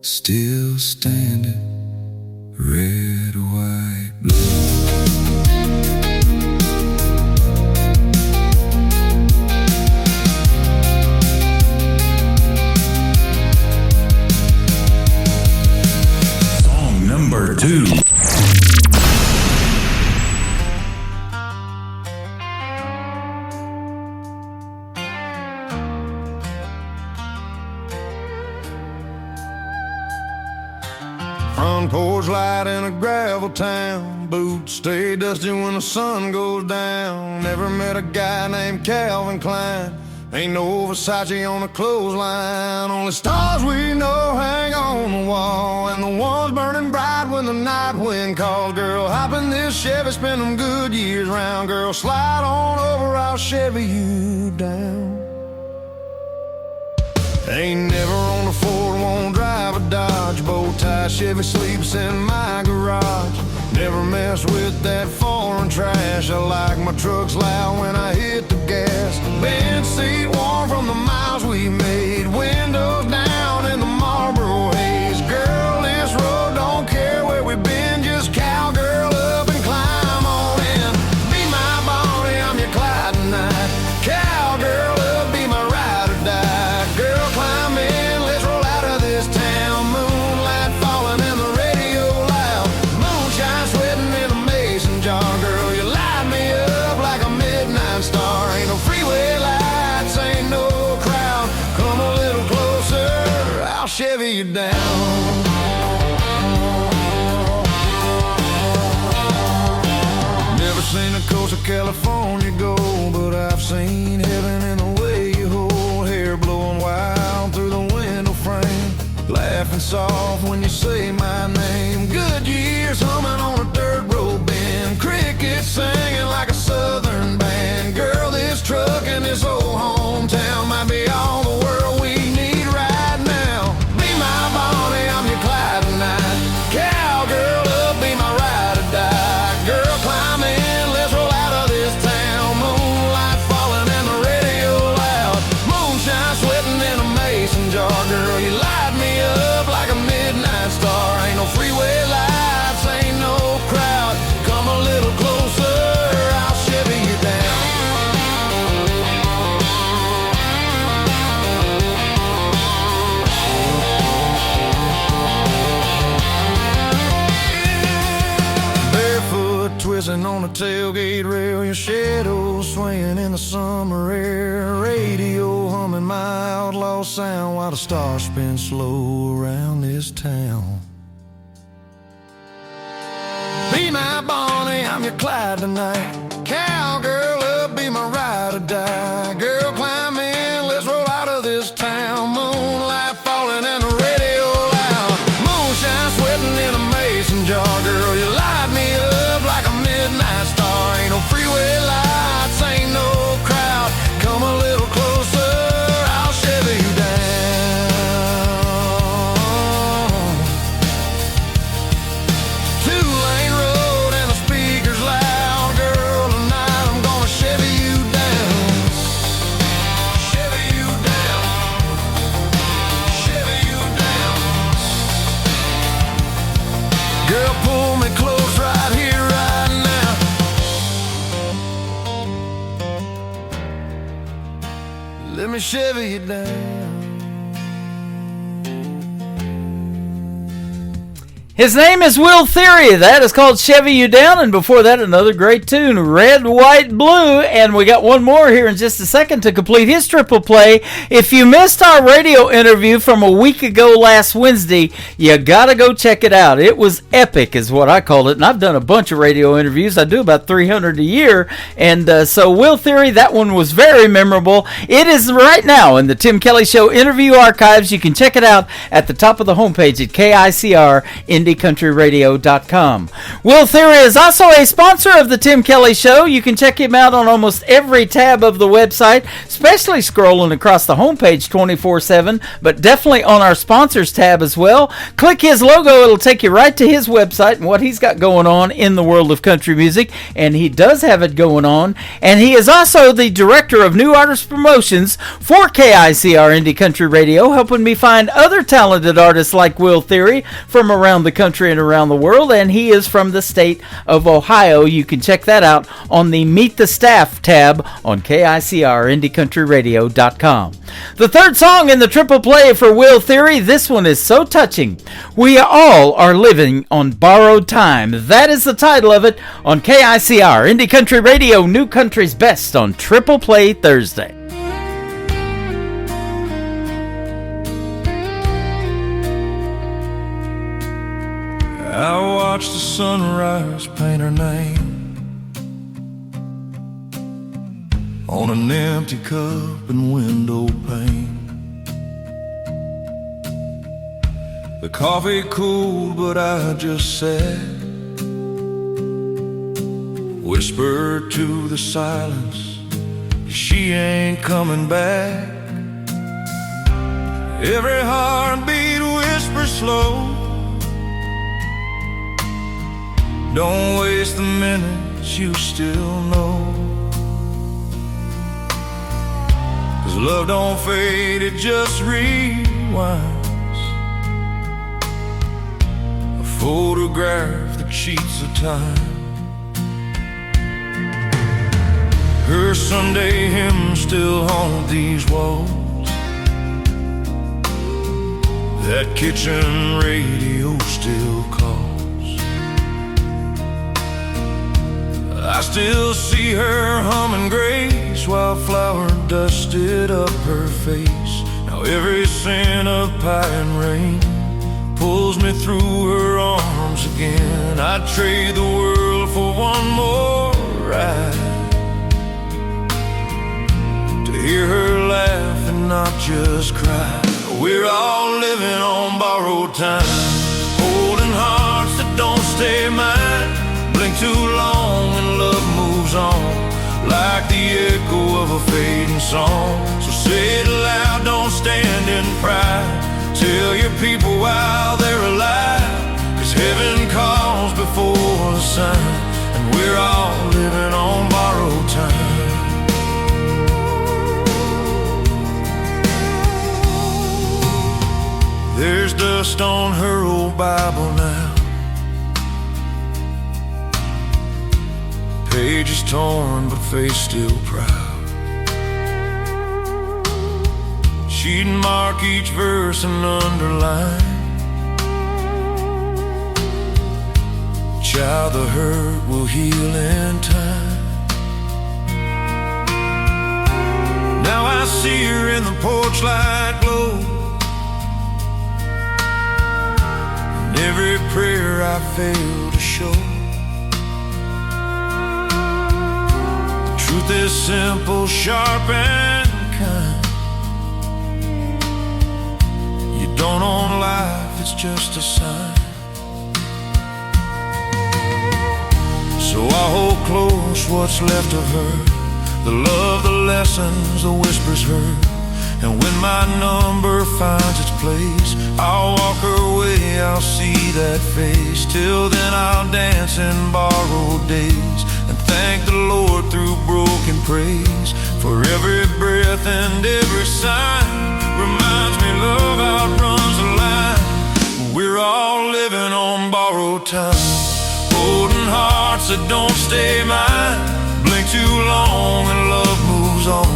Still standing, red, white, blue. Number 2. Front porch light in a gravel town. Boots stay dusty when the sun goes down. Never met a guy named Calvin Klein. Ain't no Versace on the clothesline. Only stars we know hang on the wall, and the ones burning bright when the night wind calls. Girl, hop in this Chevy, spend them good years round. Girl, slide on over, I'll Chevy you down. Ain't never on a Ford, won't drive a Dodge. Bow-tie Chevy sleeps in my garage. Never mess with that foreign trash. I like my trucks loud when I hit the gas. Bench seat warm from the miles we made. Windows down in the Marlboro haze. Girl, this road don't care where we've been. Just cowgirl up and climb on in. Be my Bonnie, I'm your Clyde tonight. Cowgirl up, be my ride or die. Girl, climb in, let's roll out of this town. Moonlight falling and the radio loud. Moonshine sweating in a mason jar. Girl, you light me up like a midnight star. Ain't no freeway lights, ain't no crowd. Come a little closer, I'll Chevy you down. Never seen the coast of California go, but I've seen heaven in the way you hold. Hair blowing wild through the window frame. Laughing soft when you say my name. Good years humming on a dirt road bend. Crickets singing like a southern band. Girl, this truck and this old hometown might be all the world we need right now. Be my Bonnie, I'm your Clyde tonight. Cowgirl up, be my ride or die. Girl, climb in, let's roll out of this town. Moonlight falling and the radio loud. Moonshine sweating in a mason jar. Girl, you light me up like a midnight star. Ain't no freeway lights, ain't no crowd. Come a little closer, I'll Chevy you down. Barefoot twisting on the tailgate rail. Your shadow swaying in the summer air. Radio humming my outlaw sound while the stars spin slow around this town. Be my Bonnie, I'm your Clyde tonight. Cowgirl up, be my ride or die. Girl, climb in, let's roll out of this town. Moonlight falling and the radio loud. Moonshine sweating in a mason jar. Girl, you light me up like a midnight star. Ain't no freeway lights, ain't no crowd. Come a little closer, I'll Chevy you down. Two-lane road and the speakers loud. Girl, me Chevy you down. His name is Will Theory. That is called Chevy You Down. And before that, another great tune, Red, White, Blue. And we got one more here in just a second to complete his triple play. If you missed our radio interview from a week ago last Wednesday, you got to go check it out. It was epic is what I called it. And I've done a bunch of radio interviews. I do about 300 a year. And so Will Theory, that one was very memorable. It is right now in the Tim Kelly Show interview archives. You can check it out at the top of the homepage at KICR IndieCountryRadio.com. Will Theory is also a sponsor of the Tim Kelly Show. You can check him out on almost every tab of the website, especially scrolling across the homepage 24/7, but definitely on our sponsors tab as well. Click his logo, it'll take you right to his website and what he's got going on in the world of country music, and he does have it going on. And he is also the director of new artist promotions for KICR Indie Country Radio, helping me find other talented artists like Will Theory from around the country and around the world, and he is from the state of Ohio. You can check that out on the Meet the Staff tab on KICR IndieCountryRadio.com. The third song in the triple play for Will Theory, this one is so touching. We all are living on borrowed time. That is the title of it on KICR Indie Country Radio, New Country's Best on Triple Play Thursday. I watch the sunrise paint her name on an empty cup and window pane. The coffee cooled, but I just sat, whispered to the silence, she ain't coming back. Every heartbeat whispers slow, don't waste the minutes you still know. 'Cause love don't fade, it just rewinds, a photograph that cheats the time. Her Sunday hymn still haunt these walls, that kitchen radio still calls. I still see her humming Grace while flour dusted up her face. Now every scent of pie and rain pulls me through her arms again. I'd trade the world for one more ride, to hear her laugh and not just cry. We're all living on borrowed time, holding hearts that don't stay mine. Blink too long and love moves on, like the echo of a fading song. So say it loud, don't stand in pride. Tell your people while they're alive, 'cause heaven calls before the sun, and we're all living on borrowed time. There's dust on her old Bible now, pages torn but face still proud. She'd mark each verse and underline, child, the hurt will heal in time. Now I see her in the porch light glow, and every prayer I fail to show. Truth is simple, sharp and kind. You don't own life, it's just a sign. So I hold close what's left of her, the love, the lessons, the whispers heard. And when my number finds its place, I'll walk her way, I'll see that face. Till then I'll dance in borrowed days, and thank the Lord through broken praise. For every breath and every sign reminds me love outruns the line. We're all living on borrowed time, holding hearts that don't stay mine. Blink too long and love moves on,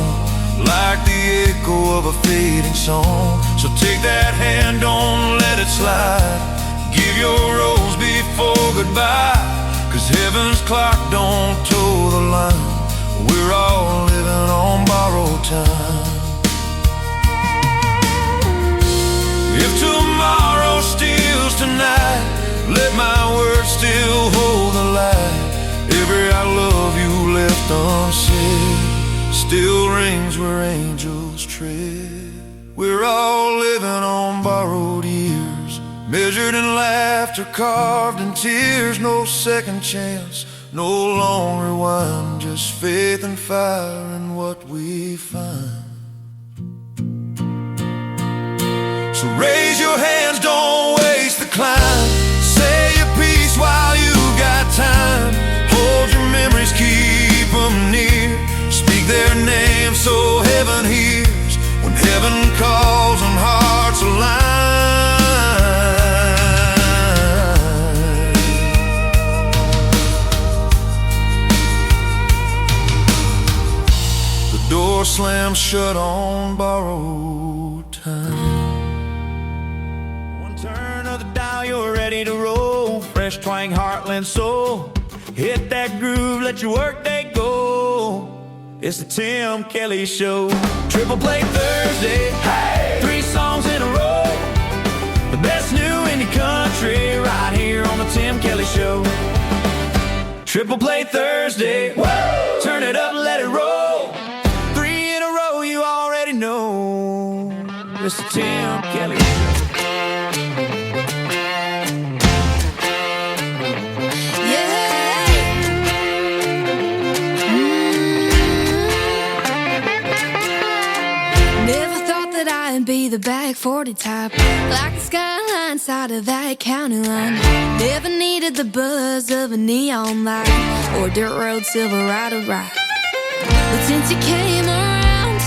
like the echo of a fading song. So take that hand, don't let it slide. Give your rose before goodbye, 'cause heaven's clock don't toe the line. We're all living on borrowed time. If tomorrow steals tonight, let my words still hold the light. Every I love you left unsaid still rings where angels tread. We're all living on borrowed years, measured in laughter, carved in tears. No second chance, no long rewind, just faith and fire in what we find. So raise your hands, don't waste the climb. Say your piece while you got time. Hold your memories, keep them near. Speak their name so heaven hears. When heaven calls and hearts align. The door slams shut on borrowed time. One turn of the dial, you're ready to roll. Fresh twang, heartland soul. Hit that groove, let your workday go. It's the Tim Kelly Show. Triple Play Thursday, hey! 3 songs in a row. The best new indie country right here on the Tim Kelly Show. Triple Play Thursday, woo! Turn it up, let it roll. 3 in a row, you already know. It's the Tim Kelly Show. Be the back 40 type, like the skyline side of that county line. Never needed the buzz of a neon light or dirt road Silverado ride. But since you came around,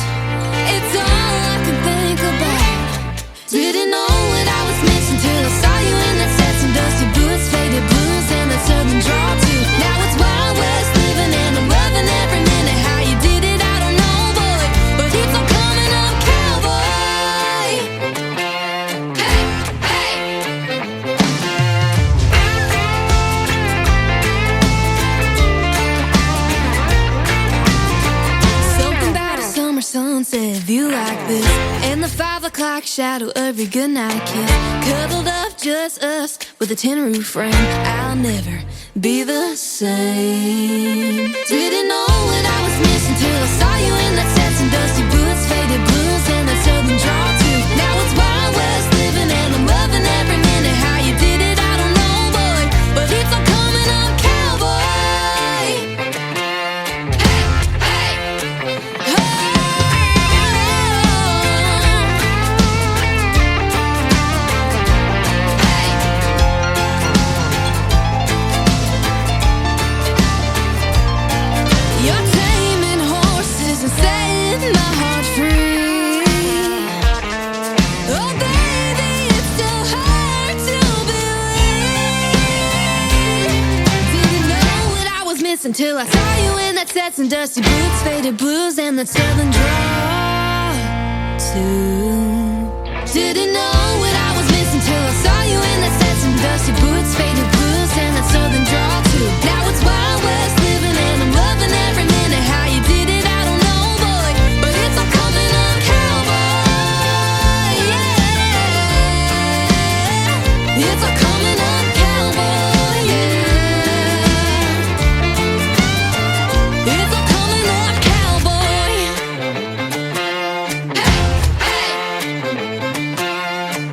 it's all I can think about. Didn't know what I was missing till I saw you in that set, some dusty boots, faded blues, and that southern draw too. Now it's Wild West living and I'm loving every minute. How you did it, I don't know, boy, but it's all coming up, cowboy. Sunset view like this, and the 5 o'clock shadow of your goodnight kiss, cuddled up just us with a tin roof frame. I'll never be the same. Didn't know what I was missing till I saw you in that set, some dusty boots, faded blues, and that southern draw too. Now it's Wild West living and I'm loving every minute. How you did it, I don't know, boy, but it's all coming up, cowboy. You're taming horses and setting my heart free. Oh baby, it's so hard to believe. Didn't know what I was missing till I saw you in that set, some dusty boots, faded blues, and that southern draw too. Didn't know what I was missing till I saw you in that set, some dusty boots, faded blues, and that southern draw too. Now it's Wild West living and I'm loving every minute. How you did it, I don't know, boy, but it's all coming up, cowboy. Yeah, it's all coming up, cowboy. Yeah, it's all coming up, cowboy. Hey, hey.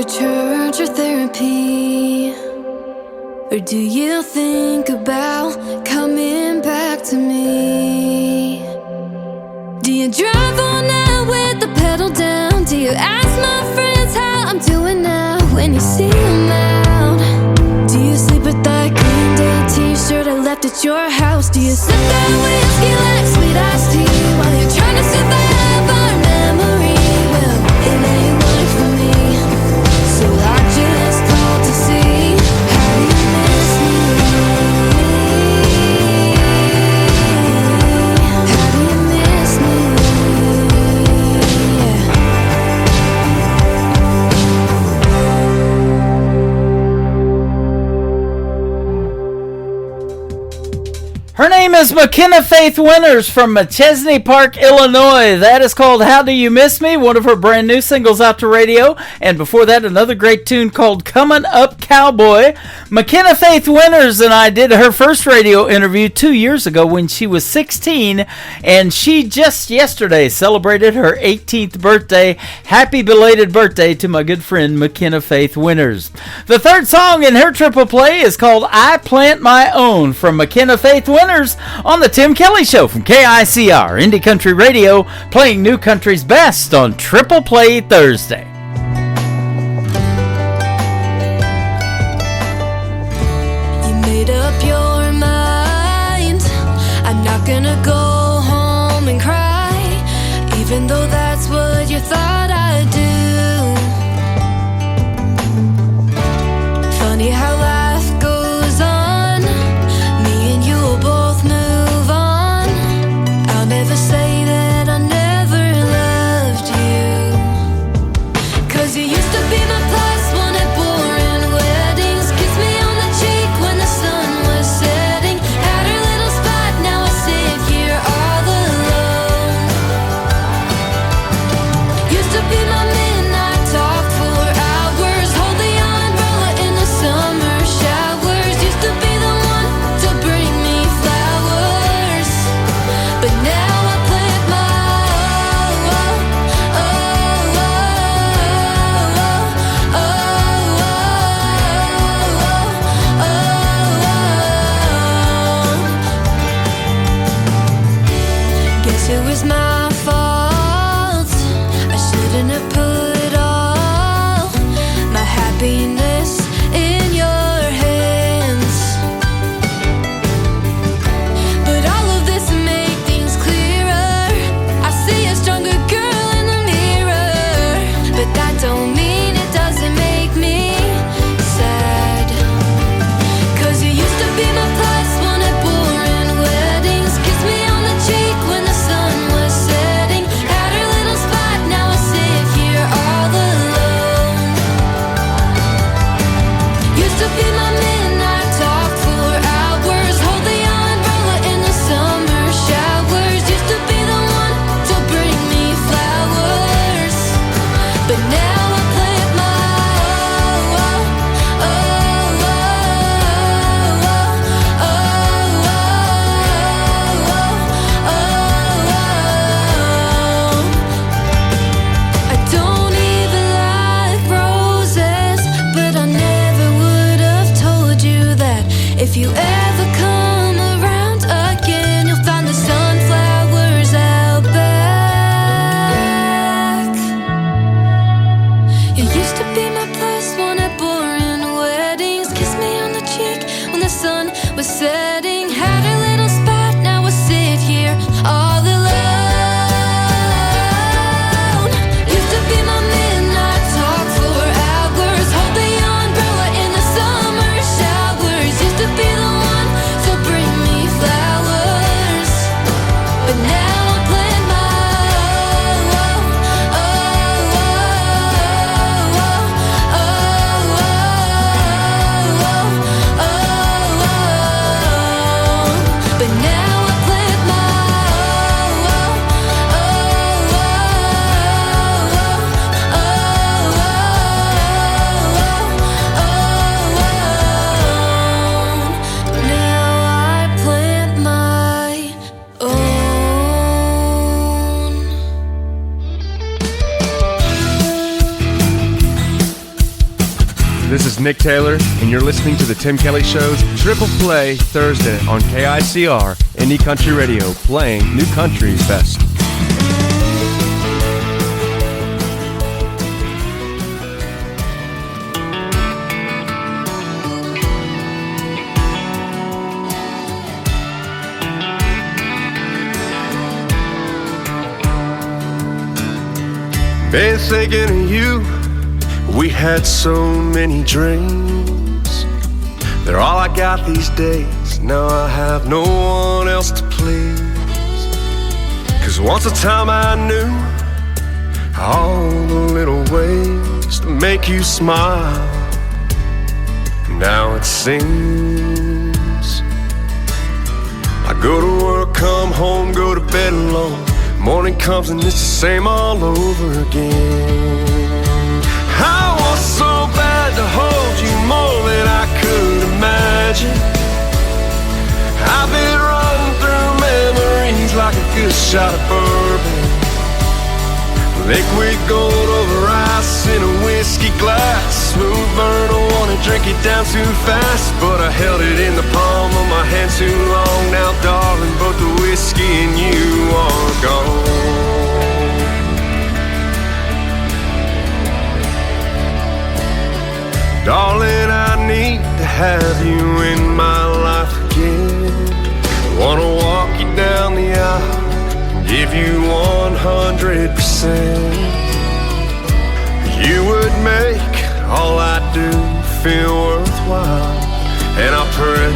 church or therapy? Or do you think about coming back to me? Do you drive all night with the pedal down? Do you ask my friends how I'm doing now when you see them out? Do you sleep with that Green Day t-shirt I left at your house? Do you sip that whiskey like sweet iced tea while you're trying to survive our memory? Well, it ain't work for me, so I just called to see how you miss me. How do you miss me? Her name is McKenna Faith Winters from Chesney Park, Illinois. That is called How Do You Miss Me, one of her brand new singles out to radio. And before that, another great tune called Comin' Up Cowboy. McKenna Faith Winters and I did her first radio interview 2 years ago when she was 16, and she just yesterday celebrated her 18th birthday. Happy belated birthday to my good friend McKenna Faith Winters. The third song in her triple play is called I Plant My Own from McKenna Faith Winters on the Tim Kelly Show from KICR Indie Country Radio, playing new country's best on Triple Play Thursday. You made up your mind. I'm not gonna go home and cry, even though that's what you thought I'd do. Funny how life goes on. Me and you will both move on. I'll never say that I never loved you, 'cause you used to be my plus one at boring weddings. Kiss me on the cheek when the sun was setting. Had her little spot, now I sit here all alone. Used to be my midnight talk for hours. Hold the umbrella in the summer showers. Used to be the one to bring me flowers, but now I plant my own. Guess it was my fault. I shouldn't have put all my happiness in your hands. But all of this will make things clearer. I see a stronger girl in the mirror, but that don't mean it doesn't make me sad. 'Cause you used to be my plus one at boring weddings. Kiss me on the cheek when the sun was setting. Had her little spot, now I sit here all alone. Used to be my midnight talk for hours. Hold the umbrella in the summer showers. Used to be the one to bring me flowers, but now I plant my own. I don't even like roses, but I never would have told you that. If you ever come around again, you'll find the sunflowers out back. You used to be my plus one at boring weddings. Kiss me on the cheek when the sun was setting. Had a little spot, now I sit here all alone. Used to be my midnight talk for hours. Hold the umbrella in the summer showers. Used to be the one to bring me flowers, but now I plant my own. This is Nick Taylor, and you're listening to The Tim Kelly Show's Triple Play Thursday on KICR, Indie Country Radio, playing new country's best. Been thinking of you. We had so many dreams. They're all I got these days. Now I have no one else to please. 'Cause once a time I knew all the little ways to make you smile. Now it seems I go to work, come home, go to bed alone. Morning comes and it's the same all over again. I want so bad to hold you more than I could imagine. I've been running through memories like a good shot of bourbon. Liquid gold over ice in a whiskey glass. Smooth burn, I wanna drink it down too fast, but I held it in the palm of my hand too long. Now darling, both the whiskey and you are gone. Darling, I need to have you in my life again. I wanna walk you down the aisle, give you 100%. You would make all I do feel worthwhile, and I pray,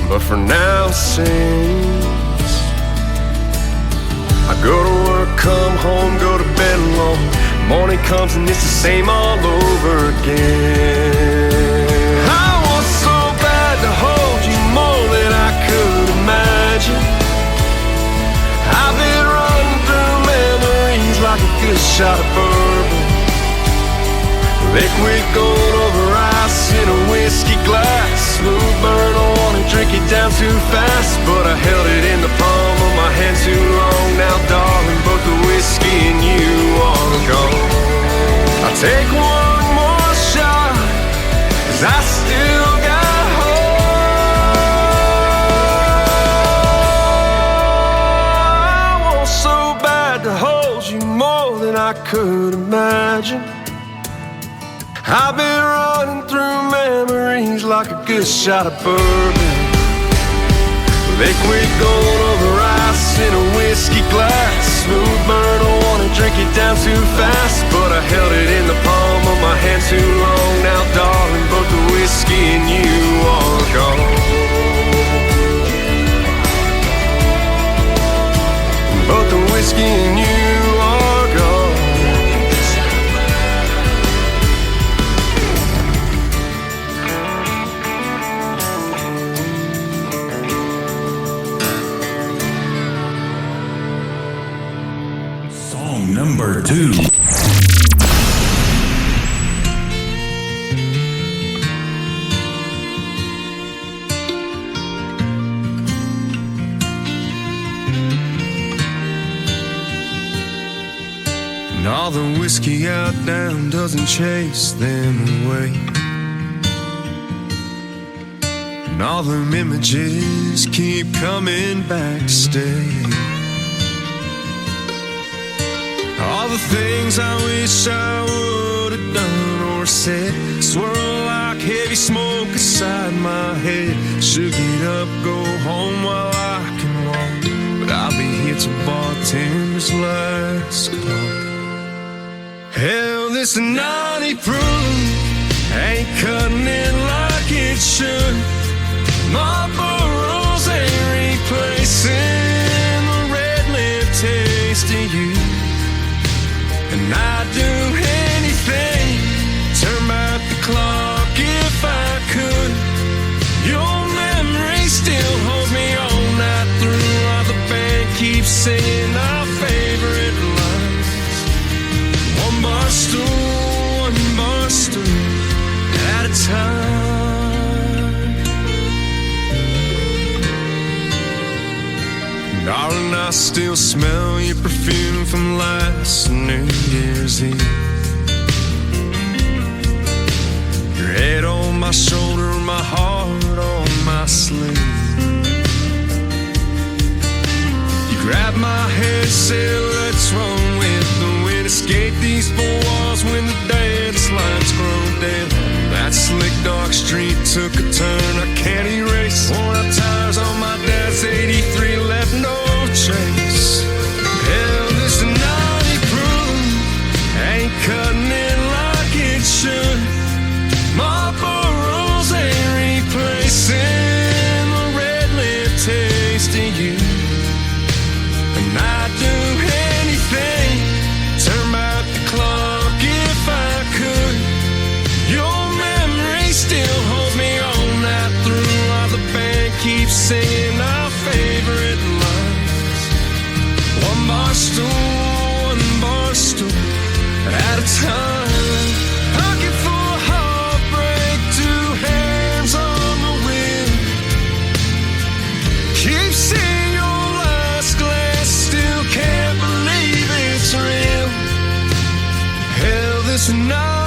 but for now since I go to work, come home, go to bed alone. Morning comes and it's the same all over again. I want so bad to hold you more than I could imagine. I've been running through memories like a good shot of bourbon. Liquid gold over ice in a whiskey glass. Smooth burn, I wanna drink it down too fast, but I held it in the palm of my hand too long. Now darling, both the whiskey and you are gone. I'll take one more shot, 'cause I still got hope. I want so bad to hold you more than I could imagine. I've been running through memories like a good shot of bourbon. Liquid gold over ice in a whiskey glass. Smooth burn, I wanna drink it down too fast, but I held it in the palm of my hand too long. Now darling, both the whiskey and you are gone. Both the whiskey and you are gone. Number 2. And all the whiskey out down doesn't chase them away. And all them images keep coming back to stay. All the things I wish I would have done or said swirl like heavy smoke inside my head. Should get up, go home while I can walk, but I'll be here till bartender's last call. Hell, this naughty proof ain't cutting it like it should. Marlboro's ain't replacing the red lip taste of you. And I'd do anything, turn back the clock if I could. Your memory still holds me all night through, while the band keeps singing our favorite lines. One bar stool at a time. Darling, I still smell your perfume from last New Year's Eve.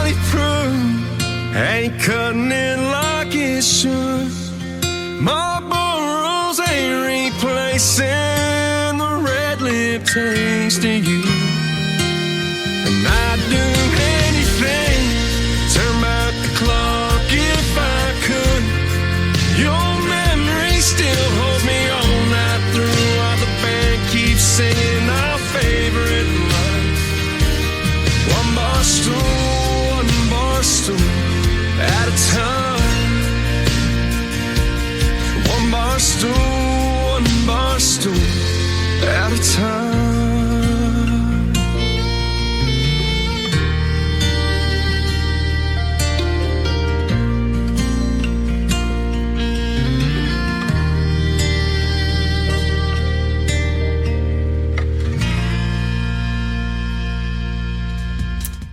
bloody prune ain't cutting it like it should. Marlboro's ain't replacing the red lip taste of you. And I'd do anything, turn back the clock if I could. Your memory still holds me all night through, while the band keeps singing our favorite line. One bar stool at a time. One bar stool at a time.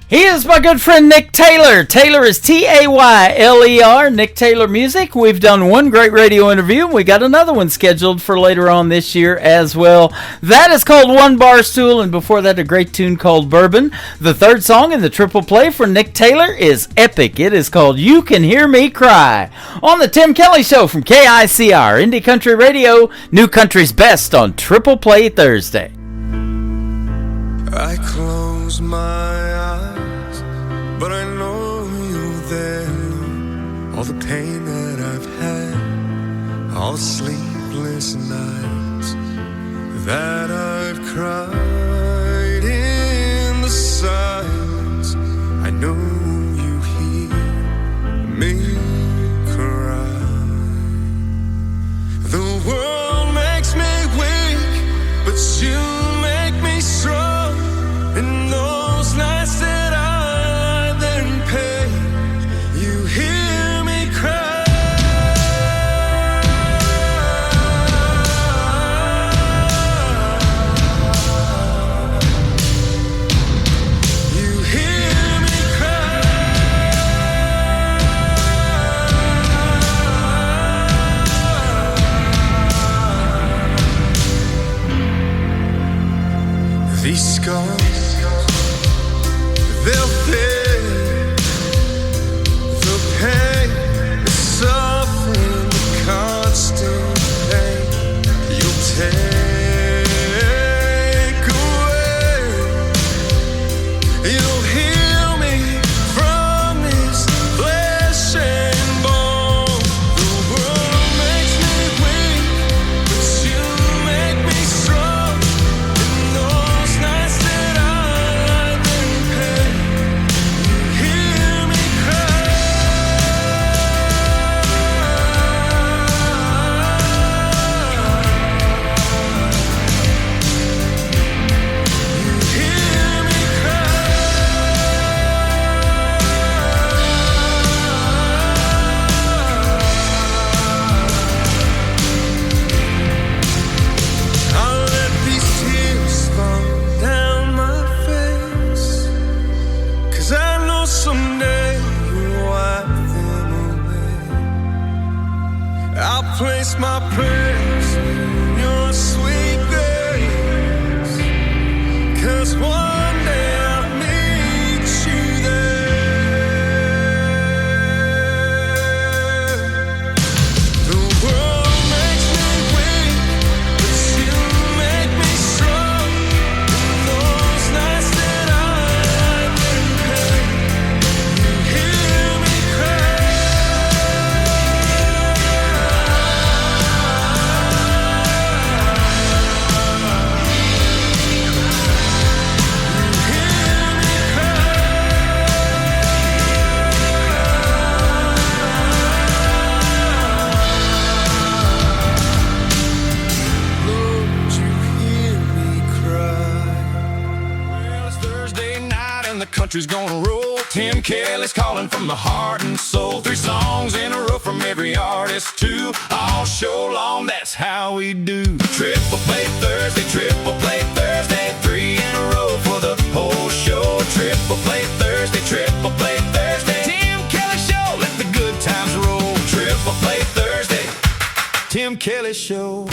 He is my good friend Nick Taylor. Taylor is Tayler. Nick Taylor Music. We've done one great radio interview. We got another one scheduled for later on this year as well. That is called One Bar Stool, and before that a great tune called Bourbon. The third song in the triple play for Nick Taylor is epic. It is called You Can Hear Me Cry. On the Tim Kelly Show from KICR, Indie Country Radio, New Country's Best on Triple Play Thursday. I close my eyes, but I know you're there. All the pain that I've had, all the sleepless nights that I've cried in the silence, I know you hear me cry. The world makes me weak, but you make me strong. In those nights that I lie there in pain, you hear me cry. You hear me cry. These scars, they'll fade. The pain, the suffering, the constant pain you'll take away. You'll heal me from this flesh and bone. The world makes me weak, but you make me strong. In those nights that I lie there in pain, you hear me cry. You hear me cry. I'll let these tears fall down my face, 'cause I know someday you'll wipe them away. I'll place my prayers in your sweet grace, 'cause one day I'll meet you there. The world makes me weak, but you make me strong. In those nights that I lie there in pain, you hear me cry. Lord, you hear me cry. Well, it's Thursday night and the country's gonna roll. Tim Kelly's calling from the heart and soul. 3 songs in a row from every artist too. All show long, that's how we do. Triple play Thursday, 3 in a row for the whole show. Triple play Thursday, Tim Kelly Show, let the good times roll. Triple play Thursday, Tim Kelly Show.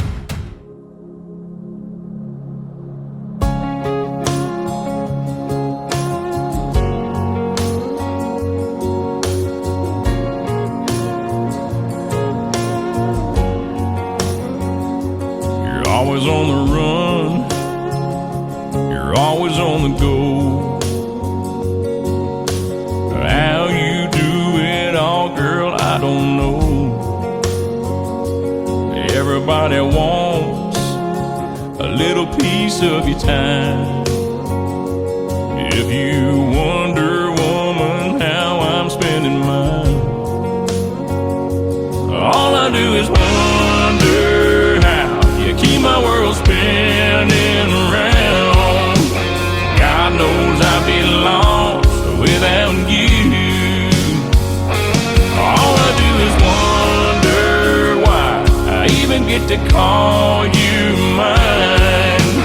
Everybody wants a little piece of your time. If you wonder, woman, how I'm spending mine, all I do is wonder how you keep my world spinning around. God knows I'd be lost without you. All I do is wonder why I even get to call you mine.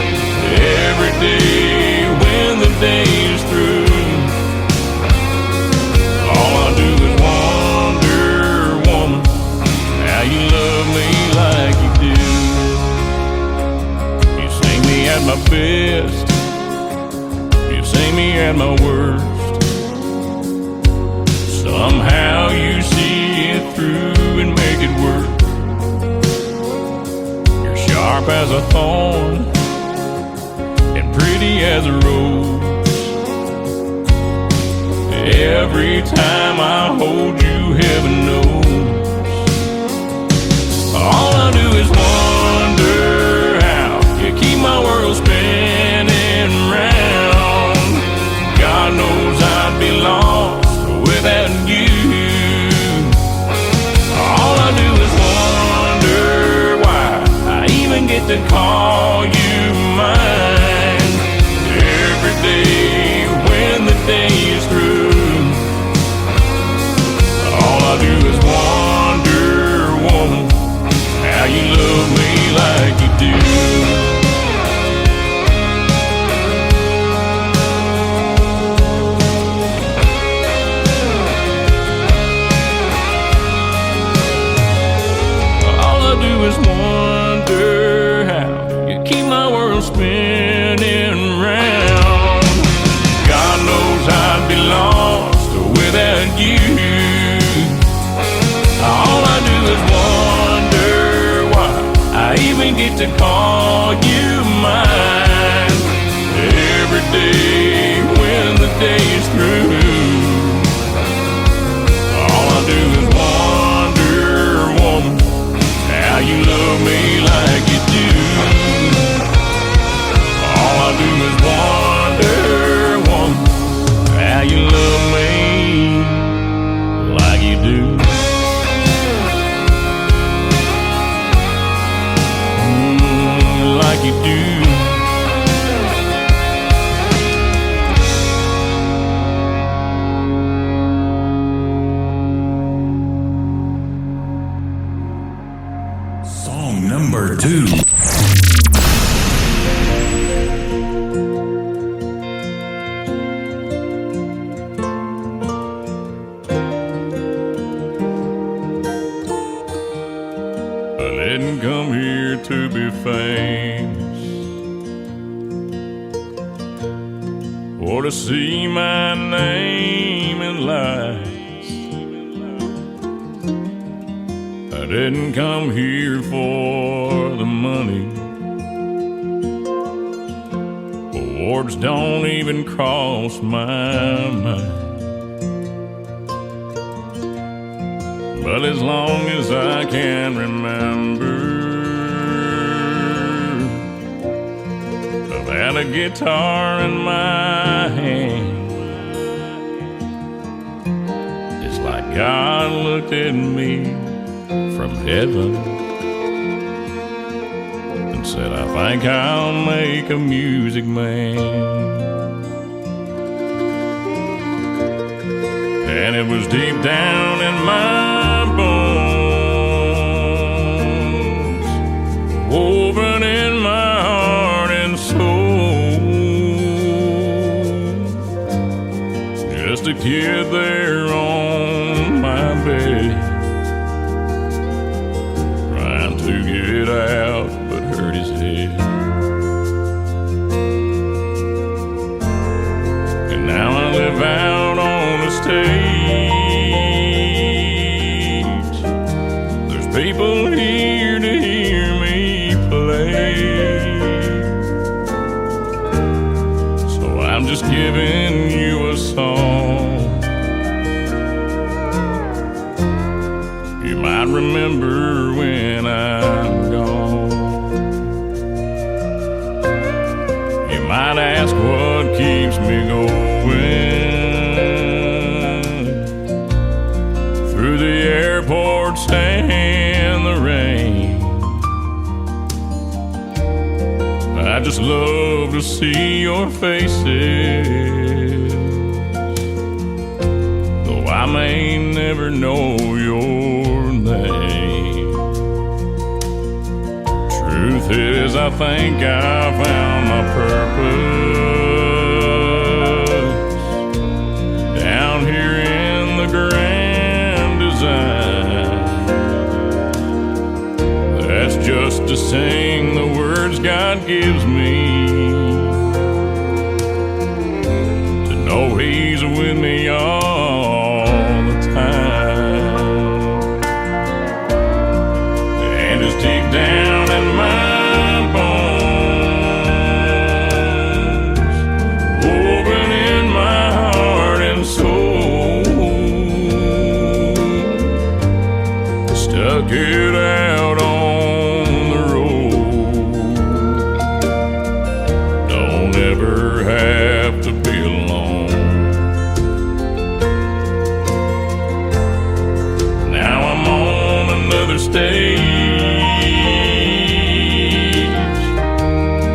Every day when the day is through, all I do is wonder, woman, how you love me like you do. You see me at my best, you see me at my worst. Somehow you see it through and make it work. You're sharp as a thorn and pretty as a rose. Every time I hold you, heaven knows. All I do is wonder how you keep my world spinning round. God knows I'd be lost without you. All I do is wonder why I even get to call you mine. Every day when the day is through, all I do is wonder, woman, how you love me like you do. Is wonder how you keep my world spinning round. God knows I'd be lost without you. All I do is wonder why I even get to call you mine. Every day when the day is through, all I do is wonder, woman, how you love me like you do. All I do is wonder, woman, how you love me like you do. Like you do. Number 2. I didn't come here to be famous or to see my name in lights. I didn't come here for the money. Awards don't even cross my mind. But as long as I can remember, I've had a guitar in my hand. It's like God looked at me from heaven and said, I think I'll make a music man. And it was deep down in my bones, woven in my heart and soul. Just a kid there on my bed, trying to get out but hurt his head. And now I live out on the stage. There's people here to hear me play, so I'm just giving you a song you might remember when I'm gone. ask what keeps me going through the airports and the rain. I just love to see your faces, though I may never know your name. Truth is, I think I found my purpose down here in the grand design. That's just to sing the words God gives me, to know He's with me all the time, and it's deep down in my bones, woven in my heart and soul, stuck it out on the road. Don't ever have to be alone. Now I'm on another stage.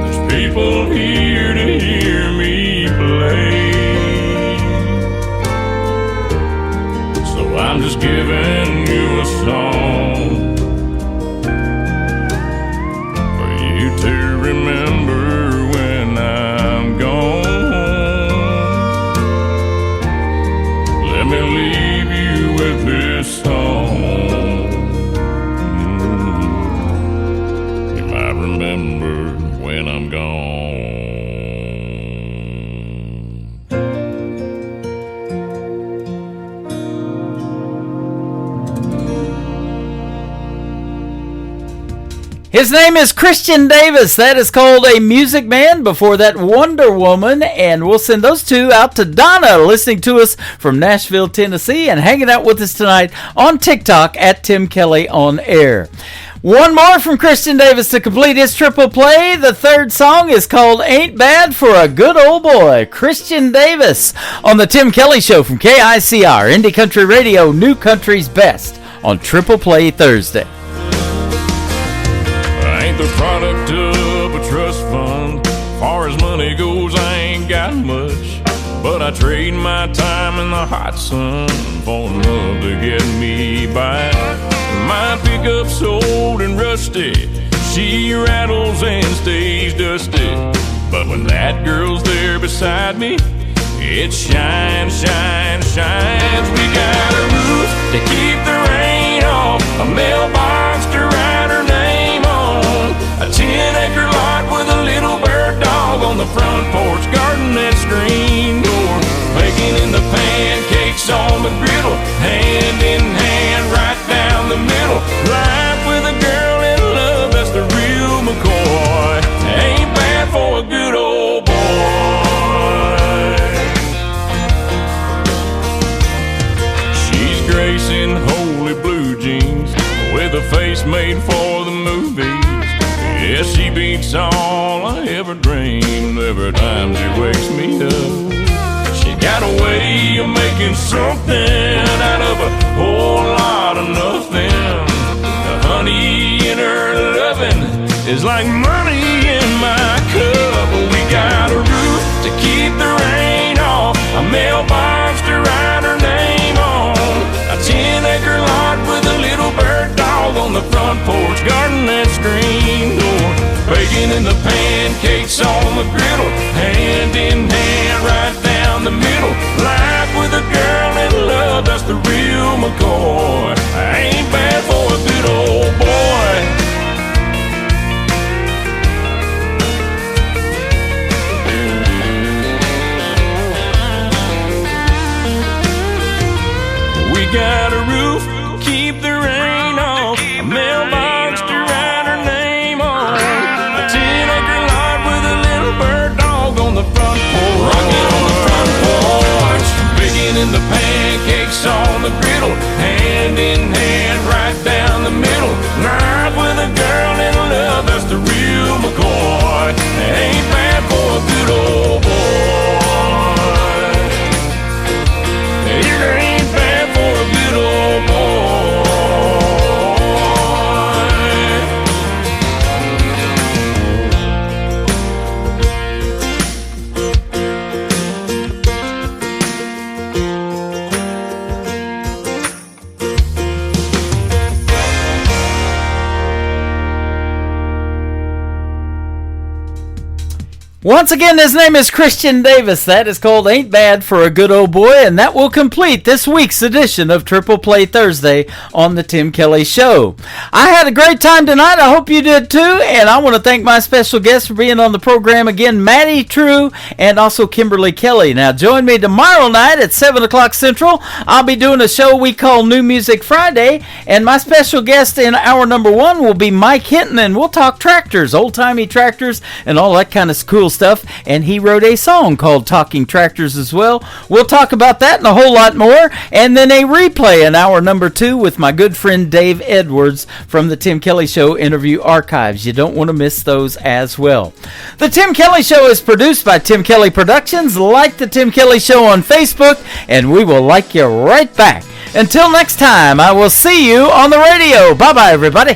There's people here to hear me play, so I'm just giving you a song for you to remember when I'm gone. Let me leave you with this song. You might remember when I'm gone. His name is Christian Davis. That is called A Music Man. Before that, Wonder Woman. And we'll send those two out to Donna, listening to us from Nashville, Tennessee, and hanging out with us tonight on TikTok at Tim Kelly On Air. One more from Christian Davis to complete his triple play. The third song is called Ain't Bad for a Good Old Boy. Christian Davis on the Tim Kelly Show from KICR, Indie Country Radio, New Country's Best, on Triple Play Thursday. I ain't the product of a trust fund. Far as money goes, I ain't got much, but I trade my time in the hot sun for love to get me by. My pickup's old and rusty, she rattles and stays dusty, but when that girl's there beside me, it shines, shines, shines. We got a roof to keep the rain off, a mailbox to write her name on, a 10-acre lot with a little bird dog on the front porch, garden and screen door, baking in the pancakes on the griddle, hand in hand right down the middle. Life with a girl in love, that's the real McCoy. Ain't bad for a good old boy. She's gracing holy blue jeans with a face made for the movies. Yeah, she beats all I ever dreamed every time she wakes me up. She got a way of making something out of a whole lot of nothing. The honey in her loving is like money in my cup. We got a roof to keep the rain off, a mailbox to write her name on, a 10-acre lot with a little bird dog on the front porch, garden and screen door, baking in the pancakes on the griddle, hand in hand right down the middle. Life with a girl in love, that's the real McCoy. Ain't bad for a good old boy. We got a roof, keep the rain off, a mailbox to write her name on, a 10-acre lot with a little bird dog on the front porch, rocking on the front porch, baking in the pancakes on the griddle, hand in hand right down the middle. Life with a girl in love, that's the real McCoy. Ain't bad for a good old Once again, his name is Christian Davis. That is called Ain't Bad for a Good Old Boy, and that will complete this week's edition of Triple Play Thursday on the Tim Kelly Show. I had a great time tonight. I hope you did too, and I want to thank my special guests for being on the program again, Maddie True and also Kimberly Kelly. Now, join me tomorrow night at 7 o'clock Central. I'll be doing a show we call New Music Friday, and my special guest in hour number 1 will be Mike Hinton, and we'll talk tractors, old-timey tractors, and all that kind of cool stuff, and he wrote a song called Talking Tractors as well. We'll talk about that and a whole lot more, and then a replay in hour number 2 with my good friend Dave Edwards from the Tim Kelly Show Interview Archives. You don't want to miss those as well. The Tim Kelly Show is produced by Tim Kelly Productions. Like the Tim Kelly Show on Facebook, and we will like you right back. Until next time, I will see you on the radio. Bye-bye, everybody.